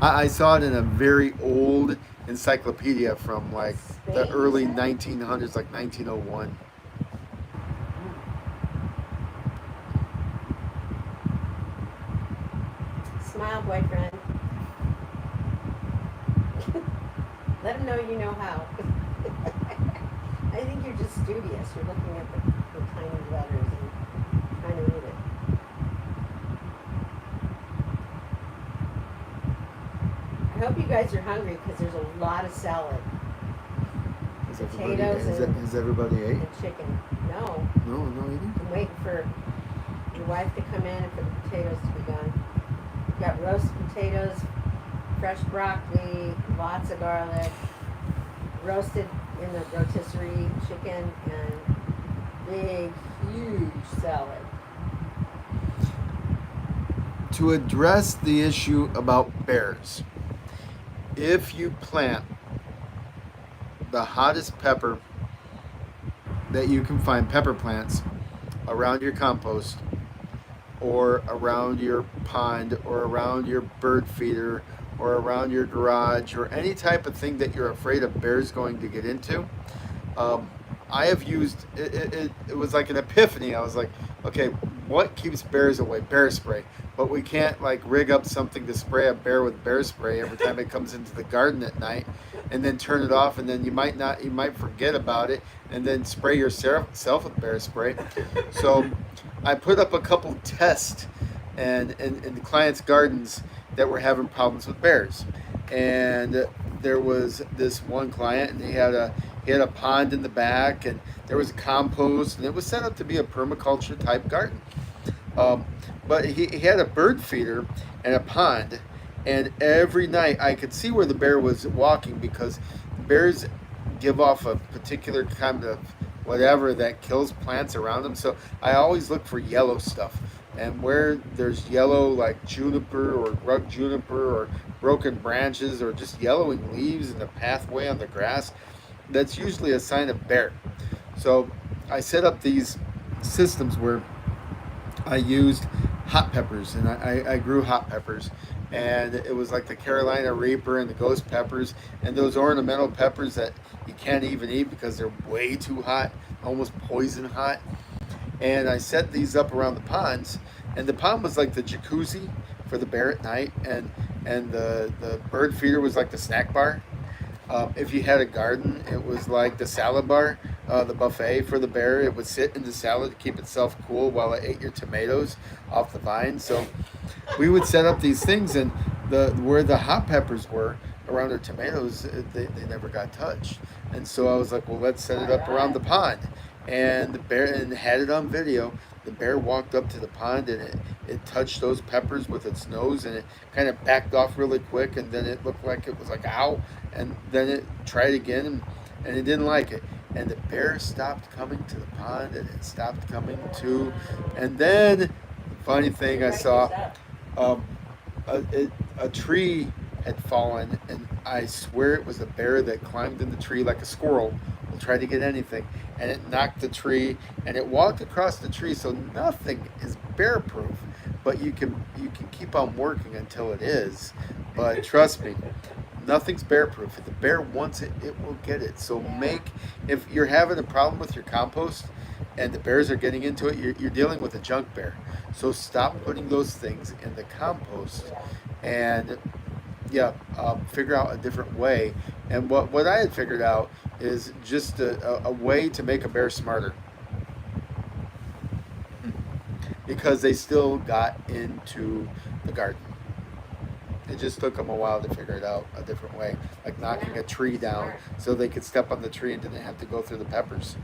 I saw it in a very old encyclopedia from like the Spain, early is that? 1900s, like 1901. Smile, boyfriend. Let him know you know how. I think you're just studious. You're looking at the tiny letters and trying to read it. I hope you guys are hungry because there's a lot of salad Potatoes and- Has everybody ate? and chicken. No, No eating. I'm waiting for your wife to come in and for the potatoes to be done. We've got roast potatoes, fresh broccoli, lots of garlic, roasted in the rotisserie chicken, and big, huge salad. To address the issue about bears, if you plant the hottest pepper that you can find, pepper plants, around your compost or around your pond or around your bird feeder or around your garage or any type of thing that you're afraid of bears going to get into, I have used it. It was like an epiphany. I was like, okay, what keeps bears away? Bear spray. But we can't like rig up something to spray a bear with bear spray every time it comes into the garden at night, and then turn it off, and then you might forget about it, and then spray yourself with bear spray. So I put up a couple tests and in the clients' gardens that were having problems with bears, and there was this one client, and he had a pond in the back, and there was a compost, and it was set up to be a permaculture type garden. But he had a bird feeder and a pond, and every night I could see where the bear was walking, because bears give off a particular kind of whatever that kills plants around them. So I always look for yellow stuff, and where there's yellow, like juniper or rug juniper or broken branches or just yellowing leaves in the pathway on the grass, that's usually a sign of bear. So I set up these systems where I used hot peppers, and I grew hot peppers, and it was like the Carolina Reaper and the ghost peppers and those ornamental peppers that you can't even eat because they're way too hot, almost poison hot. And I set these up around the ponds, and the pond was like the jacuzzi for the bear at night, and the bird feeder was like the snack bar. If you had a garden, it was like the salad bar, the buffet for the bear. It would sit in the salad to keep itself cool while it ate your tomatoes off the vine. So we would set up these things, and where the hot peppers were around their tomatoes, they never got touched. And so I was like, well, let's set it up around the pond. And the bear, and had it on video, the bear walked up to the pond, and it touched those peppers with its nose, and it kind of backed off really quick, and then it looked like it was like, ow, and then it tried again, and it didn't like it. And the bear stopped coming to the pond, and it stopped coming too. And then the funny thing I saw, a tree had fallen, and I swear it was a bear that climbed in the tree like a squirrel will try to get anything, and it knocked the tree, and it walked across the tree. So nothing is bear proof, but you can keep on working until it is. But trust me, nothing's bear proof. If the bear wants it, it will get it. So if you're having a problem with your compost and the bears are getting into it, you're dealing with a junk bear. So stop putting those things in the compost, and figure out a different way. And what I had figured out is just a way to make a bear smarter. because they still got into the garden. It just took them a while to figure it out a different way, like knocking a tree down so they could step on the tree and didn't have to go through the peppers.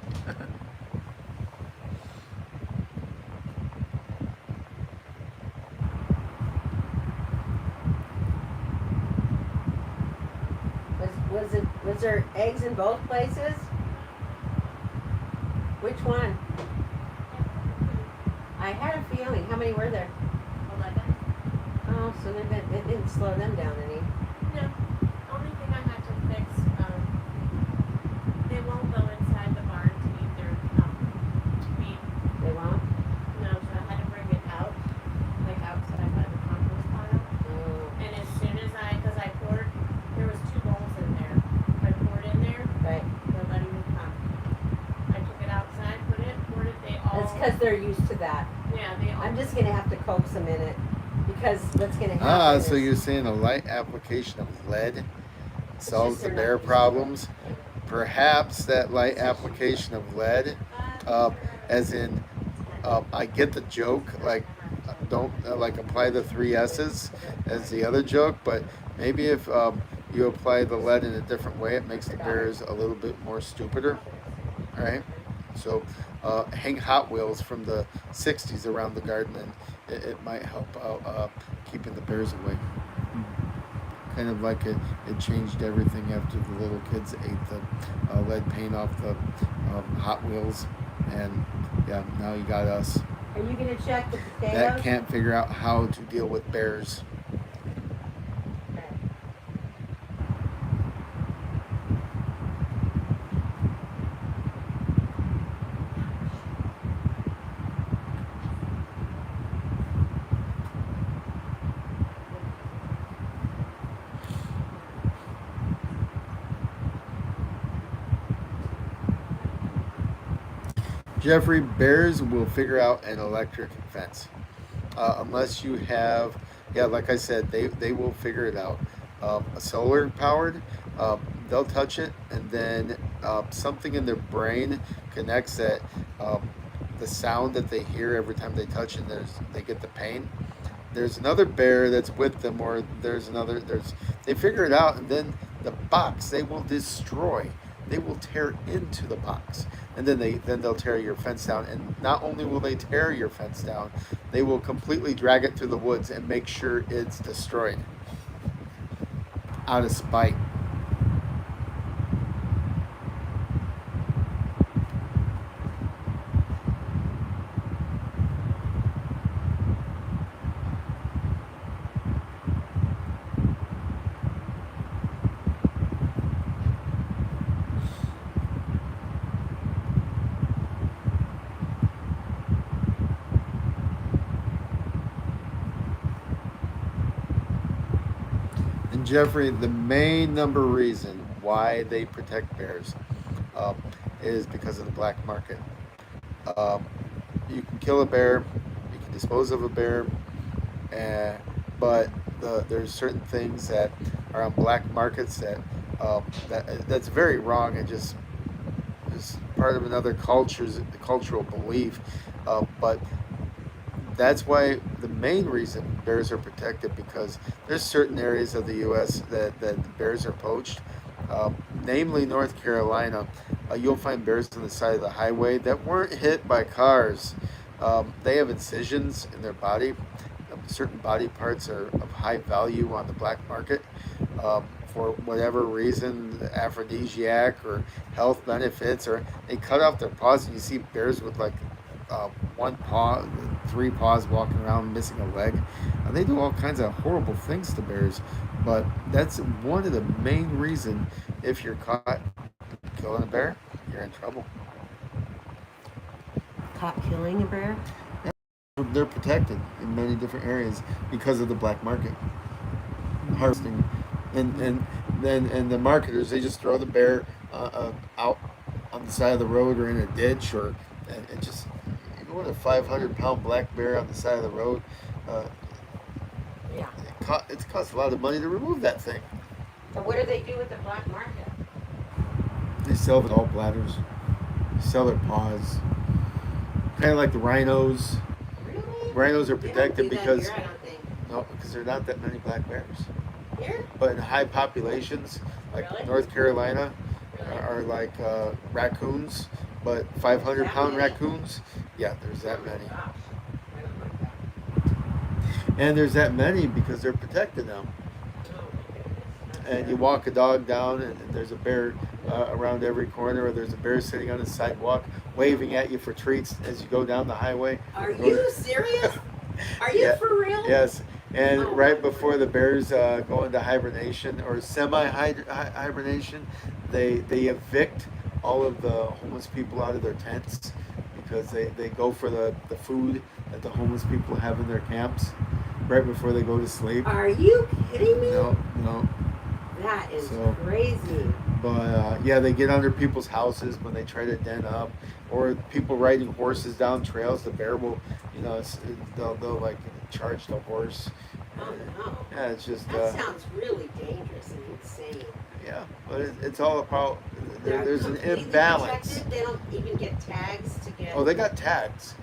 Was there eggs in both places? Which one? I had a feeling. How many were there? 11. Oh, so it didn't slow them down any. No. Only thing I had to fix, they won't go inside the barn to eat their meat. They won't? No, so I had to bring it out, like outside by the compost pile. Oh, And as soon as because I poured, there was 2 bowls in there. I poured in there, right. nobody would come. I took it outside, poured it, they all. That's because they're used to that. Yeah, they all. I'm just gonna have to coax them in it because what's gonna happen? Ah, is, so you're saying a light application of lead solves just the they're bear not- problems? Perhaps that light application of lead, as in, I get the joke, like, don't like apply the 3 S's as the other joke, but maybe if you apply the lead in a different way, it makes the bears a little bit more stupider, right? So hang Hot Wheels from the 60s around the garden, and it might help out keeping the bears away. Kind of like it changed everything after the little kids ate the lead paint off the Hot Wheels, and yeah, now you got us Are you gonna check the potatoes? that can't figure out how to deal with bears. Jeffrey, bears will figure out an electric fence. Unless you have, yeah, like I said, they will figure it out. A solar powered, they'll touch it, and then something in their brain connects that the sound that they hear every time they touch it, they get the pain. There's another bear that's with them, or they figure it out, and then the box they will destroy. They will tear into the box, and then they'll tear your fence down. And not only will they tear your fence down, they will completely drag it through the woods and make sure it's destroyed out of spite. And Jeffrey, the main number reason why they protect bears is because of the black market. You can kill a bear, you can dispose of a bear, but there's certain things that are on black markets that's very wrong and just is part of another cultural belief. But that's why the main reason bears are protected, because there's certain areas of the U.S. that the bears are poached, namely North Carolina. You'll find bears on the side of the highway that weren't hit by cars. They have incisions in their body. Certain body parts are of high value on the black market for whatever reason, aphrodisiac or health benefits, or they cut off their paws, and you see bears with like one paw, 3 paws walking around missing a leg. They do all kinds of horrible things to bears, but that's one of the main reasons. If you're caught killing a bear, you're in trouble. Caught killing a bear? They're protected in many different areas because of the black market harvesting, and the marketers, they just throw the bear out on the side of the road or in a ditch, or and just, you go with a 500-pound black bear on the side of the road. Yeah. It costs a lot of money to remove that thing. So what do they do with the black market? They sell the gallbladders. They sell their paws. Kind of like the rhinos. Really? Rhinos are They don't protected do that because here, I don't think. no, because there are not that many black bears. Here? But in high populations, like Really? North Carolina, Really? are like raccoons, but 500-pound many? raccoons. Yeah, there's that many, Gosh, I don't like that. and there's that many because they're protected now. Oh my goodness. And you walk a dog down, and there's a bear around every corner, or there's a bear sitting on the sidewalk waving at you for treats as you go down the highway. Are you serious? Are you Yeah. for real? Yes, and Oh right my before the bears go into hibernation or semi-hibernation, they evict all of the homeless people out of their tents because they go for the food that the homeless people have in their camps right before they go to sleep. Are you kidding me? No. That is So- crazy. But yeah, they get under people's houses when they try to den up, or people riding horses down trails. The bear will, they'll like charge the horse. Oh no. Yeah, it's just That sounds really dangerous and insane. yeah, but it's all about They're there's an completely imbalance. protected. They don't even get tags to get. Oh, they got tags,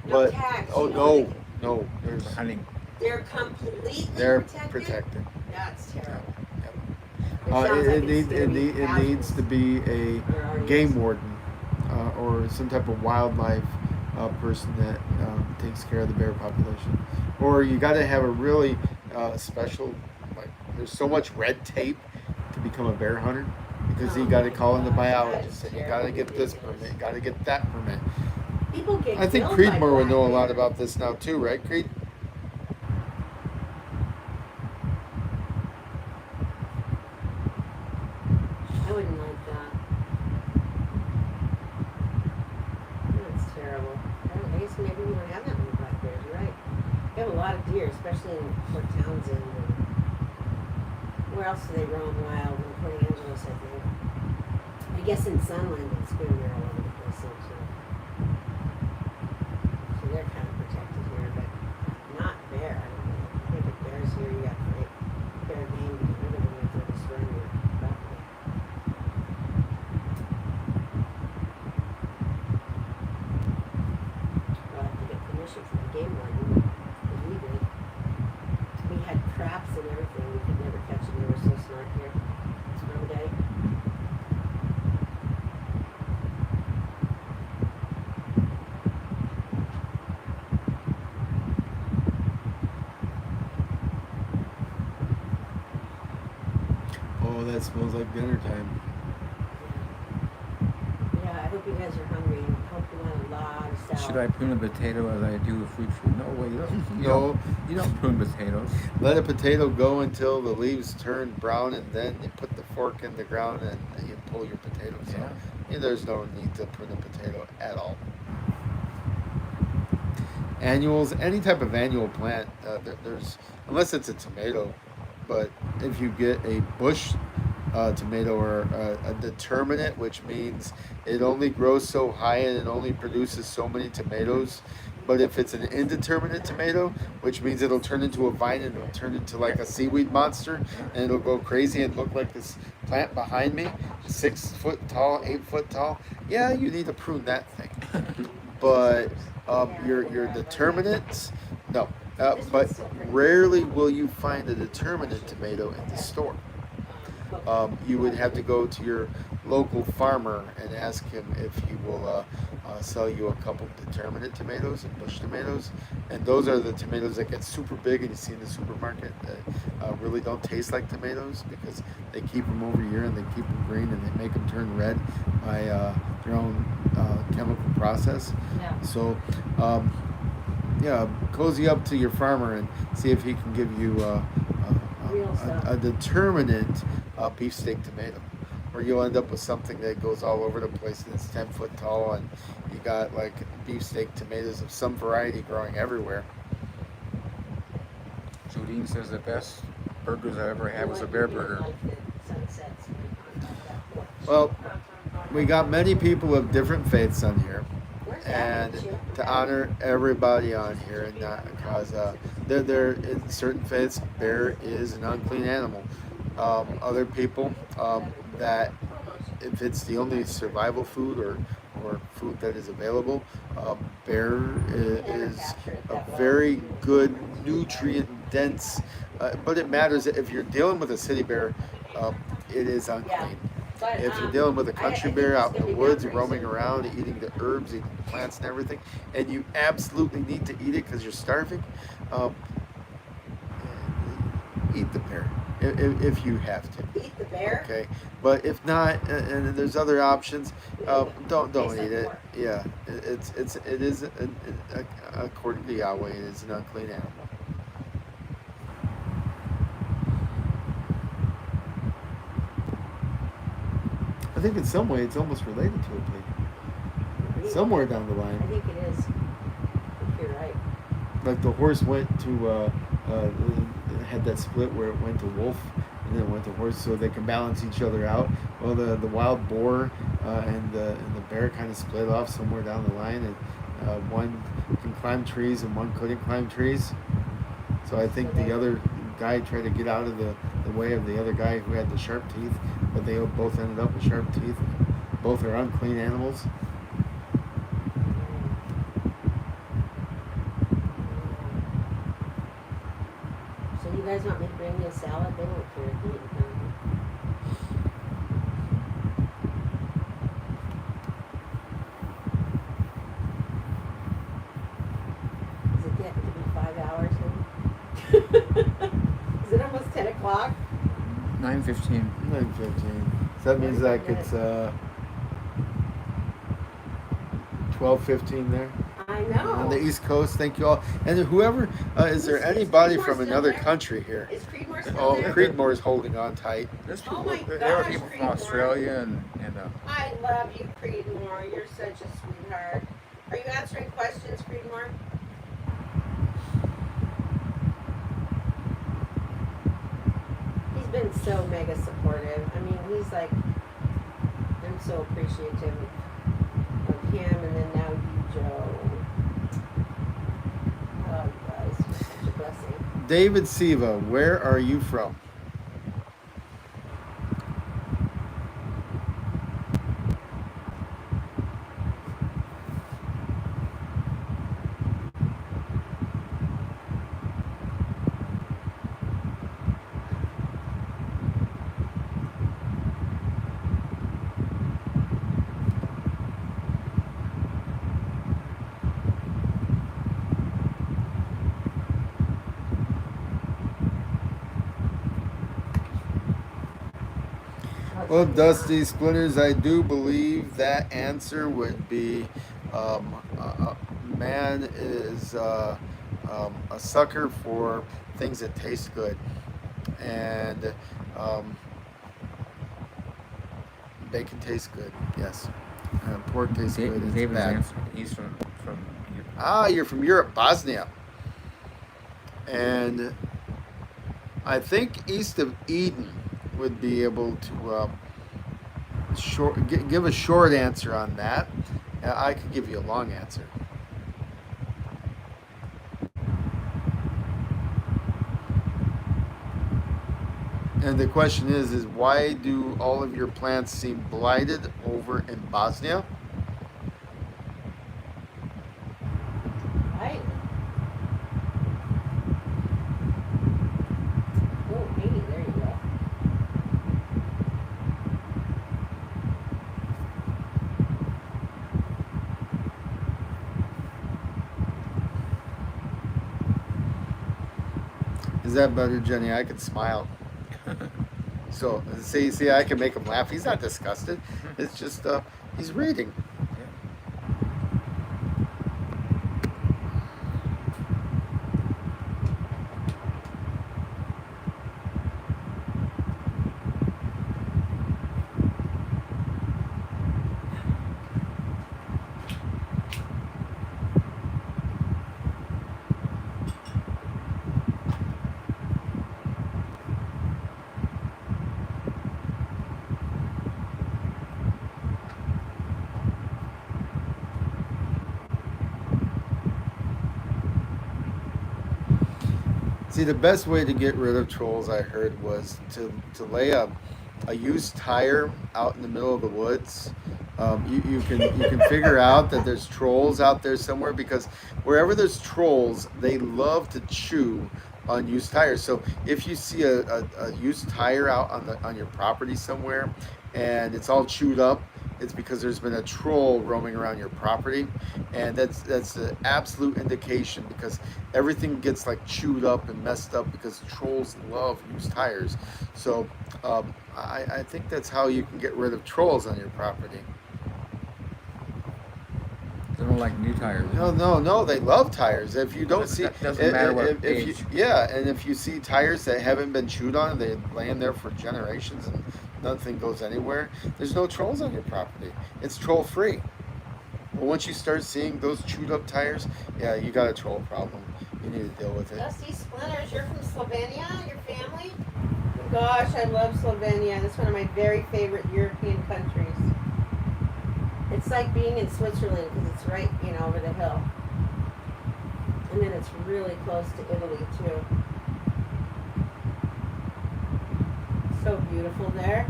No but tags. oh you know, no, there's Hunting. They're completely they're protected. protected. That's terrible. Yep. It sounds like it's It gonna be needs to be a There already game is. warden or some type of wildlife person that takes care of the bear population, or you got to have a really special. Like, there's so much red tape to become a bear hunter because you Oh got to my call in the God, biologist that and is you got to terrible, get this ridiculous. permit, you got to get that permit. People get. I think killed by Creedmoor would know a black lot bears. about this now too, right, Creed? I wouldn't like that. That's terrible. I guess maybe we don't have that many black bears. You're right. We have a lot of deer, especially in Fort Townsend. And where else do they roam wild? In Port Angeles, I think. I guess in Sunland and Square all over the place too. So they're kind of protected here, but not bear. I think if bears here, you got to fight fair game to get rid of them if they're destroying your property. We'll have to get permission from the game warden, because we did. We had traps and everything, we could never catch them, they were so smart here. Remember, Daddy? Oh, that smells like dinner time. Yeah, I hope you guys are hungry, and hope you want a lot of salad. Should I prune a potato as I do a fruit tree? No way. No. You don't prune potatoes. Let a potato go until the leaves turn brown, and then you put the fork in the ground and you pull your potatoes Yeah. out. Yeah, there's no need to prune a potato at all. Annuals, any type of annual plant, there's unless it's a tomato, but if you get a bush tomato or a determinate, which means it only grows so high and it only produces so many tomatoes. But if it's an indeterminate tomato, which means it'll turn into a vine and it'll turn into like a seaweed monster and it'll go crazy and look like this plant behind me, 6 foot tall, 8 foot tall. Yeah, you need to prune that thing. But your determinants, no. But rarely will you find a determinate tomato in the store. You would have to go to your local farmer and ask him if he will sell you a couple determinate tomatoes and bush tomatoes. And those are the tomatoes that get super big and you see in the supermarket that really don't taste like tomatoes because they keep them over here and they keep them green and they make them turn red by their own chemical process. Yeah. So, yeah, cozy up to your farmer and see if he can give you Real stuff. a determinate beefsteak tomato. Or you'll end up with something that goes all over the place and it's 10 foot tall and you got like beefsteak tomatoes of some variety growing everywhere. Judine says the best burgers I ever had was a bear burger. Well, we got many people of different faiths on here. And to honor everybody on here and not because they're in certain faiths, bear is an unclean animal. Other people that if it's the only survival food or food that is available. Bear is capture it a that well. very good nutrient dense, but it matters if you're dealing with a city bear, it is unclean. But, If you're dealing with a country think bear it's out in gonna the be woods, done roaming pretty soon. around, eating the herbs, eating the plants and everything, and you absolutely need to eat it because you're starving, eat the bear if you have to. Eat the bear? Okay, but if not, and there's other options, don't Tastes eat like it. pork. Yeah, it is according to Yahweh, it is an unclean animal. I think in some way it's almost related to a pig. Somewhere down the I line, think it is. I think you're right. like the horse went to had that split where it went to wolf and then it went to horse, so they can balance each other out. Well, the wild boar and the bear kind of split off somewhere down the line, and one can climb trees and one couldn't climb trees. So I think the other guy tried to get out of the way of the other guy who had the sharp teeth, but they both ended up with sharp teeth. Both are unclean animals. So you guys want me to bring you a salad? They won't care if you eat it. Does it get to be 5 hours now? Is it almost 10 o'clock? 9:15. 9:15. So that means like it's 12:15 there. I know. On the East Coast, thank you all. And whoever, is there Is anybody Creedmoor from still another there? country here? Is Creedmoor still Oh, there? Creedmoor's holding on tight. There's Oh people, my there are gosh, people from Creedmoor. Australia and I love you, Creedmoor. You're such a sweetheart. Are you answering questions, Creedmoor? He's been so mega supportive. I mean, he's like, I'm so appreciative of him, and then now you, Joe. Oh, you guys, you're such a blessing. David Siva, where are you from? Well, Dusty Splinters, I do believe that answer would be man is a sucker for things that taste good. And bacon tastes good, yes. Pork tastes good. It's David's bad. answer. He's from Ah, you're from Europe, Bosnia. And I think east of Eden would be able to give a short answer on that. I could give you a long answer. And the question is why do all of your plants seem blighted over in Bosnia? Right. Oh, hey, there you go. Is that better, Jenny? I can smile. So see, I can make him laugh. He's not disgusted. It's just he's reading. See, the best way to get rid of trolls, I heard, was to lay a used tire out in the middle of the woods You can figure out that there's trolls out there somewhere, because wherever there's trolls, they love to chew on used tires. So if you see a used tire out on your property somewhere and it's all chewed up, it's because there's been a troll roaming around your property, and that's an absolute indication, because everything gets like chewed up and messed up because trolls love used tires. So I think that's how you can get rid of trolls on your property. They don't like new tires. No. They love tires. If you don't see, That doesn't matter what if you, age. yeah, and if you see tires that haven't been chewed on, they're laying there for generations and nothing goes anywhere. There's no trolls on your property. It's troll free. But once you start seeing those chewed up tires, yeah, you got a troll problem. You need to deal with it. Dusty Splinters, you're from Slovenia, your family? Gosh, I love Slovenia. That's one of my very favorite European countries. It's like being in Switzerland because it's right, over the hill. And then it's really close to Italy too. So beautiful there.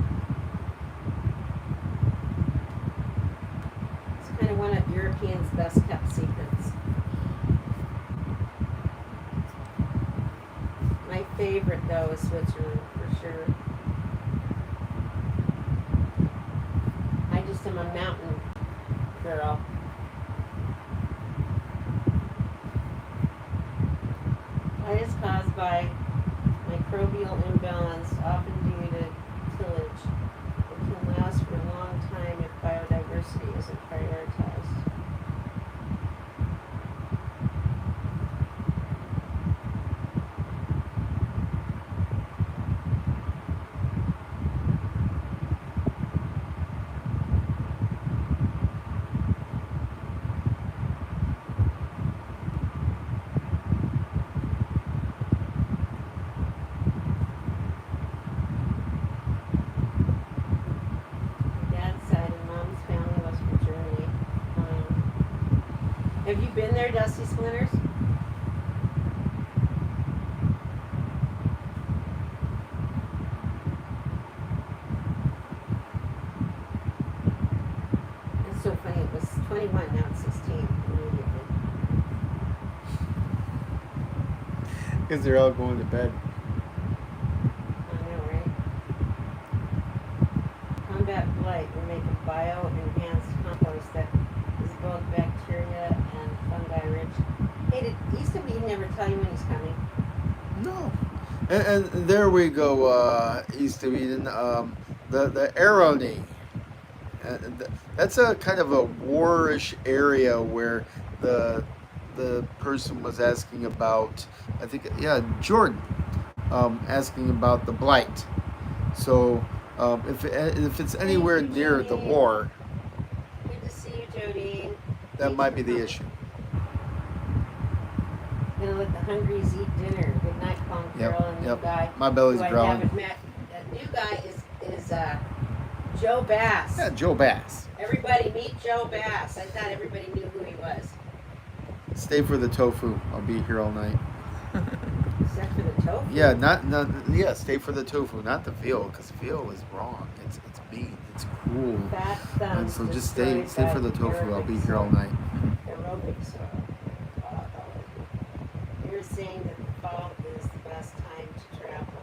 It's kind of one of Europeans' best kept secrets. My favorite though is Switzerland for sure. I just am a mountain girl. That is caused by microbial imbalance, often due to tillage. It can last for a long time if biodiversity isn't prioritized. Have you been there, Dusty Splinters? It's so funny. It was 21, now it's 16 immediately. Because they're all going to bed. I know, right? Combat blight. We're making bio-enhanced compost that is both bacteria and fungi rich. Hey, did East of Eden never tell you when he's coming? No. And there we go, East of Eden. The Aroni. That's a kind of a warish area where the person was asking about, I think, yeah, Jordan, asking about the blight. So if it's anywhere near the war, Good to see you, Jody. that might be the issue. Gonna let the hungries eat dinner. Good night, Palm Carol and new guy. My belly's who I growling. haven't met. That new guy is Joe Bass. Yeah, Joe Bass. Everybody meet Joe Bass. I thought everybody knew who he was. Stay for the tofu. I'll be here all night. Except for the tofu. Yeah, stay for the tofu, not the veal, because veal is wrong. It's mean. It's cruel. Fat thumbs. And so just stay for the tofu. I'll be here all night. Aerobic soil. You're saying that the fall is the best time to travel.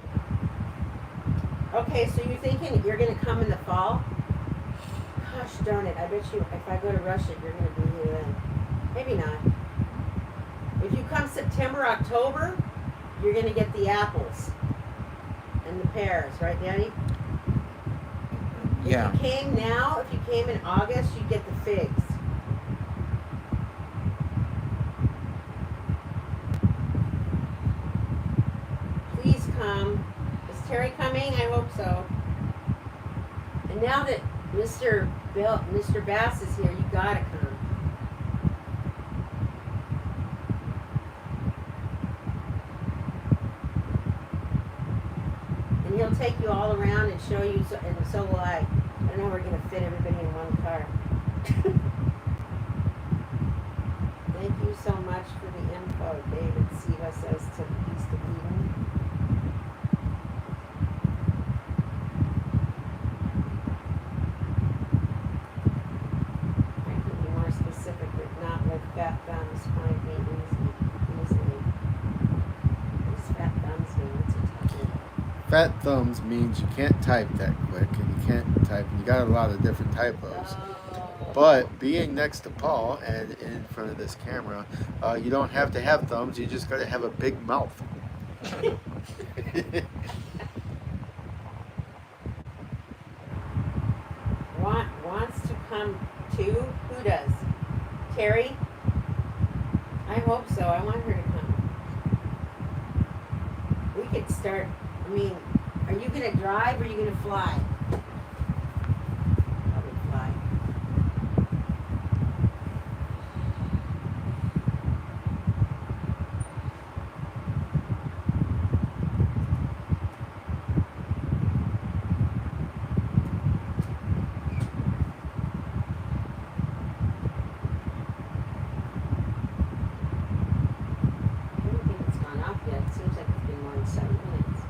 Okay, so you're thinking you're going to come in the fall? Gosh darn it, I bet you if I go to Russia, you're going to be here then. Maybe not. If you come September, October, you're going to get the apples and the pears, right, Daddy? Yeah. If you came now, if you came in August, you'd get the figs. Please come. Is Terry coming? I hope so. And now that Mr. Bass is here, you gotta come. And he'll take you all around and show you, and so will I. I don't know, we're gonna fit everybody in one car. Thank you so much for the info, David Siva says to East of Eden. Just find me easily. These fat thumbs mean what's he talking about? Fat thumbs means you can't type that quick, and you can't type, and you got a lot of different typos. Oh. But being next to Paul and in front of this camera, you don't have to have thumbs. You just got to have a big mouth. Wants to come too? Who does? Terry? I hope so. I want her to come. We could start. I mean, are you gonna drive or are you gonna fly? Probably fly. I don't think it's gone off yet. It seems like it's been more than 7 minutes.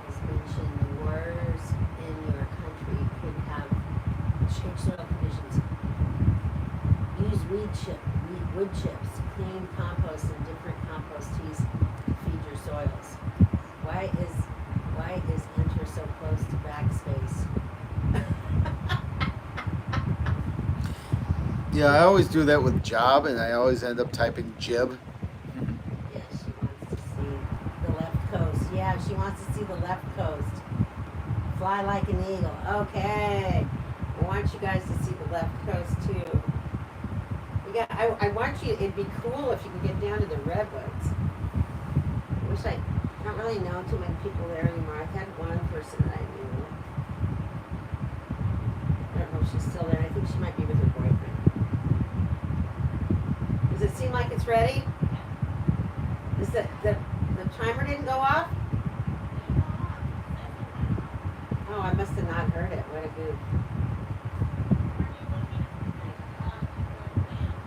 As mentioned, the wars in your country could have changed soil conditions. Use wood chips, clean compost, and different compost teas to feed your soils. Why is enter so close to backspace? Yeah, I always do that with job, and I always end up typing jib. Yeah, she wants to see the left coast. Yeah, she wants to see the left coast. Fly like an eagle. Okay. I want you guys to see the left coast too. I want you, it'd be cool if you could get down to the redwoods. I wish I don't really know too many people there anymore. I've had one person that I knew. I don't know if she's still there. I think she might be with her boyfriend. Does it seem like it's ready? Is the timer didn't go off? Oh, I must have not heard it. What a goof.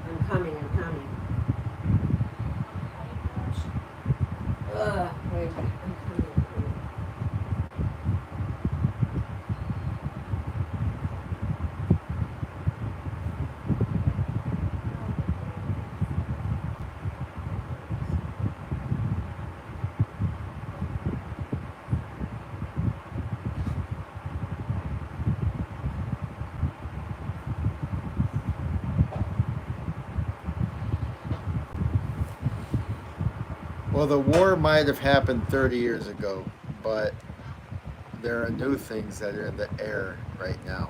I'm coming. Wait, I'm coming. Well, the war might have happened 30 years ago, but there are new things that are in the air right now.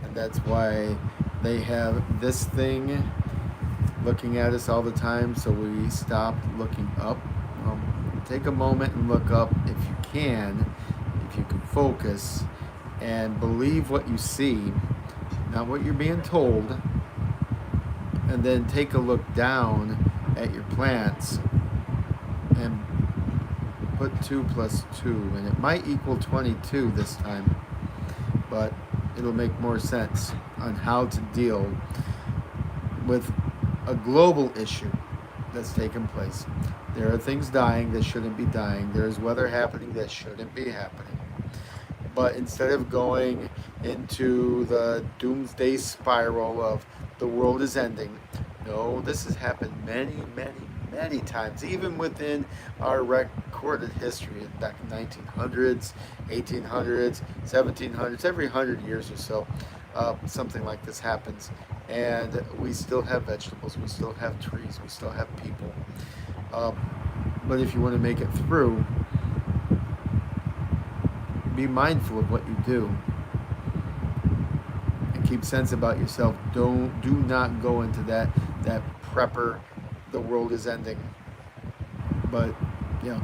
And that's why they have this thing looking at us all the time, so we stopped looking up. Take a moment and look up if you can focus and believe what you see, not what you're being told, and then take a look down at your plants and put 2 plus 2, and it might equal 22 this time, but it'll make more sense on how to deal with a global issue that's taken place. There are things dying that shouldn't be dying. There's weather happening that shouldn't be happening. But instead of going into the doomsday spiral of the world is ending, no, this has happened many times, even within our recorded history back in 1900s, 1800s, 1700s, every 100 years or so, something like this happens. And we still have vegetables, we still have trees, we still have people. But if you want to make it through, be mindful of what you do and keep sense about yourself. Do not go into that prepper, the world is ending. But yeah,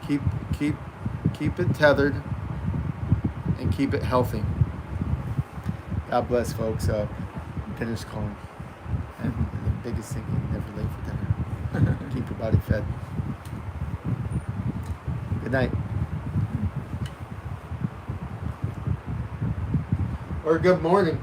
keep it tethered and keep it healthy. God bless, folks. Dinner's calling. And the biggest thing, you never late for dinner. Keep your body fed. Good night. Or good morning.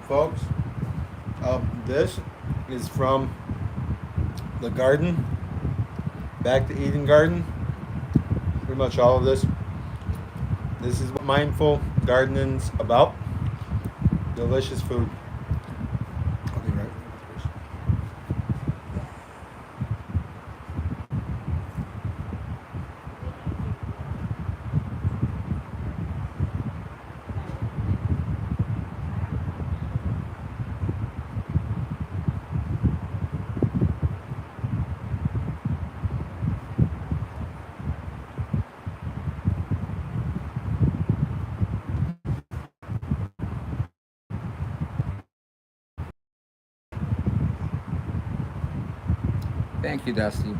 folks. This is from the garden, back to Eden Garden. Pretty much all of this. This is what mindful gardening's about. Delicious food. I'll be right back. Thank you, Dusty.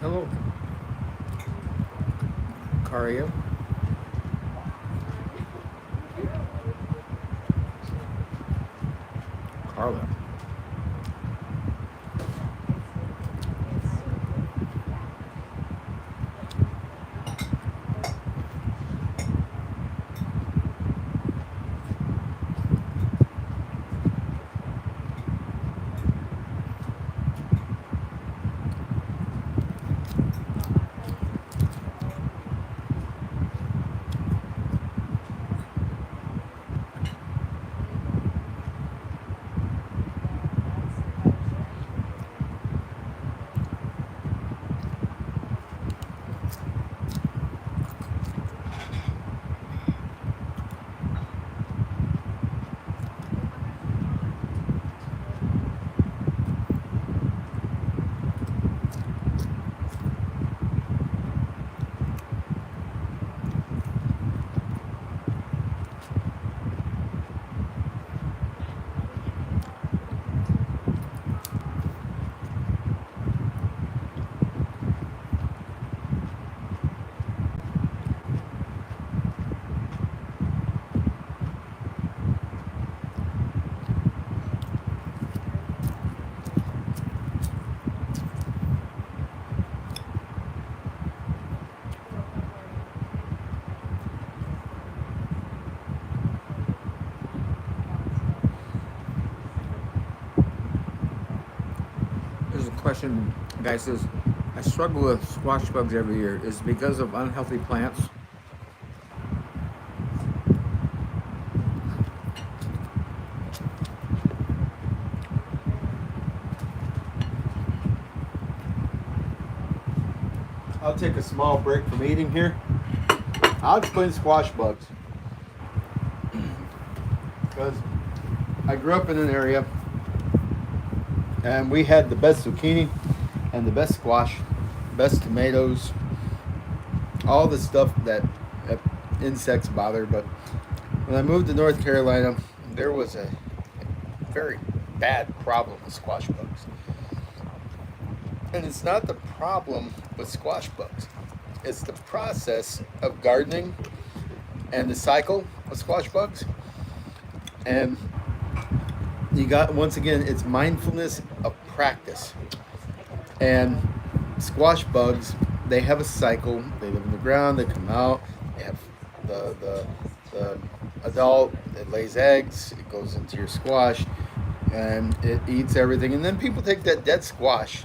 Hello. Cario. Carla. question, guys, is I struggle with squash bugs every year. Is it because of unhealthy plants? I'll take a small break from eating here. I'll explain squash bugs. Because I grew up in an area and we had the best zucchini and the best squash, best tomatoes, all the stuff that insects bother. But when I moved to North Carolina, there was a very bad problem with squash bugs. And it's not the problem with squash bugs. It's the process of gardening and the cycle of squash bugs. And you got, once again, it's mindfulness of practice. And squash bugs, they have a cycle. They live in the ground, they come out, they have the adult, it lays eggs, it goes into your squash, and it eats everything. And then people take that dead squash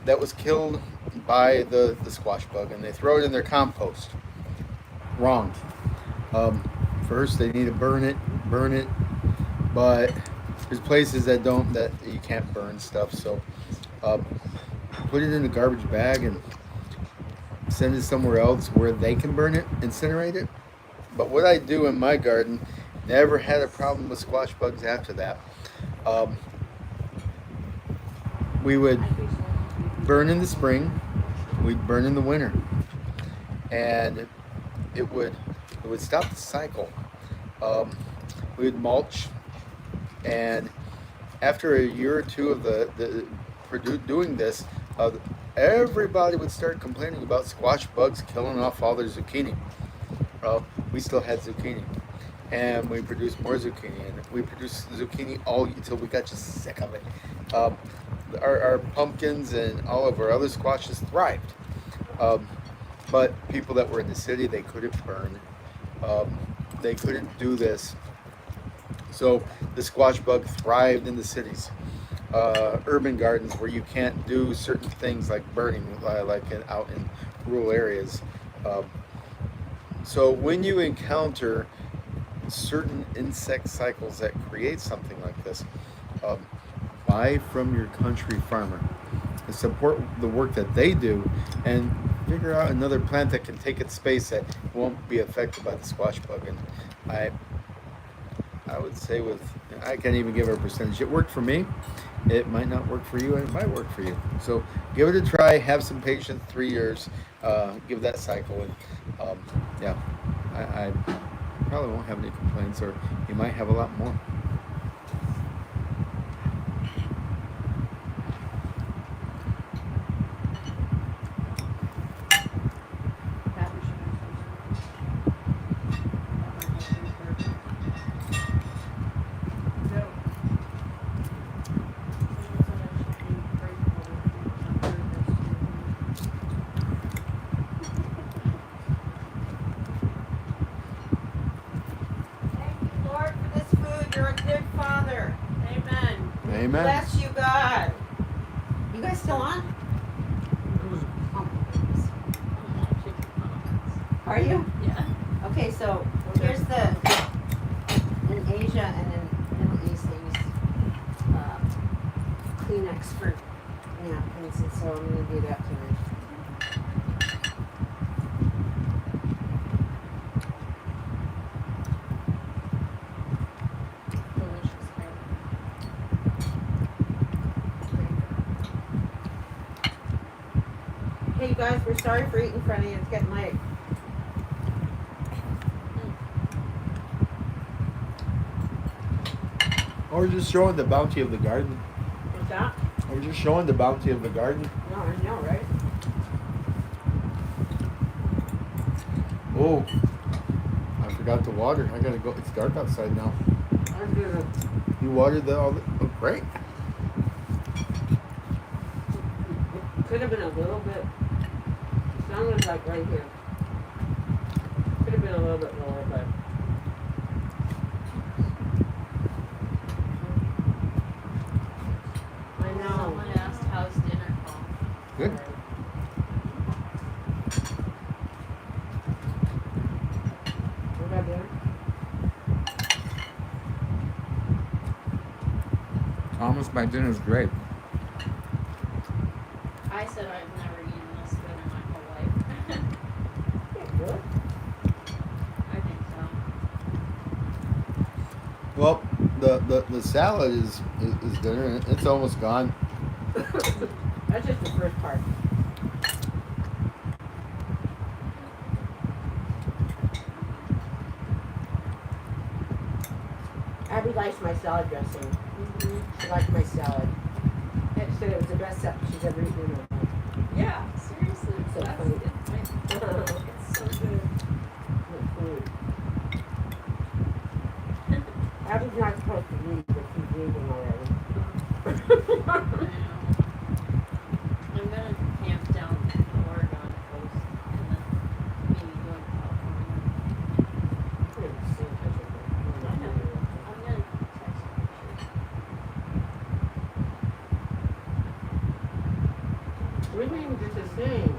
that was killed by the squash bug and they throw it in their compost. Wrong. First they need to burn it, but there's places that you can't burn stuff, so put it in a garbage bag and send it somewhere else where they can burn it, incinerate it. But what I do in my garden, never had a problem with squash bugs after that. We would burn in the spring, we'd burn in the winter, and it would stop the cycle. We would mulch, and after a year or two of doing this, everybody would start complaining about squash bugs killing off all their zucchini. We still had zucchini, and we produced more zucchini, and we produced zucchini all until we got just sick of it. Our pumpkins and all of our other squashes thrived. But people that were in the city, they couldn't burn. They couldn't do this. So the squash bug thrived in the cities. Urban gardens where you can't do certain things like burning, out in rural areas. So when you encounter certain insect cycles that create something like this, buy from your country farmer and support the work that they do, and figure out another plant that can take its space that won't be affected by the squash bug. And I would say I can't even give a percentage. It worked for me. It might not work for you, and it might work for you. So give it a try. Have some patience. 3 years. Give that cycle, and I probably won't have any complaints, or you might have a lot more. Amen. Bless you, God. You guys still on? Oh, my goodness. Are you? Yeah. Okay, so here's in Asia and in Middle East, they use Kleenex for napkins, and so I'm going to do that tonight. Hey, you guys, we're sorry for eating in front of you. It's getting late. Or just showing the bounty of the garden. What's that? Or just showing the bounty of the garden. No, I know, right? Oh, I forgot to water. I gotta go. It's dark outside now. I'm good. You watered all the. Oh, great. Could have been a little bit. Sounded like right here. Could have been a little bit lower, but. I know. Someone asked, how's dinner? Good. What about dinner? Thomas, my dinner's great. I said I've never eaten this good in my whole life. Really? I think so. Well, the salad is dinner, and it's almost gone. That's just the first part. Abby likes my salad dressing. She liked my salad. And she said it was the best salad she's ever eaten in her life. Yeah, seriously. So That's funny. it's so good. Food. Abby's not supposed to read, but she's reading already. I know. I'm gonna camp down in the Oregon coast and then maybe go to California. I'm gonna see if I can- I'm gonna text We may even get the same.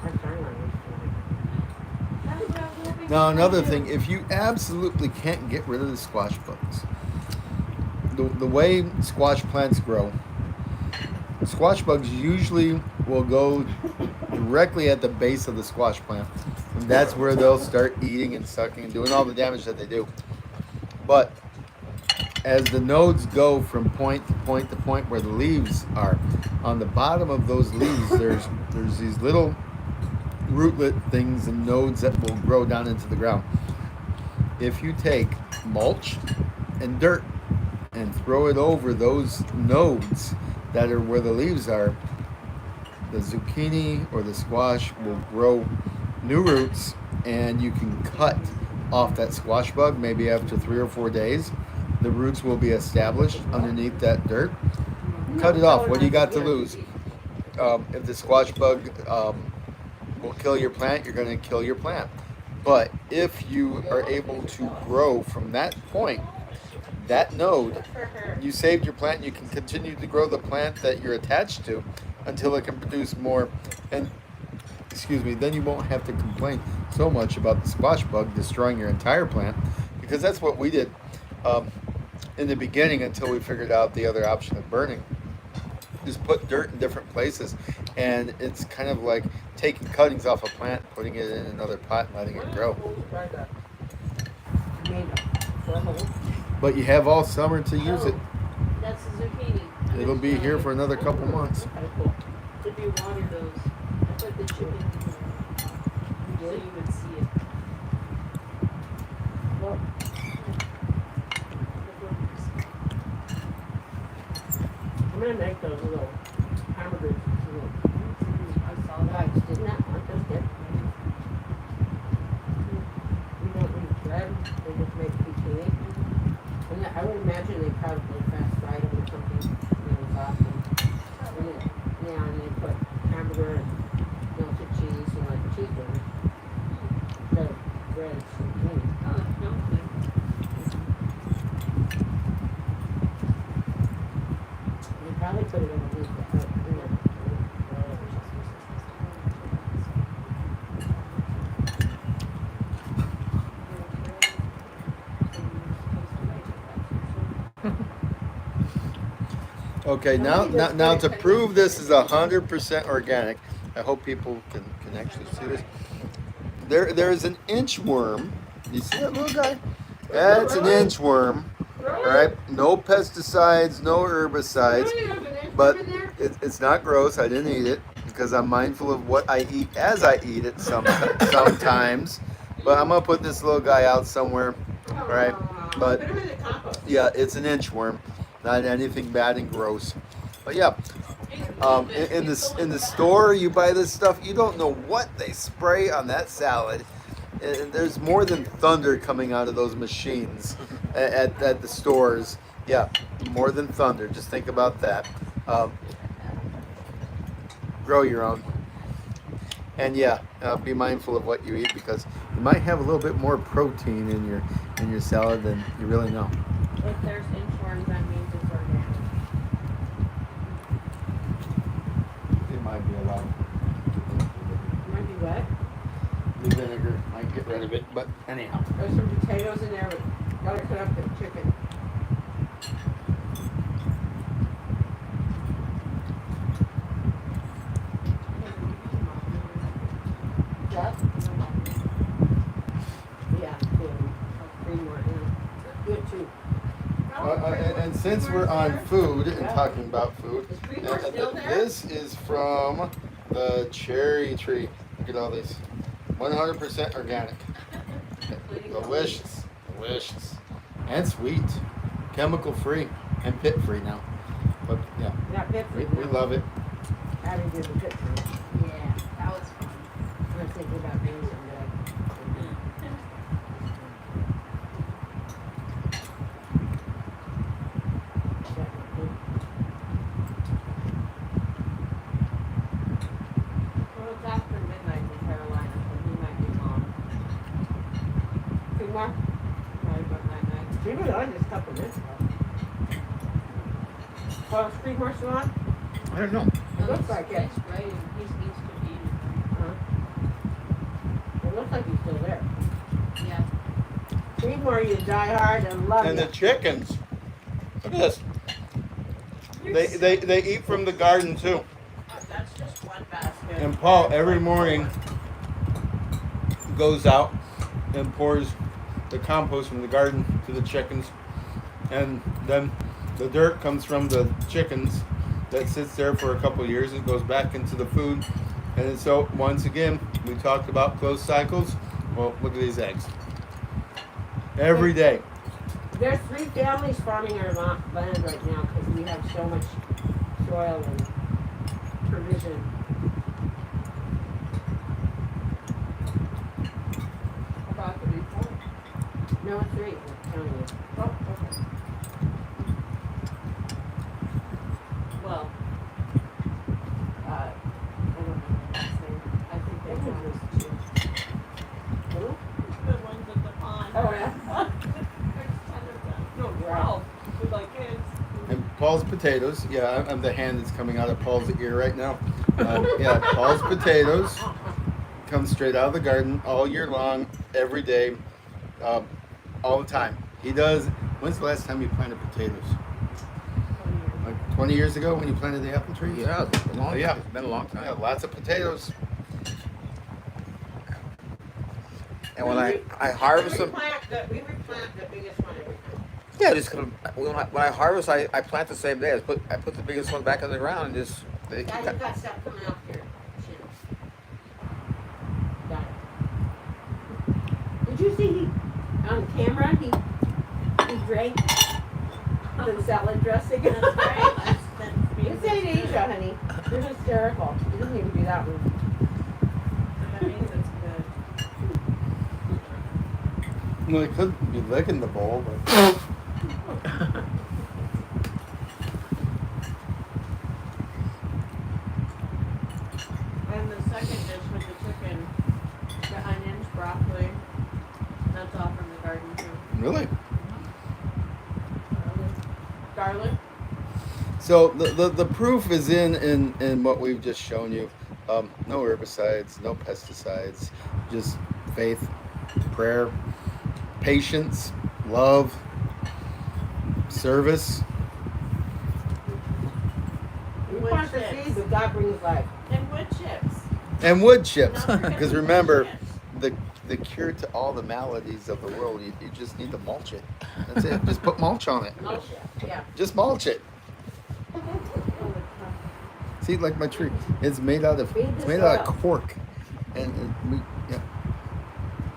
Our timeline is Now, another thing, if you absolutely can't get rid of the squash bugs, the way squash plants grow, squash bugs usually will go directly at the base of the squash plant. And that's where they'll start eating and sucking and doing all the damage that they do. But as the nodes go from point to point to point where the leaves are, on the bottom of those leaves, there's these little rootlet things and nodes that will grow down into the ground. If you take mulch and dirt and throw it over those nodes that are where the leaves are, the zucchini or the squash will grow new roots, and you can cut off that squash bug maybe after 3 or 4 days. The roots will be established underneath that dirt. Cut it off. What do you got to lose? If the squash bug will kill your plant, you're going to kill your plant. But if you are able to grow from that point, that node, you saved your plant. You can continue to grow the plant that you're attached to until it can produce more. And then you won't have to complain so much about the squash bug destroying your entire plant, because that's what we did in the beginning until we figured out the other option of burning. Just put dirt in different places, and it's kind of like taking cuttings off a plant, putting it in another pot, and letting it grow. But you have all summer to use it. That's the zucchini. It'll be here for another couple months. If you water those, I put the chip in there so you would see it. Well, I'm gonna make those little hamburgers. I saw that. Guys, didn't that want those good? We don't need bread, they just make zucchini. And I would imagine they probably fast fried them or something really awesome. Yeah, and they put hamburger and melted cheese and like cheeseburger. So bread and zucchini. Oh, no. They probably put it underneath the Okay, now to prove this is 100% organic, I hope people can actually see this. There's an inchworm. You see that little guy? That's an inchworm. All right, no pesticides, no herbicides, but it's not gross. I didn't eat it because I'm mindful of what I eat as I eat it sometimes. But I'm gonna put this little guy out somewhere. All right, but yeah, it's an inchworm. Not anything bad and gross, but yeah. In the store, you buy this stuff. You don't know what they spray on that salad. And there's more than thunder coming out of those machines at the stores. Yeah, more than thunder. Just think about that. Grow your own, and yeah, be mindful of what you eat, because you might have a little bit more protein in your salad than you really know. If there's inchworms, that means it's organic. of it, but anyhow. There's some potatoes in there, but gotta cut up the chicken. Yeah. Yeah, good. Three more, yeah. Good too. And since we're on food and talking about food, Is Creedmoor still there? this is from the cherry tree. Look at all these. 100% organic. Delicious. Delicious. And sweet. Chemical free. And pit free now. But yeah, Not pit we food. love it. Having to do the pit food. Yeah, that was fun. I was thinking about doing some Well, it's after midnight in Carolina, so he might be home. Creedmoor? Probably about night. We were on just a couple minutes ago. Well, is Creedmoor still on? I don't know. It looks like it. He's great, he's needs to be. It looks like he's still there. Yeah. Creedmoor, you die hard and love And you. the chickens. Look at this. They eat from the garden too. That's just one basket. And Paul every morning goes out and pours the compost from the garden to the chickens. And then the dirt comes from the chickens that sits there for a couple of years and goes back into the food. And so once again, we talked about closed cycles. Well, look at these eggs. Every day. There's 3 families farming our land right now because we have so much soil and provision. About to be full. No, it's 3, I'm telling you. Oh, okay. Well, I don't know the last name. I think they Who? found us two. Who? The ones at the pond. Oh, yeah? There's 10 of them. No, Right. 12 with like kids. And Paul's potatoes. Yeah, I'm the hand that's coming out of Paul's ear right now. Yeah, Paul's potatoes come straight out of the garden all year long, every day, all the time. He does. When's the last time you planted potatoes? Like 20 years ago when you planted the apple trees? Yeah, it's been a long, Yeah. it's been a long Yeah, time. lots of potatoes. And when I harvest them, We replant the biggest one every time. yeah, just when I harvest, I plant the same day. I put the biggest one back in the ground and just they Yeah, keep you got stuff coming off your chin. Got it. Did you see he, on camera, he drank the salad dressing? That's right. That's It's Asia, honey. You're hysterical. You didn't even do that one. That means it's good. Well, he could be licking the bowl, but. And the second dish with the chicken, the onions, broccoli, that's all from the garden too. Really? Garlic. So the proof is in what we've just shown you. No herbicides, no pesticides, just faith, prayer, patience, love, service. You Wood plant the chips. seeds, but God brings life. And wood chips. And wood chips, Don't forget because the wood remember, chips. the cure to all the maladies of the world, you just need to mulch it. That's it. Just put mulch on it. Mulch it, yeah. Just mulch it. See, like my tree, it's made out of Feed the it's made out of soil. cork, and yeah,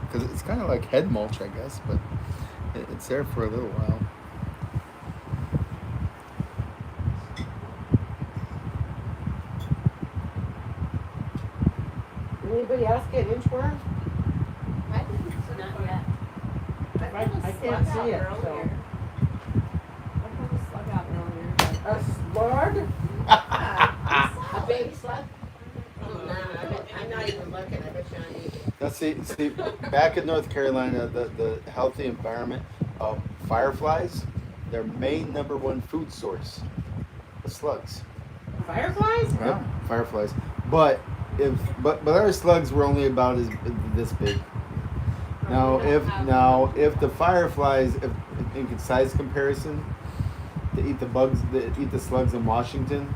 because it's kind of like head mulch, I guess, but it's there for a little while. Anybody else get inchworm? I didn't see Not yet. I can't see it, so. I put a slug out earlier. but- A slug? A baby slug? Oh, no, I'm not even looking. I bet you I need it. Now, see, back in North Carolina, the healthy environment, fireflies, their main number one food source, the slugs. Fireflies? Wow. Yep, fireflies. But our slugs were only about this big. Now, We don't have- if the fireflies, if in size comparison, to eat the bugs, that eat the slugs in Washington,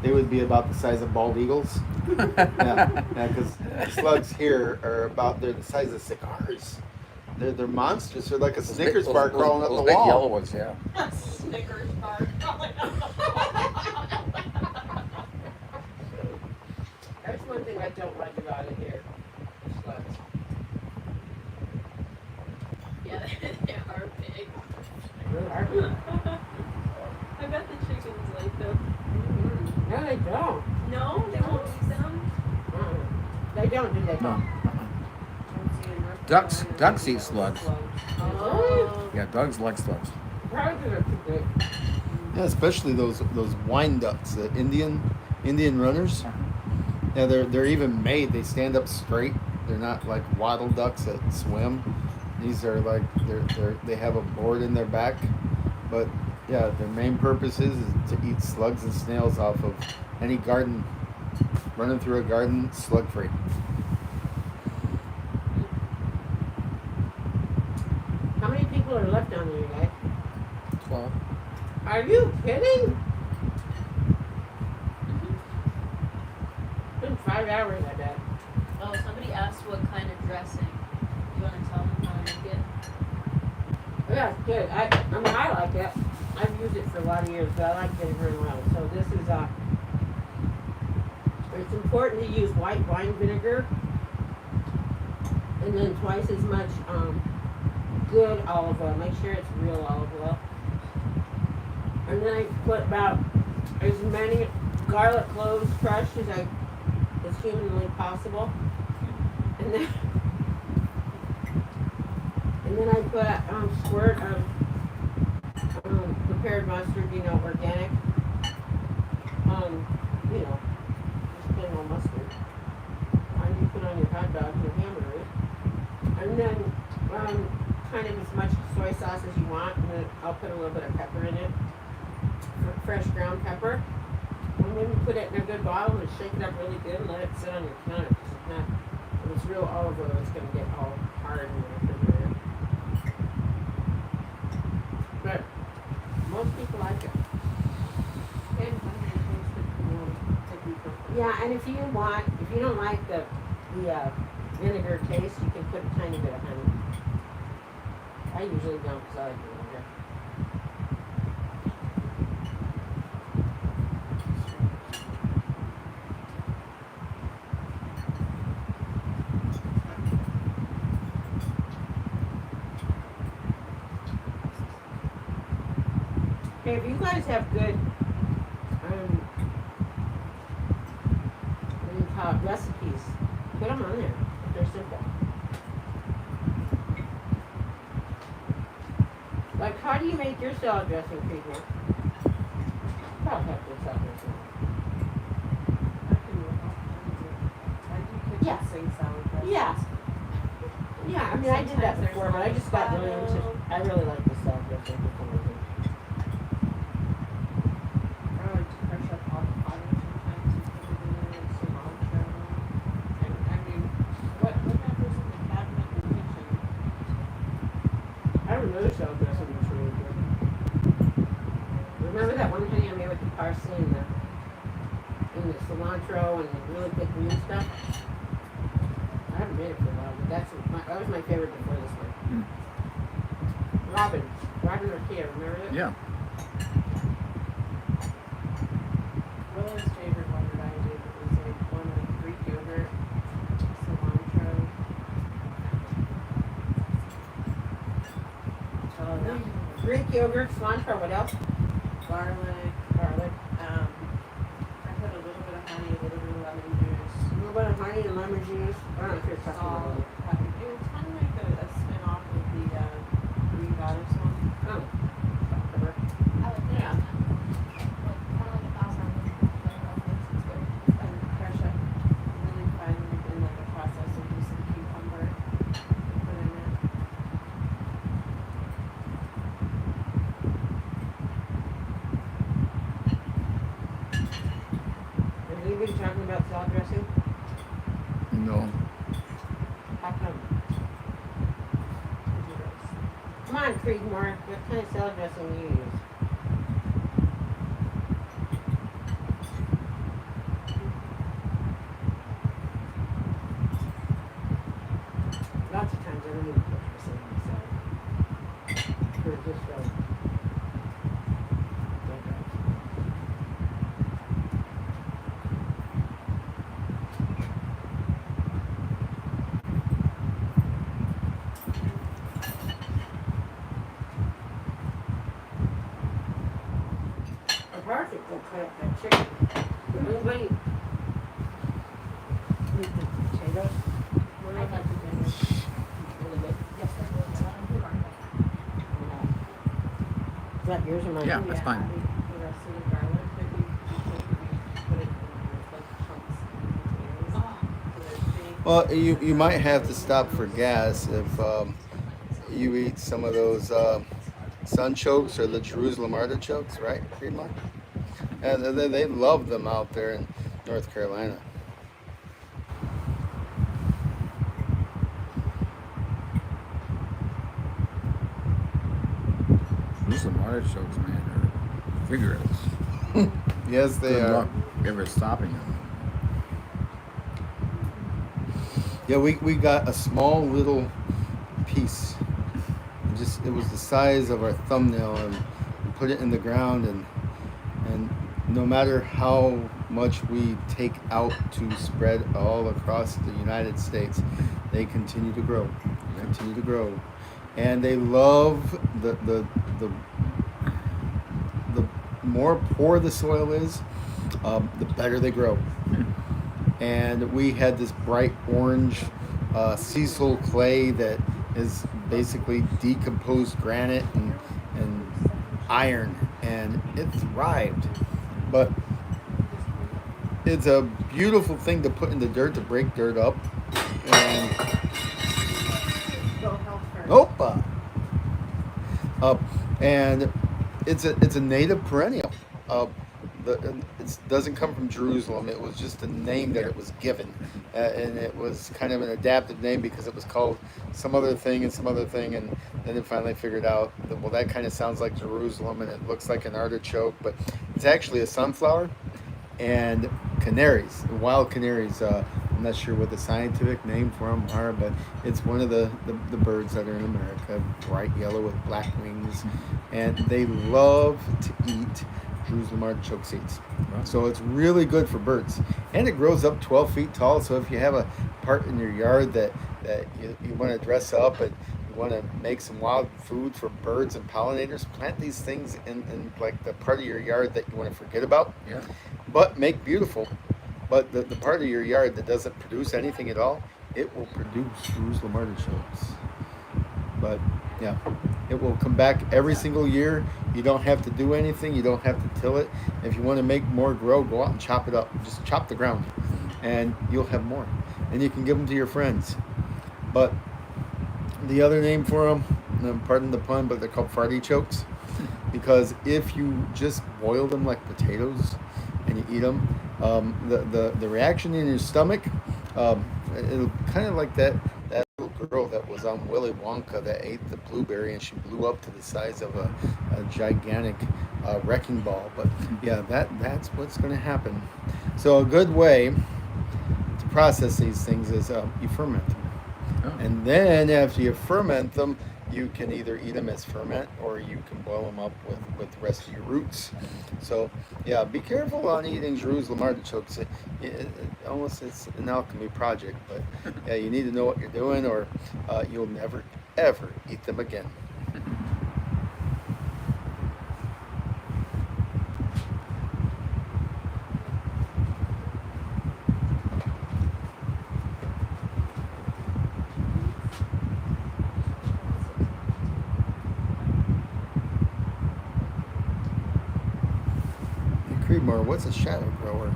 they would be about the size of bald eagles. Yeah, because the slugs here are they're the size of cigars. They're monsters. They're like a Snickers bar crawling up those the big wall. yellow ones, yeah. Snickers bar. That's one thing I don't like about it here. Slugs. Yeah, they are big. Really are good. I bet the chickens like them. No, they don't. No, they won't eat them. They don't, do they? No. Don't see in North Ducks- Carolina, ducks they eat eat slugs. Oh. Yeah, dogs like slugs. Probably are too big. Yeah, especially those wine ducks, the Indian runners. Yeah, they're even made. They stand up straight. They're not like waddle ducks that swim. These are like they have a board in their back, but yeah, their main purpose is to eat slugs and snails off of any garden. Running through a garden, slug free. How many people are left on there, guys? 12. Are you kidding? Been 5 hours, I bet. Oh, somebody asked what kind of dressing. You want to tell them how to make it? Yeah, it's good. I mean, I like it. I've used it for a lot of years, but I like it very well. So this is it's important to use white wine vinegar, and then twice as much good olive oil. Make sure it's real olive oil. And then I put about as many garlic cloves crushed as humanly possible. And then I put a squirt of prepared mustard, organic. Just plain old mustard. You put on your hot dogs or hamburgers. And then kind of as much soy sauce as you want, and then I'll put a little bit of pepper in it. Fresh ground pepper. And then you put it in a good bottle and shake it up really good and let it sit on your counter. If it's real olive oil, it's going to get all hard in the refrigerator. But most people like it. Yeah, and if you don't like the vinegar taste, you can put a tiny bit of honey. I usually don't because I like vinegar. Hey, if you guys have good recipes, put them on there. They're simple. Like, how do you make your salad dressing, people? Probably have good salad dressing. Yeah. Yeah. Yeah, I mean, I did that Sometimes before, but I just got really into. I really like the salad dressing for some reason. I like to crush up avocado sometimes and put it in there and cilantro. And I mean, what peppers in the cabinet in the kitchen? I remember salad dressing was really good. Remember that one thing I made with the parsley and the cilantro and the really thick green stuff? I haven't made it for a while, but that was my favorite before this one. Robin or Kia, remember that? Yeah. Willow's favorite one that I did was like one with Greek yogurt, cilantro. Oh, that Greek yogurt, cilantro, what else? garlic. I put a little bit of honey, a little bit of lemon juice, A little bit of honey and lemon juice. I don't know if you're talking salt, about pepper. It was kind of like a spin-off of the Green Goddess one. Oh. I like that. Yeah. Like, kind of like a background. It's good. And crush up really fine in like a process and do some cucumber. Put in it. Have you been talking about salad dressing? No. How come? Creedmoor, what kind of salad dressing do you use? Lots of times I don't even put dressing on the salad. Or just perfect, we'll cut up that chicken. Anybody eat the potatoes? What do I have to do? Really good. Yes, I will. Is that yours or mine? Yeah, that's fine. The rest of the garlic that we put it in like chunks and potatoes. So they're big. Well, you might have to stop for gas if you eat some of those sunchokes or the Jerusalem artichokes, right, Creedmoor? And they love them out there in North Carolina. Jerusalem artichokes, man, are vigorous. Yes, they Good are. luck ever stopping them. Yeah, we got a small little piece. It was the size of our thumbnail, and we put it in the ground, and no matter how much we take out to spread all across the United States, they continue to grow, and they love the more poor the soil is, the better they grow. And we had this bright orange Cecil clay that is basically decomposed granite and iron, and it thrived. But it's a beautiful thing to put in the dirt to break dirt up. And Go health first. opa, and it's a native perennial. It doesn't come from Jerusalem. It was just a name that it was given, and it was kind of an adapted name because it was called some other thing, and then it finally figured out that, well, that kind of sounds like Jerusalem, and it looks like an artichoke, but it's actually a sunflower. And canaries, wild canaries. I'm not sure what the scientific name for them are, but it's one of the birds that are in America, bright yellow with black wings, and they love to eat Jerusalem artichoke seeds. Wow. So it's really good for birds, and it grows up 12 feet tall. So if you have a part in your yard that you want to dress up and you want to make some wild food for birds and pollinators, plant these things in like the part of your yard that you want to forget about, Yeah. but make beautiful. But the part of your yard that doesn't produce anything at all, it will produce Jerusalem artichokes. But yeah, it will come back every single year. You don't have to do anything. You don't have to till it. If you want to make more grow, go out and chop it up. Just chop the ground, and you'll have more. And you can give them to your friends. But the other name for them, pardon the pun, but they're called fartichokes, because if you just boil them like potatoes and you eat them, the reaction in your stomach, it'll kind of like that little girl that was on Willy Wonka that ate the blueberry and she blew up to the size of a gigantic wrecking ball. But yeah, that's what's going to happen. So a good way to process these things is you ferment them. Oh. And then after you ferment them, you can either eat them as ferment or you can boil them up with the rest of your roots. So yeah, be careful on eating Jerusalem artichokes. Almost it's an alchemy project, but yeah, you need to know what you're doing, or you'll never ever eat them again. Creedmoor, what's a shadow grower?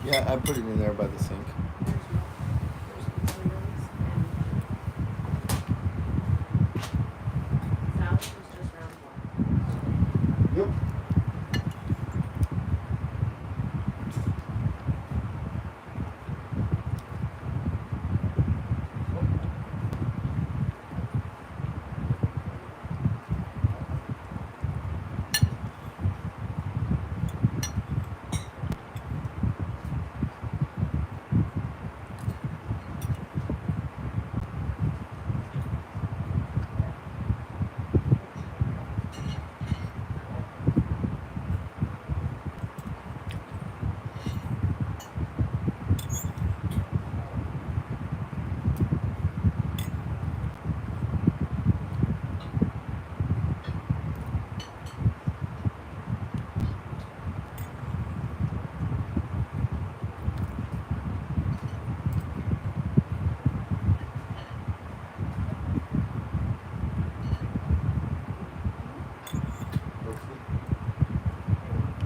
Yeah, I put it in there by the sink. There's potatoes and salad is just round one. Yep.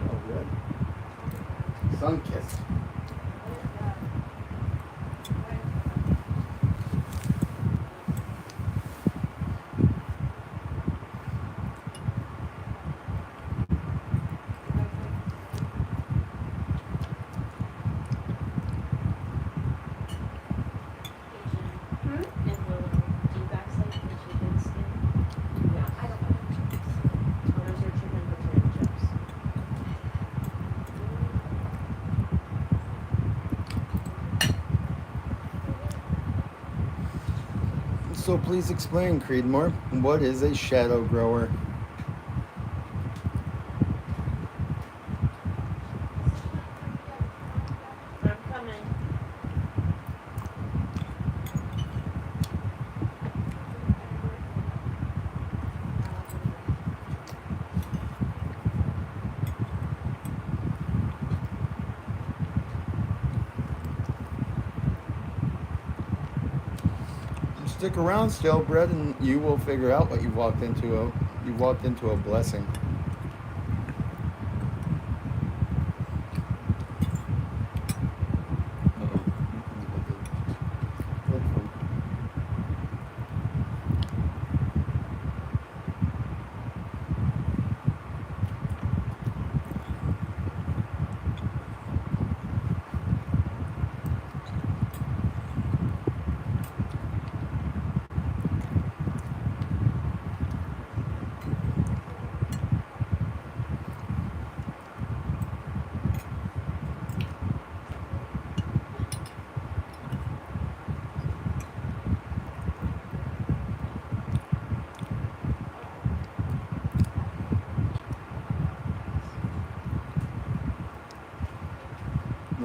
Oh, good. Sun kissed. And Willow, do you guys like the chicken skin? Yeah, I don't like chips. Those are chicken potato chips. So please explain, Creedmoor, what is a shadow grower? I'm coming. Stick around still, Brett, and you will figure out what you've walked into. You've walked into a blessing.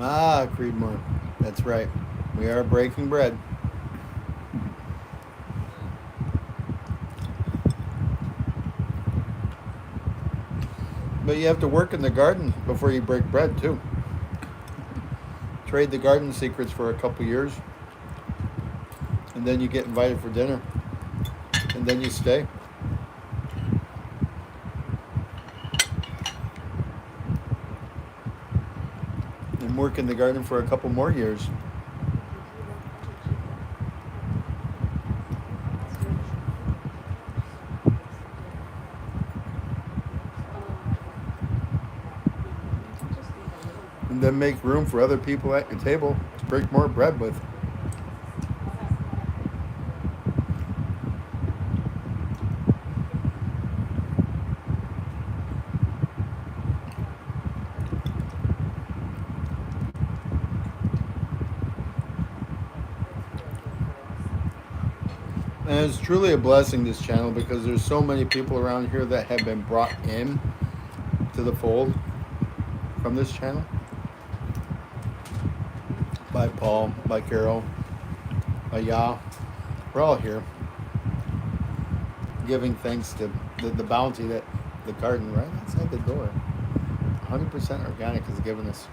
Ah, Creedmoor. That's right. We are breaking bread. But you have to work in the garden before you break bread, too. Trade the garden secrets for a couple years, and then you get invited for dinner, and then you stay. And work in the garden for a couple more years. And then make room for other people at your table to break more bread with. And it's truly a blessing, this channel, because there's so many people around here that have been brought in to the fold from this channel. By Paul, by Carol, by Yah. We're all here giving thanks to the bounty that the garden right outside the door, 100% organic, has given us.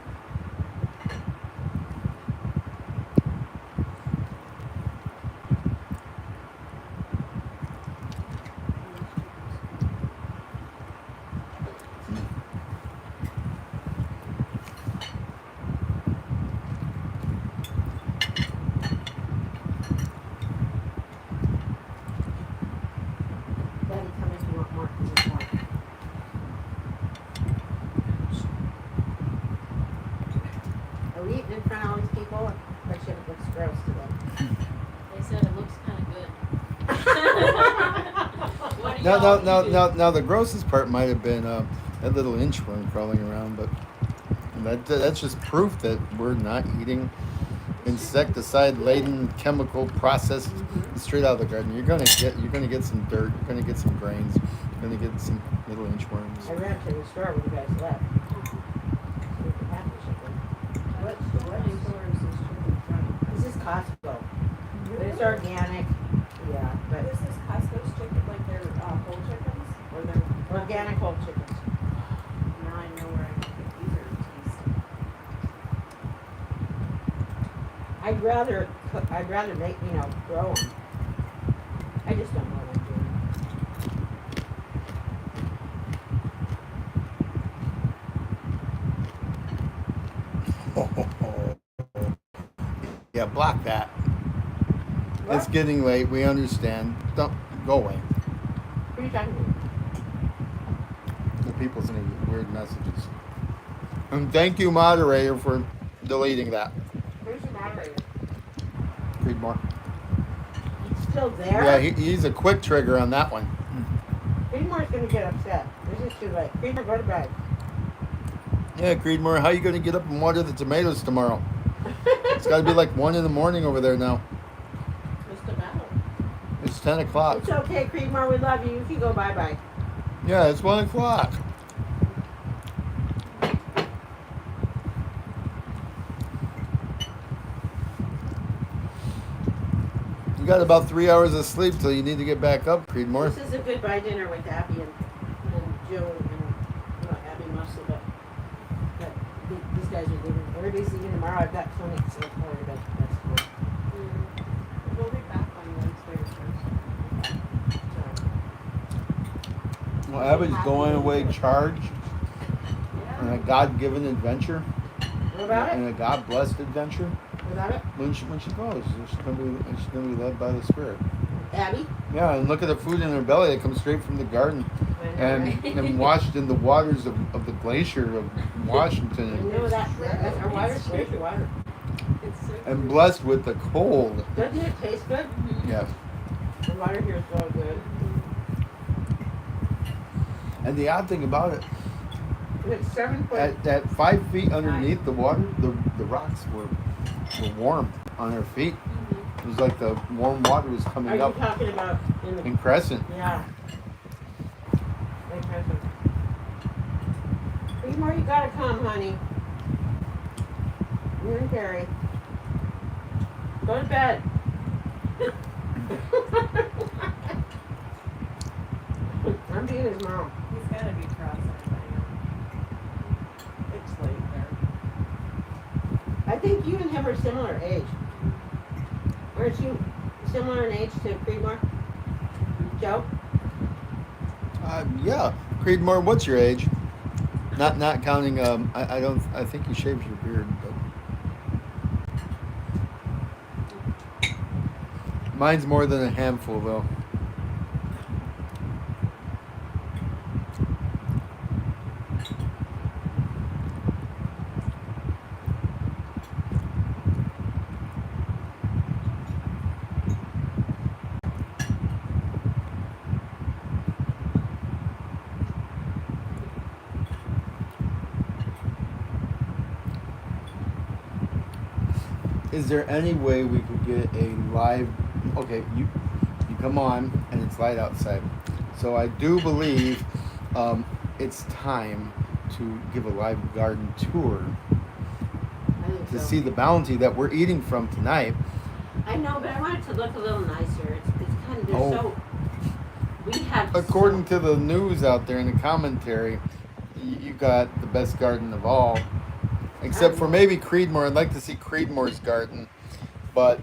we eating in front of all these people? Or should it looks gross to them? They said it looks kind of good. What do y'all eat? Now, the grossest part might have been that little inchworm crawling around, but that's just proof that we're not eating insecticide-laden, chemical processed straight out of the garden. You're gonna get some dirt. You're gonna get some grains. You're gonna get some little inchworms. I ran to the store when you guys left. So we could have the chicken. What store is this chicken from? This is Costco. But it's organic. Yeah, but This is Costco's chicken, like their whole chickens? Or their organic whole chickens. Now I know where I can get these are tasty. I'd rather make, grow them. I just don't know what I'm doing. Yeah, block that. What? It's getting late. We understand. Don't go away. What are you talking about? The people sending weird messages. And thank you, moderator, for deleting that. Where's the moderator? Read more. He's still there? Yeah, he's a quick trigger on that one. Creedmoor's gonna get upset. This is too late. Creedmoor, go to bed. Yeah, Creedmoor, how you gonna get up and water the tomatoes tomorrow? It's gotta be like 1 a.m. over there now. What's the matter? It's 10 o'clock. It's okay, Creedmoor. We love you. You can go bye-bye. Yeah, it's 1 o'clock. You got about 3 hours of sleep till you need to get back up, Creedmoor. This is a goodbye dinner with Abby and Joe and Abby mostly, but these guys are leaving. Everybody's leaving tomorrow. I've got clinic, so I'm worried about that's cool. We'll be back on Wednesday or Thursday. So, Well, Abby's going away charged Yeah. on a God-given adventure what about and it? a God-blessed adventure. What about it? When she goes, she's gonna be led by the Spirit. Abby? Yeah, and look at the food in her belly that comes straight from the garden and washed in the waters of the glacier of I Washington know that's our water. Where's your water? It's so and blessed with the cold. Doesn't it taste good? Yes. The water here is so good. And the odd thing about it, It's 7 foot. at 5 feet underneath the water, the rocks were warm on her feet. It was like the warm water was Are coming you up talking about in the? in crescent. Yeah. Like present. Creedmoor, you gotta come, honey. You and Carrie. Go to bed. I'm being his mom. He's gotta be cross-eyed by now. It's late there. I think you and him are similar age. Aren't you similar in age to Creedmoor? Joe? Yeah, Creedmoor, what's your age? Not counting. I think you shaved your beard, but mine's more than a handful, though. Is there any way we could get a live? Okay, you come on, and it's light outside. So I do believe it's time to give a live garden tour I think to so. see the bounty that we're eating from tonight. I know, but I want it to look a little nicer. It's kind of, they're Oh. so, we have According to the news out there in the commentary, you got the best garden of all, except for maybe Creedmoor. I'd like to see Creedmoor's garden, but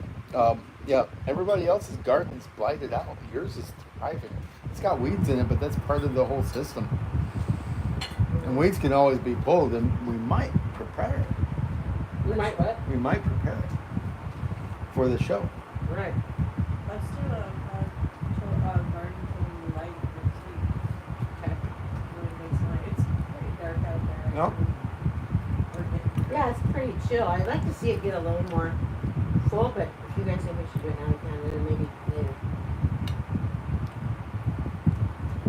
yeah, everybody else's garden's blighted out. Yours is thriving. It's got weeds in it, but that's part of the whole system. And weeds can always be pulled, and we might prepare it. You might what? We might prepare it for the show. Right. Let's do a garden till light next week. Okay. When it gets light. It's pretty dark out there. No. We're getting Yeah, Yeah, it's pretty chill. I'd like to see it get a little more full, but if you guys think we should do it now, we can, and then maybe later.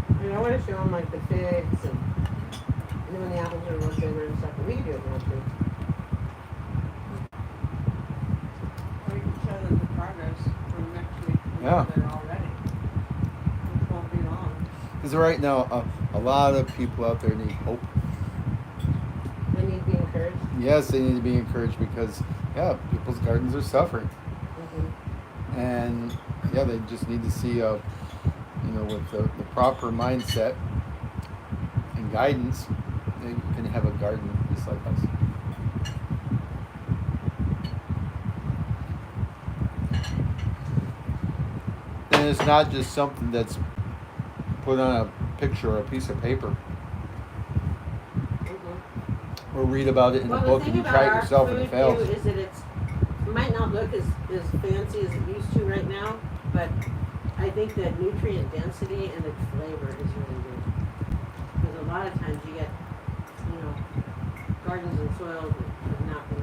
I mean, I want to show them like the figs and then when the apples are roasted and stuff, but we can do it now too. Or you can show them the progress from next week. Yeah. They're all ready. Which won't be long. Because right now, a lot of people out there need hope. They need to be encouraged. Yes, they need to be encouraged because, yeah, people's gardens are suffering. Mm-hmm. And, yeah, they just need to see, with the proper mindset and guidance, they can have a garden just like us. And it's not just something that's put on a picture or a piece of paper. Mm-hmm. Or read about it in a book and you try it yourself and it fails. Is that it might not look as fancy as it used to right now, but I think the nutrient density and the flavor is really good. Because a lot of times you get, gardens and soils that have not been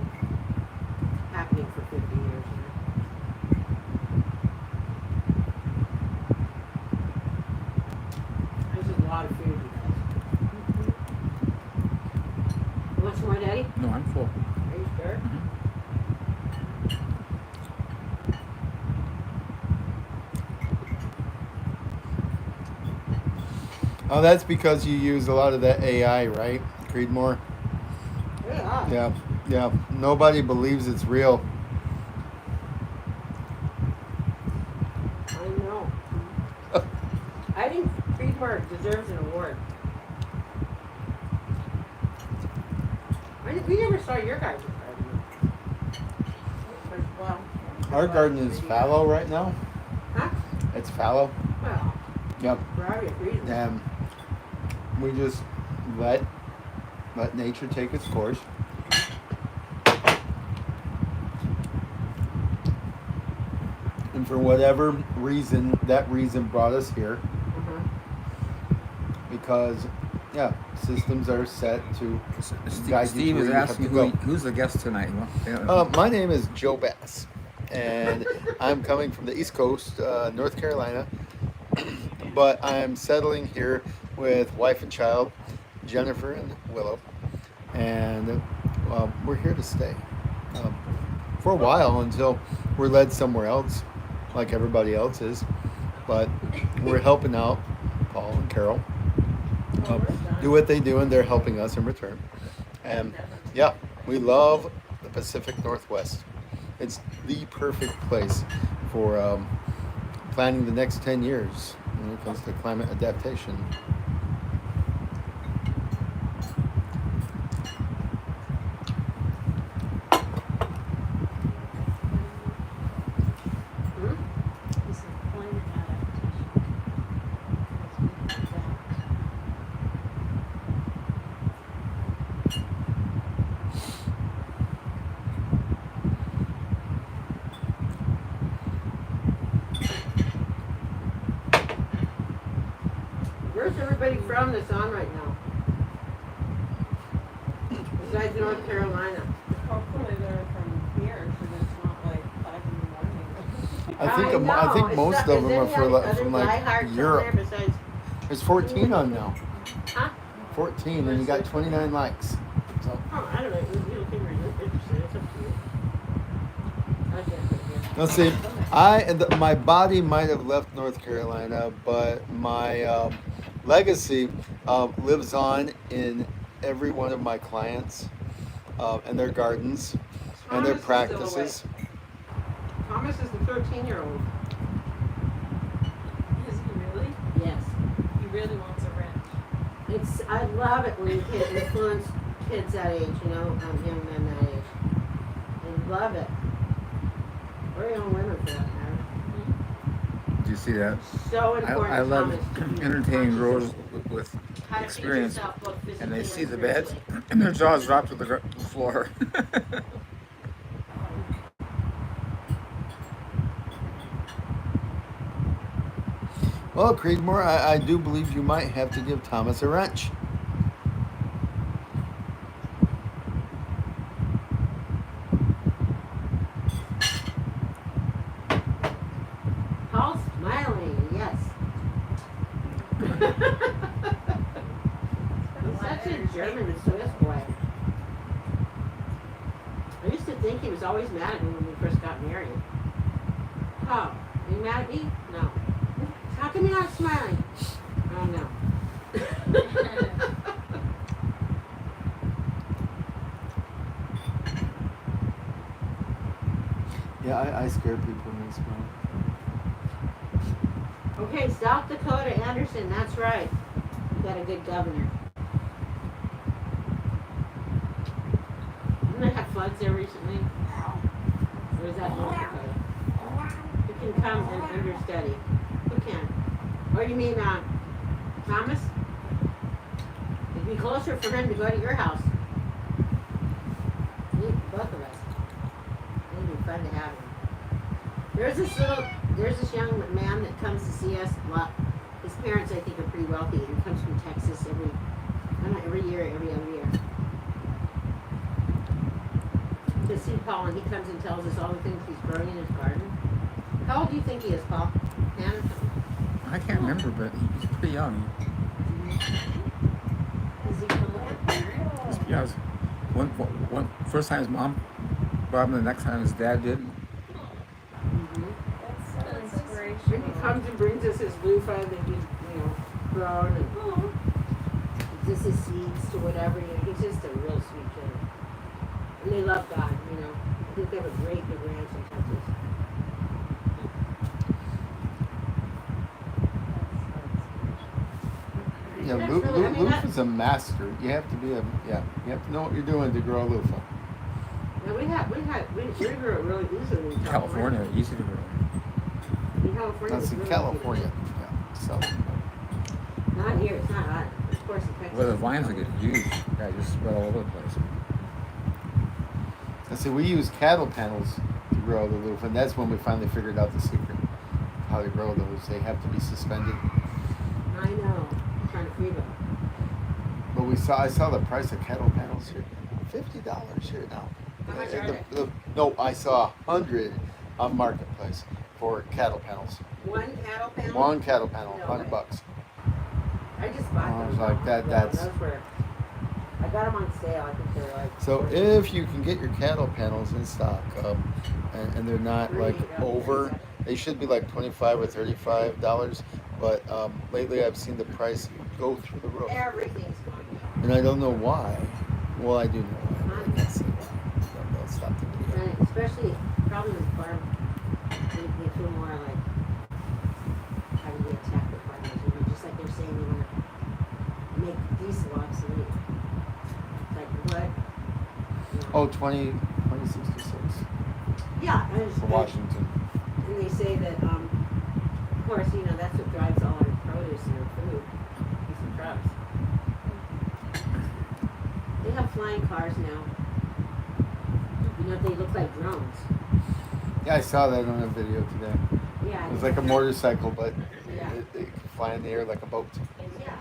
happening for 50 years. There's a lot of food, you guys. You want some more, Daddy? No, I'm full. Are you sure? Oh, that's because you use a lot of that AI, right, Creedmoor? Yeah. Yeah. Nobody believes it's real. I know. I think Creedmoor deserves an award. We never saw your guys' garden. Well, Our garden is fallow right now. huh? It's fallow. Well, Yep. for obvious reasons. And we just let nature take its course. And for whatever reason, that reason brought us here. Uh-huh. Because, yeah, systems are set to guide Steve you to is where you have asking to go. who's the guest tonight. My name is Joe Bass, and I'm coming from the East Coast, North Carolina, but I'm settling here with wife and child, Jennifer and Willow, and we're here to stay for a while until we're led somewhere else, like everybody else is, but we're helping out Paul and Carol do what they do, and they're helping us in return. And yeah, we love the Pacific Northwest. It's the perfect place for planning the next 10 years when it comes to climate adaptation. He said climate adaptation. That's what that. Where's everybody from that's on right now? Besides North Carolina. Hopefully they're from here, so it's not like 5 in the morning. I think most of them are from like diehards on Europe. there besides, There's 14 on now. huh? 14, and you got 29 likes. So Oh, I don't know. You don't think we're interested. It's up to you. I can't put it here. let's see. My body might have left North Carolina, but my legacy lives on in every one of my clients and their gardens and their Thomas is still practices. Thomas is the 13-year-old. Is he really? Yes. He really wants a ranch. I love it when you can influence kids that age, young men that age. I love it. Or young women for that matter. Do you see that? So important. I love Thomas, to be entertaining conscious growers of with how to feed experience, yourself both physically and they see the spiritually. beds, and their jaws drop to the floor. Well, Creedmoor, I do believe you might have to give Thomas a wrench. think he was always mad at me when we first got married. Oh, are you mad at me? No. How come you're not smiling? I don't know. Yeah, I scare people when they smell. Okay, South Dakota, Anderson, that's right. You got a good governor. Didn't they have floods there recently? Or is that North Dakota? Who can come and understudy? Who can? Or you mean Thomas? It'd be closer for him to go to your house. Both of us. It'd be fun to have him. There's this young man that comes to see us. Well, his parents, I think, are pretty wealthy, and he comes from Texas every other year. To see Paul, and he comes and tells us all the things he's growing in his garden. How old do you think he is, Paul? 10 or something? I can't remember, but he's pretty young. Is he from like a parent? Yeah, it was one first time his mom brought him, the next time his dad did. Mm-hmm. That's so When inspirational. he comes and brings us his loofah that he's, grown, and gives us his seeds to whatever. He's just a real sweet kid. And they love God, I think they have a great big ranch in Texas. Yeah, That's really- I mean, loofah is a master. You have to be you have to know what you're doing to grow a loofah. Yeah, we grew it really easily in California, easy to grow. In California. That's it's in really California. Yeah, so easy. Not here, it's not hot. Of course, in Texas. Well, the vines will get huge. Yeah, just spread all over the place. I say we use cattle panels to grow the loofah, and that's when we finally figured out the secret of how to grow those. They have to be suspended. I know. I'm trying to free them. But I saw the price of cattle panels here, $50 here now. How much are they? No, I saw 100 on Marketplace for cattle panels. One cattle panel? One cattle panel, No $100. way. I just bought I those. was like, that's- Those were, I got them on sale. I think they're like. So if you can get your cattle panels in stock, and they're not like over, they should be like $25 or $35. But lately I've seen the price go through the roof, Everything's going up. and I don't know why. Well, I do know why. I can't say why. They'll stop the video. And especially probably with farm, they feel more like having to attack the farmers. Just like they're saying they want to make diesel obsolete. It's like what? Oh, 2066 Yeah, for Washington. And they say that, of course, that's what drives all our produce and our food. These trucks. They have flying cars now. They look like drones. Yeah, I saw that on a video today. Yeah. It was like a motorcycle, but Yeah. it could fly in the air like a boat. Yeah.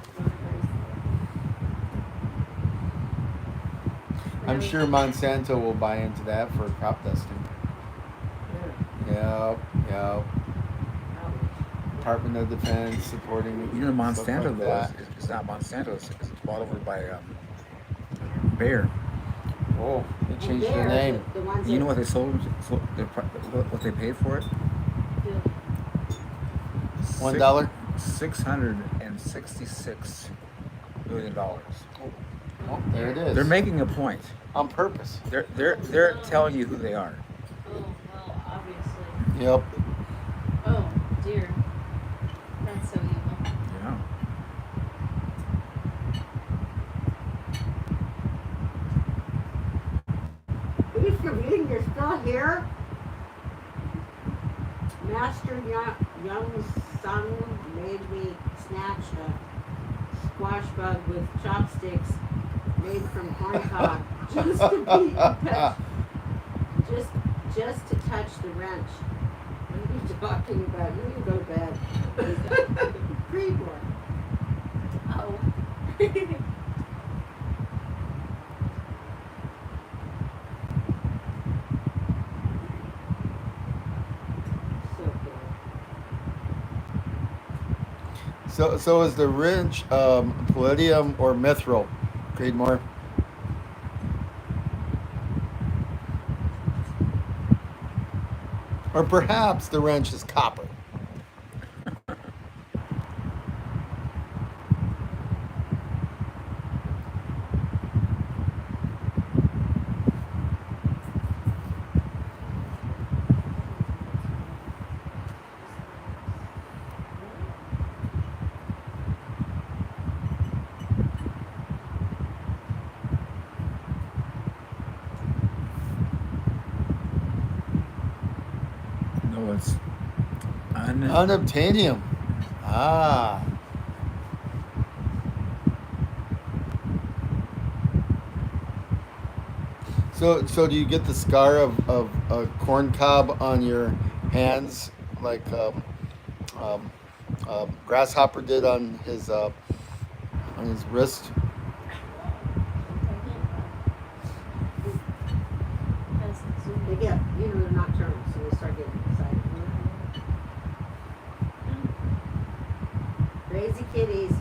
I'm sure Monsanto will buy into that for crop dusting. Yep. Department of Defense supporting. Monsanto stuff like though that. it's not Monsanto. It's bought over by Bayer. Oh, they changed their name. The ones You know that, what they sold? What they paid for it? $1. $666 million. Oh, there it is. They're making a point. On purpose. They're telling you who they are. Oh, well, obviously. Yep. Oh, dear. That's so evil. Yeah. Mr. Bean, you're still here? Master Young's son made me snatch a squash bug with chopsticks made from corn cob just to touch the wrench. What are you talking about? You need to go to bed. Great one. Oh. So cool. So is the wrench palladium or mithril? Creedmoor. Or perhaps the wrench is copper. No, it's Unobtainium. Ah. So do you get the scar of a corn cob on your hands like Grasshopper did on his wrist? They get, they're nocturnal, so they start getting excited. Crazy kitties.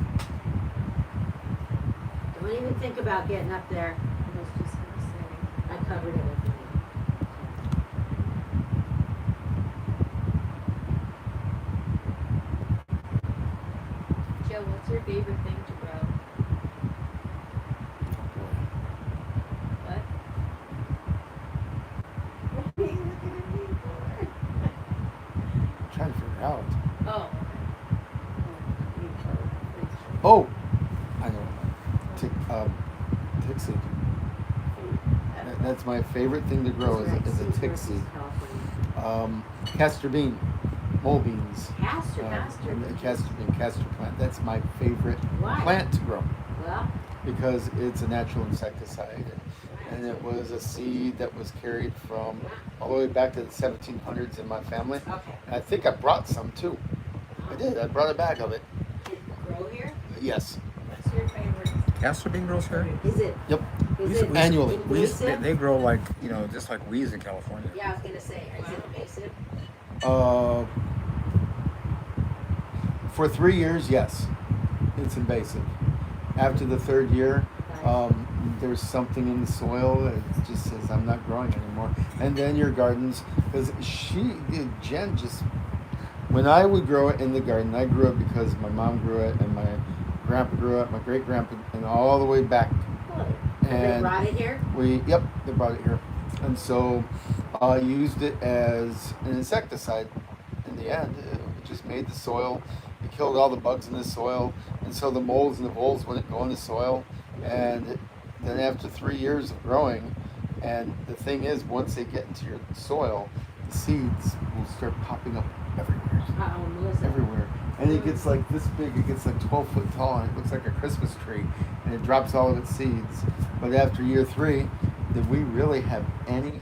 Don't even think about getting up there. I was just gonna say. I covered it with money. Joe, what's your favorite thing to grow? What? What are you looking at me for? I'm trying to figure out. Oh. Oh, I know. Tick seed. That's my favorite thing to grow is a tick seed. Castor bean, mole beans. Castor. Castor plant. That's my favorite Why? plant to grow Well, because it's a natural insecticide, and it was a seed that was carried from all the way back to the 1700s in my family. okay. And I think I brought some too. I did. I brought a bag of it. Did it grow here? Yes. What's your favorite? castor bean grows here. Is it? Yep. Is it Annually. invasive? They grow like just like weeds in California. Yeah, I was gonna say, is it invasive? For 3 years, yes, it's invasive. After the third year, there's something in the soil that just says I'm not growing anymore. And then your gardens, because Jen just, when I would grow it in the garden, I grew it because my mom grew it and my grandpa grew it, my great grandpa, and all the way back. They And brought it here? they brought it here. And so I used it as an insecticide. In the end, it just made the soil, it killed all the bugs in the soil, and so the moles and the voles wouldn't go in the soil. And then after 3 years of growing, and the thing is, once they get into your soil, the seeds will start popping up everywhere. Uh-oh, Melissa. Everywhere. And it gets like this big, it gets like 12 foot tall, and it looks like a Christmas tree, and it drops all of its seeds. But after year 3, did we really have any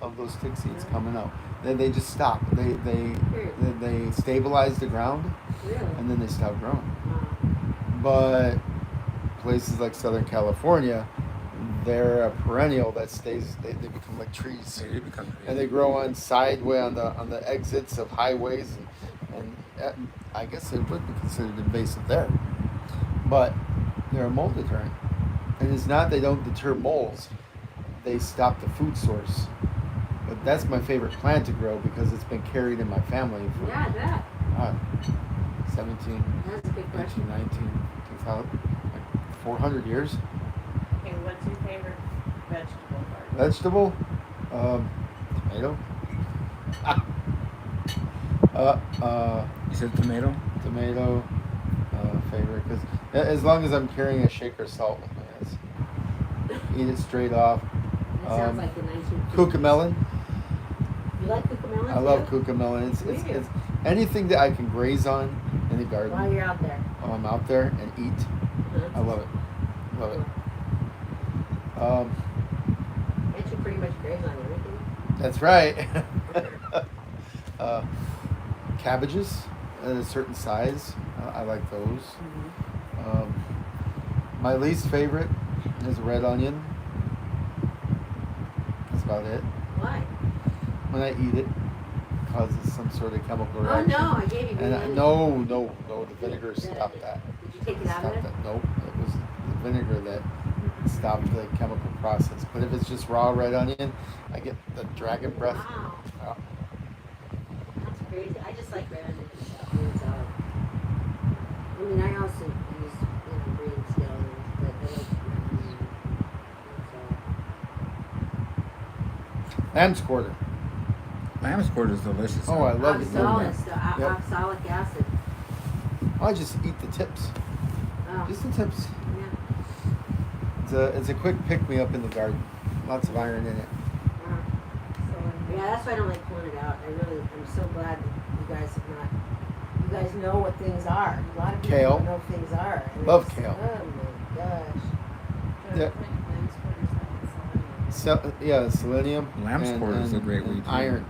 of those tick seeds coming up? Then they just stop. They stabilize the ground, Really? and then they stop growing. Wow. But places like Southern California, they're a perennial that stays. They become like trees, They become and they grow on on the exits of highways, and I guess it would be considered invasive there. But they're a mold deterrent, and it's not they don't deter moles; they stop the food source. But that's my favorite plant to grow because it's been carried in my family for Yeah, I bet. God, 17, That's a big 18, question. 19, 2000, like 400 years. Okay, what's your favorite vegetable garden? Vegetable, tomato. You said tomato. Tomato, favorite because as long as I'm carrying a shaker salt with me, eat it straight off. That sounds like the 1950s. Cucamelon. You like cucamelon? I love too? cucamelon. It's Weird. anything that I can graze on in the garden While you're out there. while I'm out there and eat. I love it. Love it. Can't you pretty much graze on everything? That's right. Cabbages at a certain size. I like those. My least favorite is red onion. That's about it. Why? When I eat it, it causes some sort of chemical Oh reaction. no, I gave you green And onion. no, the vinegar stopped that. Did you take it out of Stopped it? that. Nope, it was the vinegar that stopped the chemical process. But if it's just raw red onion, I get the dragon breath. Wow. Oh, crazy. I just like random stuff. It's, I mean, I also use, breeding skeletons, but I like random. Lamb's quarter. Lamb's quarter is delicious. Oh, I love it. Oxalic, Yep. oxalic acid. I just eat the tips. Oh, Just the tips. yeah. It's a quick pick me up in the garden. Lots of iron in it. Yeah, that's why I don't like pulling it out. I'm so glad that you guys have not. You guys know what things are. A lot of people Kale. don't know what things are. And Love it's- kale. Oh my gosh. Yeah. Yeah, selenium. Lamb's quarter is a great weed, too. Iron.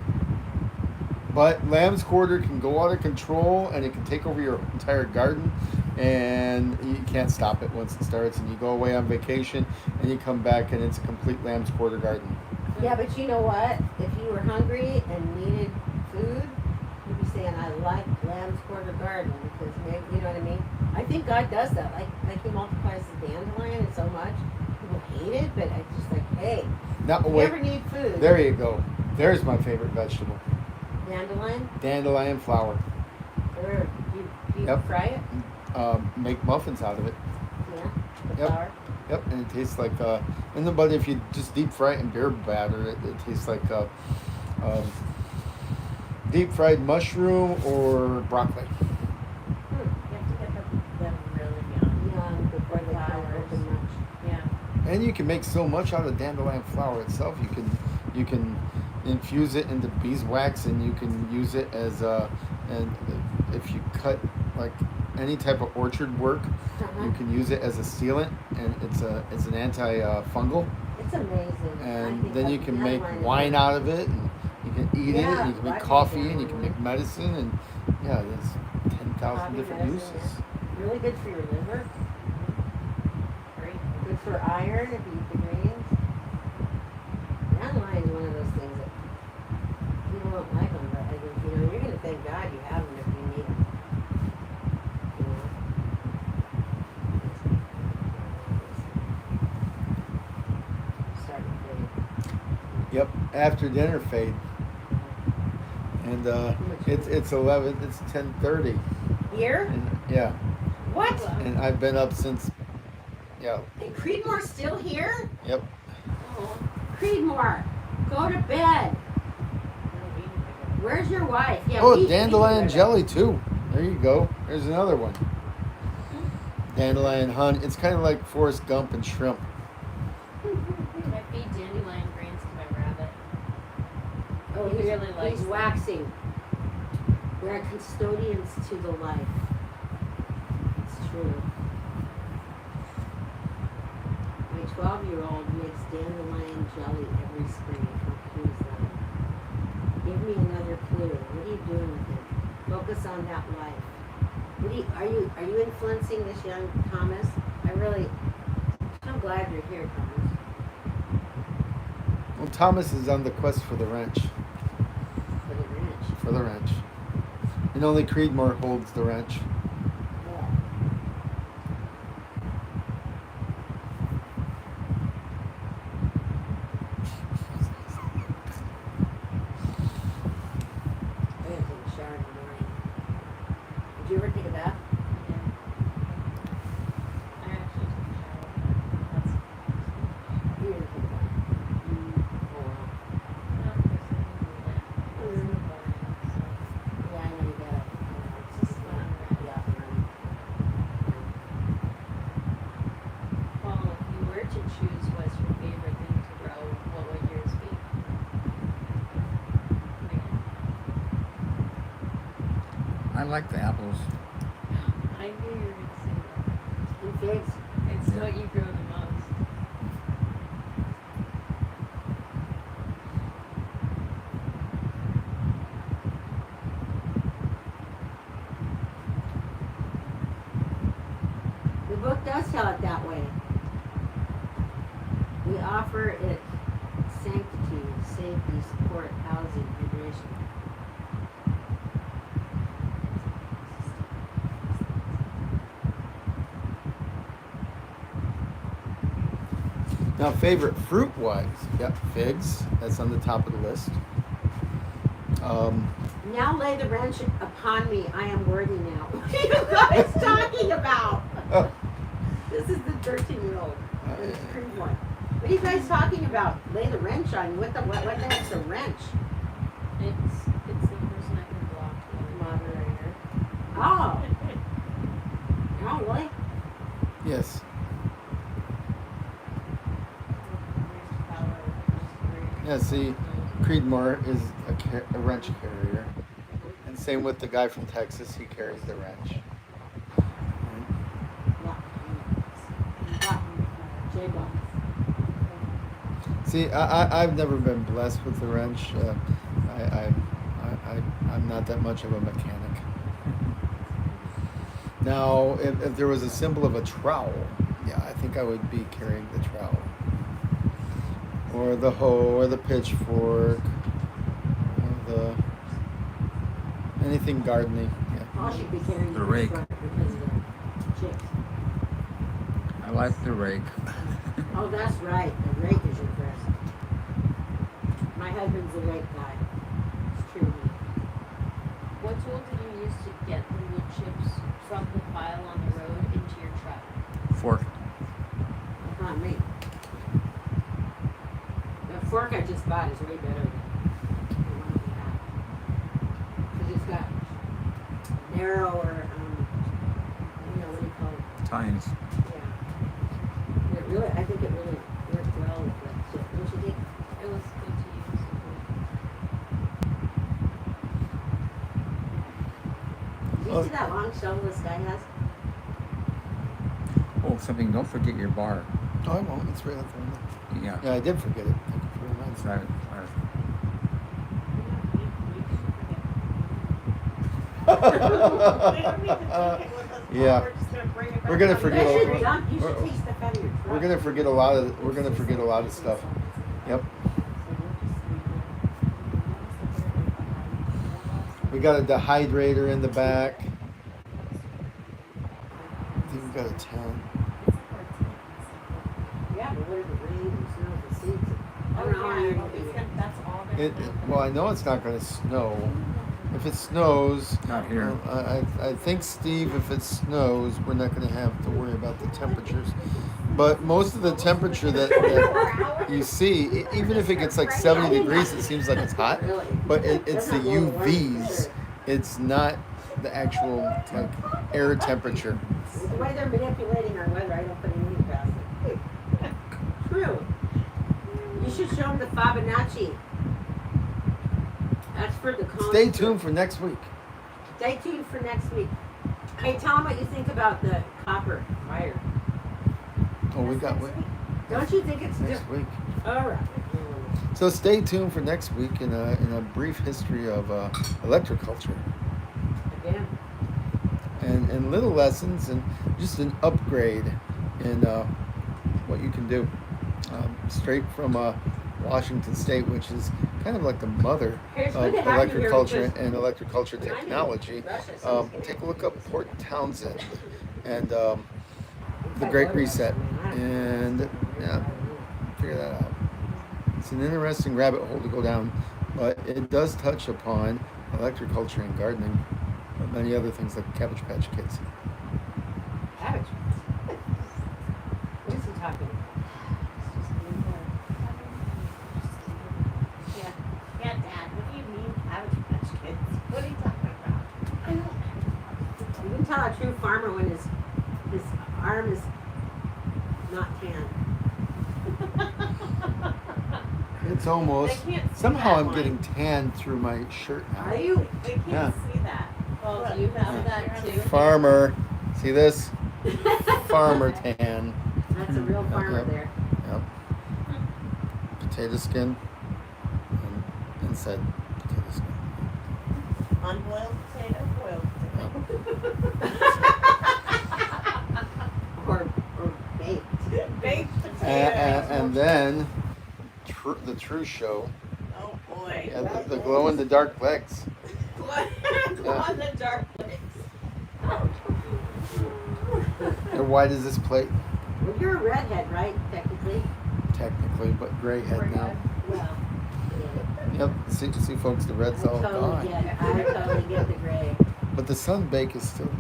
But lamb's quarter can go out of control and it can take over your entire garden, and you can't stop it once it starts. And you go away on vacation and you come back and it's a complete lamb's quarter garden. Yeah, but you know what? If you were hungry and needed food, you'd be saying, "I like lamb's quarter garden," because maybe you know what I mean. I think God does that. Like He multiplies the dandelion so much. People hate it, but it's just like, hey, Now, if you wait, ever need food, there you go. There's my favorite vegetable. dandelion, Dandelion flower. or you Yep. fry it, Make muffins out of it. yeah, the Yep. flour. Yep, and it tastes like, but if you just deep fry it in beer batter, it tastes like deep fried mushroom or broccoli. You have to get them really young. Young before they don't Flowers. open much. Yeah. And you can make so much out of dandelion flower itself. You can infuse it into beeswax, and you can use it as and if you cut like any type of orchard work, Uh-huh. you can use it as a sealant, and it's an anti-fungal. It's amazing. I And think then you that can make dandelion is wine like- out of it, and you can eat it, Yeah, and you can make black coffee, and you can dandelion. make medicine, and yeah, there's 10,000 Coffee different medicine, uses. yeah. Really good for your liver. Great. Good for iron if you eat the greens. Dandelion is one of those things that people don't like them, but I think you're gonna thank God you have them if you need them. You know? Starting to fade. Yep, after dinner fade, and it's 11, it's 10:30, Here? and yeah, What? and I've been up since, yeah, And Creedmoor's still here? yep. Oh, Creedmoor, go to bed. Where's your wife? Yeah. Oh, we dandelion go to jelly too. There you go. There's another one. Dandelion honey. It's kind of like Forrest Gump and shrimp. I feed dandelion greens to my rabbit. bed. Oh, He he's, really likes he's them. waxing. We're custodians to the life. It's true. My 12-year-old makes dandelion jelly every spring. How cute is that? Give me another clue. What are you doing with him? Focus on that life. Are you influencing this young Thomas? I'm glad you're here, Thomas. Well, Thomas is on the quest for the wrench. For the ranch. For the wrench. And only Creedmoor holds the wrench. Yeah. I gotta take a shower in the morning. Did you ever take a bath? Yeah. I actually took a shower. That's You didn't take a bath. Oh wow. not personally that. It's boring, so Yeah, I know you gotta. It's just not be off and running. well, if you were to choose what's your favorite thing to grow, what would yours be? I like the apples. I knew you were gonna say that. And figs. It's what you grow the most. The book does tell it that way. We offer it sanctity, safety, support, housing, hydration. Now, favorite fruit wise, yep, figs. That's on the top of the list. Now lay the wrench upon me. I am worthy now. What are you guys talking about? This is the 13-year-old. The cream one. What are you guys talking about? Lay the wrench on you. What the heck's a wrench? It's the person I can block the moderator. Oh. Oh, really? Yes. Yeah, see, Creedmoor is a wrench carrier. And same with the guy from Texas, he carries the wrench. J-Box. See, I've never been blessed with the wrench. I'm not that much of a mechanic. Now, if there was a symbol of a trowel, yeah, I think I would be carrying the trowel. Or the hoe, or the pitchfork, or anything gardening. Yeah. I should be carrying The rake. truck because of the chicks. I like the rake. Oh, that's right. The rake is your best. My husband's a rake guy. It's true. What tool did you use to get the wood chips from the pile on the road into your truck? Fork. That's not me. The fork I just bought is way better than the one we have. Because it's got narrower, what do you call it? Tines. Yeah. It really, I think it really worked well with that chip. Don't you think? It was good to use. Do you see that long shovel this guy has? Oh, something. Don't forget your bar. Oh, I won't. It's right up there. Yeah. Yeah, I did forget it. Thank you for reminding me. Right. Yeah. We're gonna forget You a should dump, you should we're- take stuff out of your truck. We're gonna forget a lot of stuff. Yep. We got a dehydrator in the back. I think we got a tent. Yeah, but what if it rains and snows and seeds? I Oh, don't know how you're yeah, gonna do it. that's all there. Well, I know it's not gonna snow. If it snows, Not here. I think, Steve, if it snows, we're not going to have to worry about the temperatures. But most of the temperature that you see, even if it gets like 70 degrees, it seems like it's hot. Really? But it's the Doesn't blow the warmth, UVs. sure. It's not the actual like air temperature. The way they're manipulating our weather, I don't put anything past it. True. You should show them the Fibonacci. That's for the con. Stay tuned for next week. Stay tuned for next week. Hey, tell them what you think about the copper wire. Oh, we got Don't you think it's next different? week. All right. So stay tuned for next week in a brief history of electroculture. Again. And little lessons and just an upgrade in what you can do. Straight from Washington State, which is kind of like the mother It's of good to have you here electroculture because- and electroculture technology. Take a look up Port Townsend and the Great Reset, and yeah, figure that out. It's an interesting rabbit hole to go down, but it does touch upon electroculture and gardening, but many other things like Cabbage Patch Kids. Cabbage. What is he talking about? Yeah, Dad, what do you mean Cabbage Patch Kids? What are you talking about? You can tell a true farmer when his arm is not tan. It's almost. They can't see Somehow that I'm line. getting tan through my shirt now. Are you? They can't Yeah. see that. Well, do you have that too? Farmer, see this? Farmer tan. That's a real farmer Yep. there. Yep. Potato skin. And inside potato skin. Unboiled potato, boiled potato. Or baked. Baked potato. And then the true show. Oh boy. Yeah, the glow in the dark legs. Glow on the dark legs. And why is this plate? Well, you're a redhead, right? Technically. Technically, but gray head now. Well, Yep. See, folks, the red's all gone. I totally get the gray. But the sunbake is still here.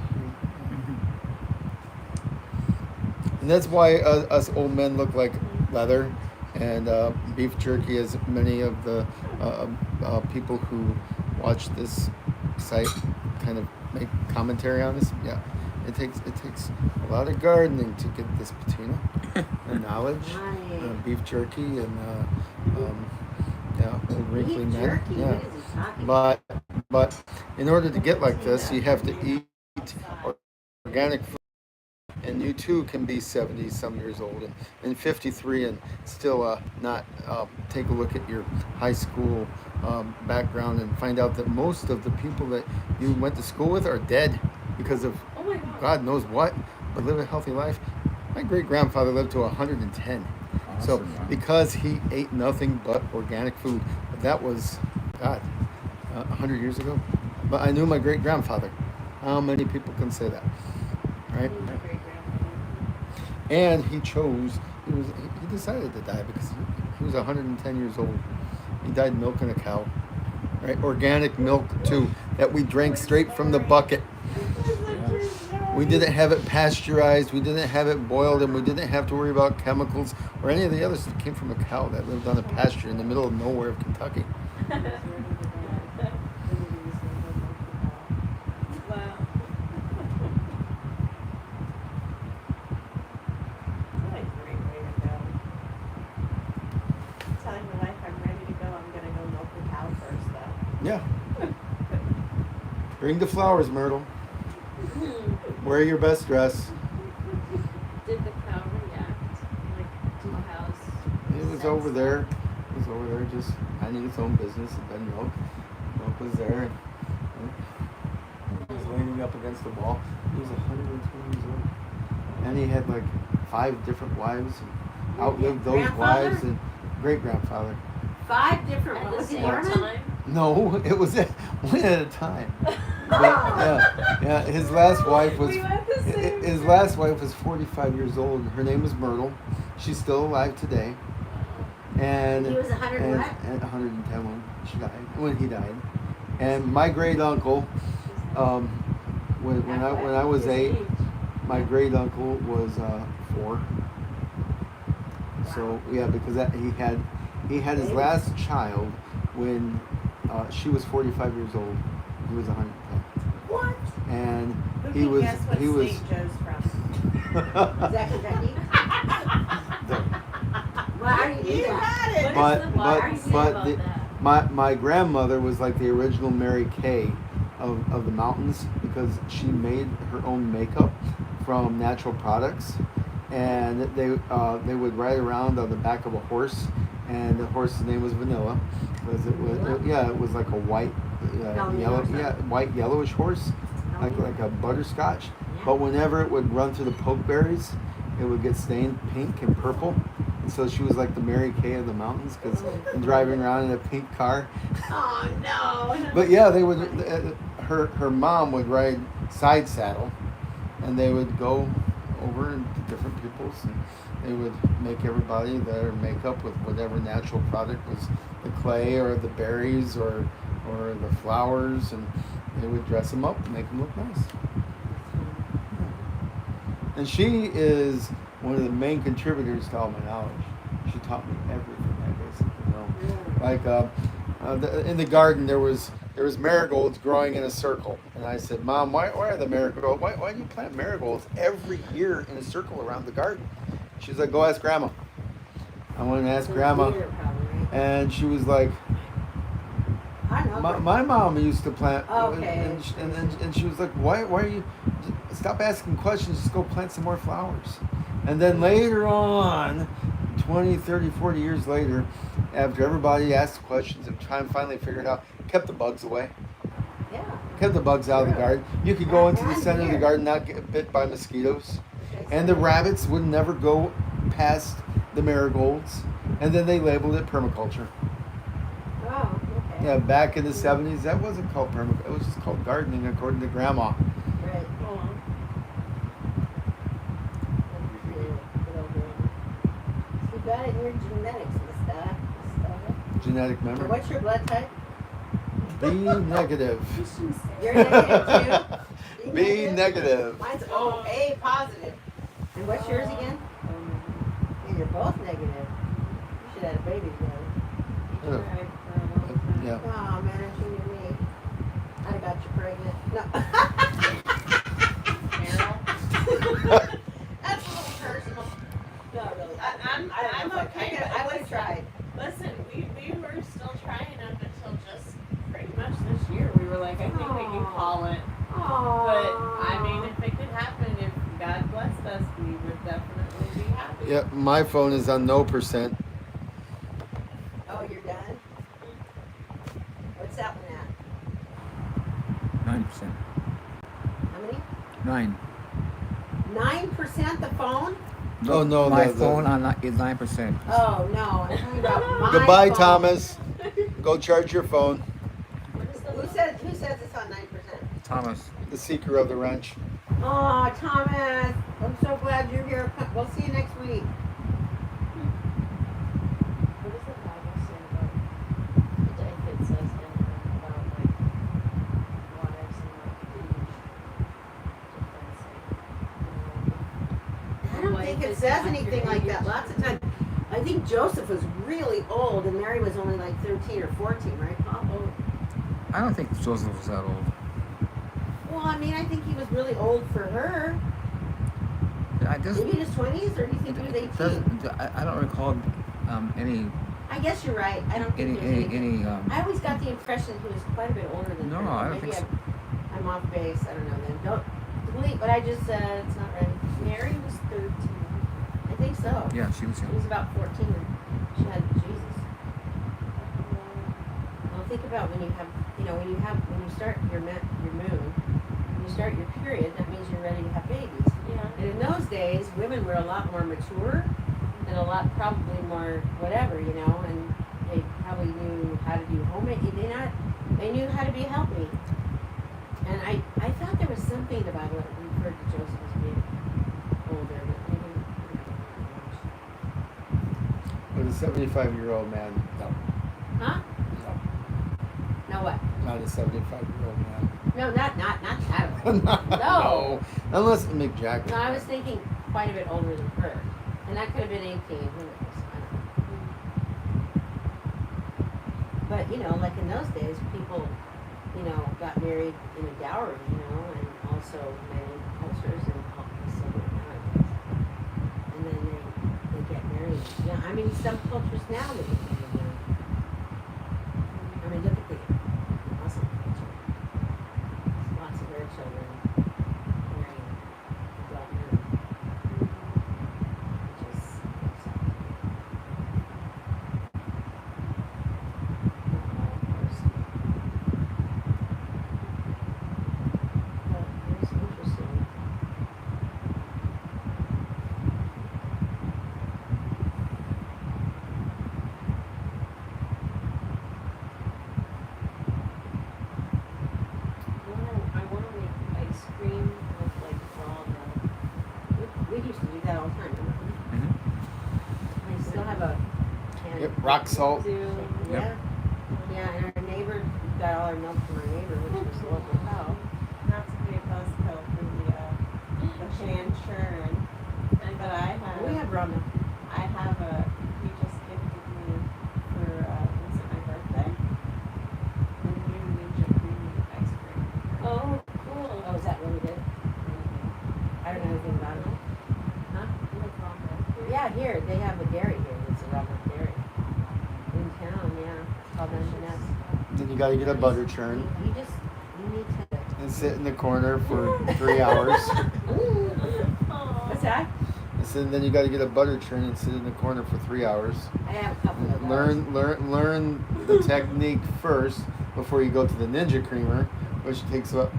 And that's why us old men look like leather, and beef jerky, as many of the people who watch this site kind of make commentary on this. Yeah, it takes a lot of gardening to get this patina and knowledge, Right. beef jerky, and old wrinkly Beef men. jerky, Yeah, what is he talking about? but in order to get like this, you have to eat organic food. And you too can be 70 some years old and 53 and still not take a look at your high school background and find out that most of the people that you went to school with are dead because of Oh my God. God knows what, but live a healthy life. My great grandfather lived to 110. So Awesome, wow. because he ate nothing but organic food, that was, God, 100 years ago. But I knew my great grandfather. How many people can say that, right? My great-grandmother. And he decided to die because he was 110 years old. He died milking a cow, right? Organic milk too, that we drank straight from the bucket. We didn't have it pasteurized, we didn't have it boiled, and we didn't have to worry about chemicals or any of the others that came from a cow that lived on a pasture in the middle of nowhere of Kentucky. Wow. What a great way to go. Telling my wife I'm ready to go, I'm gonna go milk the cow first though. Yeah. Bring the flowers, Myrtle. Wear your best dress. Did the cow react? Like, do cows? It was over there. It was over there just minding its own business. It had milk. Milk was there. He was leaning up against the wall. He was 120 years old. And he had like 5 different wives and outlived those Grandfather? wives and great grandfather. 5 different At the ones. same Mormon? time? No, it was one at a time. But, yeah. His last wife was. We went the same His last wife was 45 years old. Her name was Myrtle. She's still alive today. And He was 100 and, what? and 110 when he died. And my great uncle, when I was 8, my great uncle was 4. So yeah, because he had his last child when she was 45 years old. He was 110. What? And Who he can was guess what he was. state Joe's from? Is that Kentucky? Well, how do you do You that? had it. What is But the why say but about the, that? my grandmother was like the original Mary Kay of the mountains because she made her own makeup from natural products, and they would ride around on the back of a horse, and the horse's name was Vanilla because it was like a white yellow white yellowish horse, like a butterscotch. But whenever it would run through the pokeberries, it would get stained pink and purple. And so she was like the Mary Kay of the mountains because driving around in a pink car. Oh no. But yeah, they would. Her mom would ride side saddle, and they would go over to different people's, and they would make everybody their makeup with whatever natural product was the clay or the berries or the flowers, and they would dress them up and make them look nice. And she is one of the main contributors to all my knowledge. She taught me everything I basically know. Like in the garden, there was marigolds growing in a circle, and I said, "Mom, why are the marigolds? Why do you plant marigolds every year in a circle around the garden?" She's like, "Go ask Grandma." I went and asked Grandma, and she was like, I know. my mom used to plant, Okay. and she was like, why are you, stop asking questions, just go plant some more flowers. And then later on, 20, 30, 40 years later, after everybody asked questions and finally figured out, kept the bugs away. Yeah. Kept the bugs out of the garden. You could go into the center of the garden, not get bit by mosquitoes. And the rabbits would never go past the marigolds. And then they labeled it permaculture. Oh, okay. Yeah, back in the 70s, that wasn't called permaculture. It was just called gardening, according to Grandma. Right. You got it in your genetics and stuff. Genetic And memory. what's your blood type? B negative. You shouldn't say You're that. negative too? B negative. Mine's A positive. And what's yours again? And you're both negative. You should have had a baby together. You tried for a long time. Yeah. Oh man, if you knew me, I'd have got you pregnant. No. Meryl? That's a little personal. No, really. I'm okay, but I would have tried. Listen, we were still trying up until just pretty much this year. We were like, I think we can call it. But I mean, if it could happen, if God blessed us, we would definitely be happy. Yep, my phone is on no percent. Oh, you're done? What's that one at? 9%. How many? 9. 9% the phone? Oh, no, my the- phone is 9%. Oh no, I'm talking about my Goodbye, phone. Thomas. Go charge your phone. What is the Who says it's on 9%? Thomas. The seeker of the wrench. Oh, Thomas, I'm so glad you're here. We'll see you next week. What does the Bible say about if it says anything about like wives and like age difference? I don't think it says anything like that. Lots of times, I think Joseph was really old and Mary was only like 13 or 14, right, Paul? I don't think Joseph was that old. Well, I mean, I think he was really old for her. I just Maybe in his 20s, or do you think he was 18? I don't recall any I guess you're right. I don't think there's anything. I always got the impression he was quite a bit older than No, her. I don't Maybe think so. I'm off base. I don't know then. Don't delete what I just said. It's not right. Mary was 13. I think so. Yeah, she was She young. was about 14 when she had Jesus. Well, think about when you have, when you start your moon, when you start your period, that means you're ready to have babies. Yeah. And in those days, women were a lot more mature and a lot probably more whatever, and they probably knew how to do homemaking. They knew how to be a helpmate. And I thought there was something in the Bible that referred to Joseph as being older, but maybe But a 75-year-old man, no. huh? No. No what? Not a 75-year-old man. No, not that old. No. Unless Mick Jagger. No, I was thinking quite a bit older than her. And that could have been 18, who knows? I don't know. But, like in those days, people, got married in a dowry, and also married cultures and all this other nowadays. And then they get married. Yeah, I mean, some cultures now they get married young. I mean, look at the Muslim culture. Lots of their children marrying adult men. Which is upsetting. Not all, of course. But it's interesting. I want to make ice cream with like raw milk. We used to do that all the time. Remember? Mhm. I still have a can. Yep, rock salt. Yeah. Yeah, and our neighbor, we got all our milk from our neighbor, which was a local cow. Not to be a buzzkill for the pan churn, but We have raw milk. I have he just gifted me for, was it my birthday? A new Ninja Creamy ice cream. Oh, cool. Oh, is that really good? I don't know anything about it. Huh? Like raw milk. Yeah, here, they have a dairy here. It's a raw milk dairy. In town, yeah. It's called Dungeness. Then you gotta get a butter churn You need to. and sit in the corner for 3 hours. What's that? I said, then you gotta get a butter churn and sit in the corner for 3 hours. I have a couple of those. Learn the technique first before you go to the Ninja Creamer, which takes about,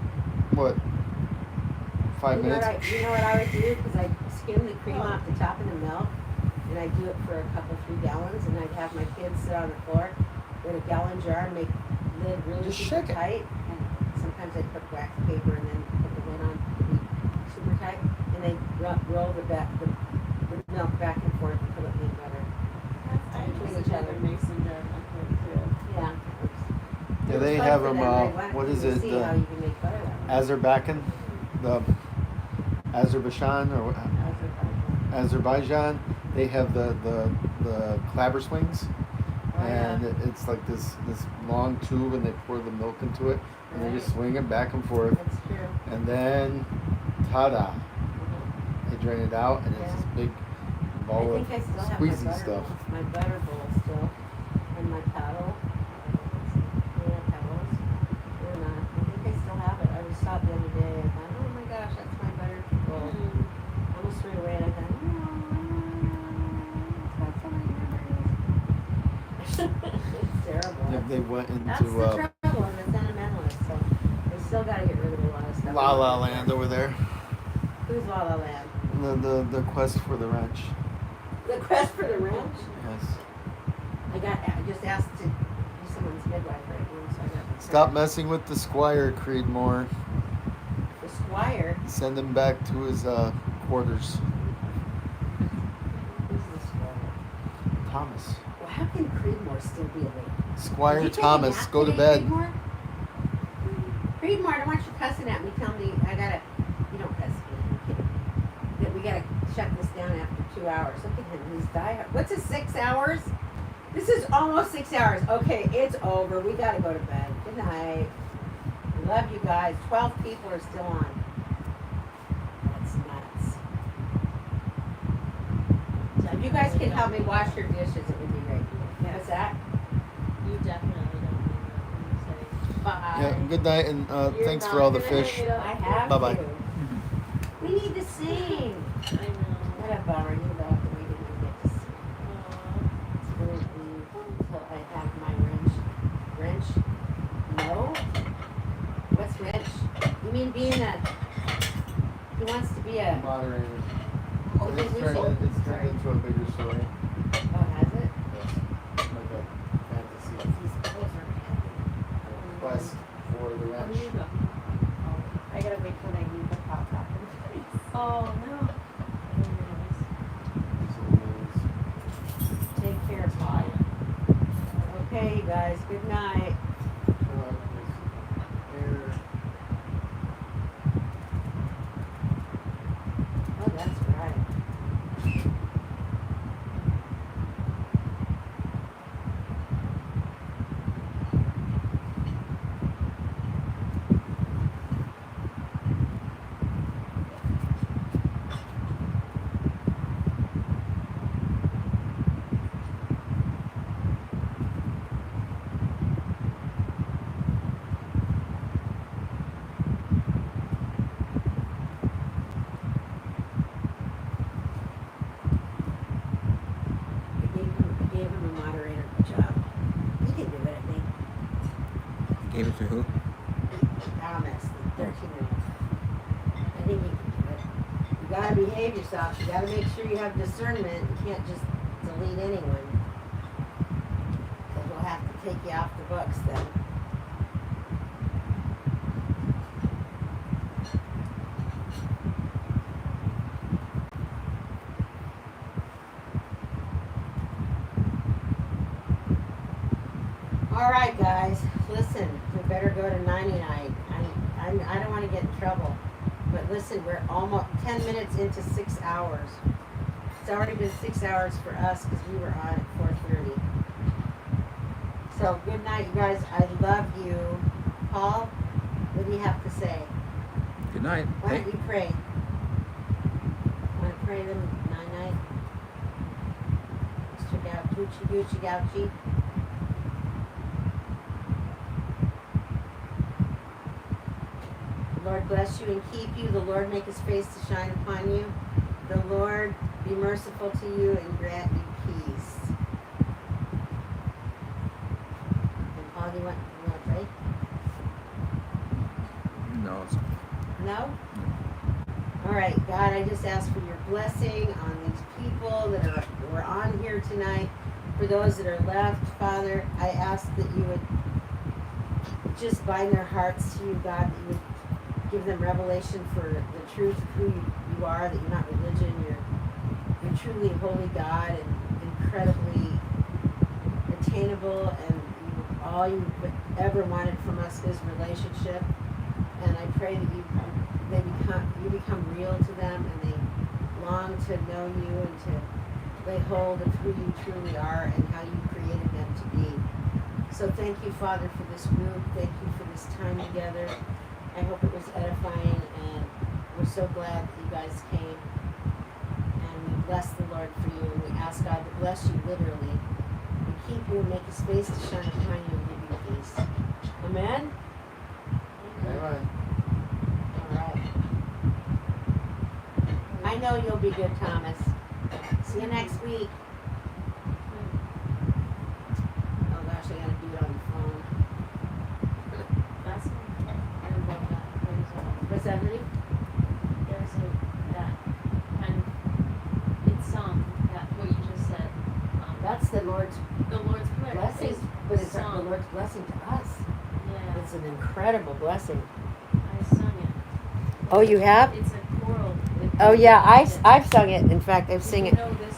what, 5 minutes? You know what I would do? Because I skim the cream off the top of the milk, and I do it for a couple, 3 gallons, and I'd have my kids sit on the floor with a gallon jar and make the lid really Just super shake it. tight. And sometimes I'd put wax paper and then put the lid on to be super tight, and then roll the milk back and forth until it made butter. I Between just each had other. a mason jar of my kids. Yeah, they Fun have for them. right? Why don't What you is it? See how you can make butter that way. Azerbaijan, the Azerbaijan or what- Azerbaijan. They have the clabber swings, Oh, yeah. and it's like this long tube, and they pour the milk into it, and they just swing it back and forth, That's true. and then ta-da! They drain it out, and it's this big I ball think of I still have squeezy my butter, stuff. my butter bowl still, and my paddle. Yeah, paddles. And I think I still have it. I just saw it the other day. I thought, oh my gosh, that's my butter bowl. I almost threw it away, and I thought, no, it's got so many memories. It's terrible. Yeah, they went That's into the trouble. I'm a sentimentalist, so we still got to get rid of a lot of stuff. La La Land over there. Who's La La Land? The quest for the ranch. The quest for the ranch. Yes. I just asked to be someone's midwife right now, so I got. Stop messing with the squire, Creedmoor. The squire. Send him back to his quarters. Who's the squire? Thomas. Well, how can Creedmoor still be awake? Squire Did you take a Thomas, nap go to today, bed. Creedmoor? Creedmoor, I don't want you cussing at me. Tell me I gotta. You don't cuss at me. I'm kidding. That we gotta shut this down after 2 hours. Look at him. He's died. What's it? 6 hours? This is almost 6 hours. Okay, it's over. We gotta go to bed. Good night. Love you guys. 12 people are still on. That's nuts. So if you guys can help me wash your dishes, it would be great. What's that? You definitely don't mean that when you say Bye. Yeah, good night, and You're thanks for not all the gonna fish. hang it up. I have Bye-bye. to. We need to sing. I know. What a bummer. You left and we didn't get to sing. Aw. It's going to be until I have my wrench. No? What's wrench? You mean being a... He wants to be a... Moderator. Oh, It's we turned, should- it's sorry. turned into a bigger story. Oh, has it? Like a fantasy These clothes are quest for the Where ranch. do you go? I gotta wait till they leave the pot back in place. Oh no. Take care, Paul. Okay, you guys. Good night. Oh, that's right. I gave him a moderator job. He can do it, I think. Gave it to who? Thomas, the 13-year-old. I think he can do it. You gotta behave yourself. You gotta make sure you have discernment. You can't just delete anyone. Because we'll have to take you off the books then. All right, guys. Listen, we better go to 99. I don't want to get in trouble. But listen, we're almost 10 minutes into 6 hours. It's already been 6 hours for us because we were on at 4:30. So good night, you guys. I love you. Paul, what do you have to say? Good night. Why Hey, don't you pray? Want to pray them night? Mr. Gouchy, Gucci, Gouchy. The Lord bless you and keep you. The Lord make his face to shine upon you. The Lord be merciful to you and grant you peace. And Paul, you want to pray? no, it's No? All right, God, I just ask for your blessing on these people that were on here tonight. For those that are left, Father, I ask that you would just bind their hearts to you, God, that you would give them revelation for the truth of who you are, that you're not religion, you're truly a holy God and incredibly attainable, and you all you ever wanted from us is relationship. And I pray that you become real to them, and they long to know you and to lay hold of who you truly are and how you created them to be. So thank you, Father, for this group. Thank you for this time together. I hope it was edifying, and we're so glad that you guys came. And we bless the Lord for you, and we ask God to bless you literally, and keep you and make his face to shine upon you and give you peace. Amen? Amen. All right. I know you'll be good, Thomas. See you next week. Oh gosh, I gotta do it on the phone. That's I don't know that. What's that, honey? There's that kind of, it's that what you just said. That's the Lord's The Lord's Prayer. blessing, but it's the song. Lord's blessing to us. Yeah, It's an incredible blessing. I sung it. Oh, you have? It's a choral. Oh yeah, I've sung it. In fact, I've sung You it. know this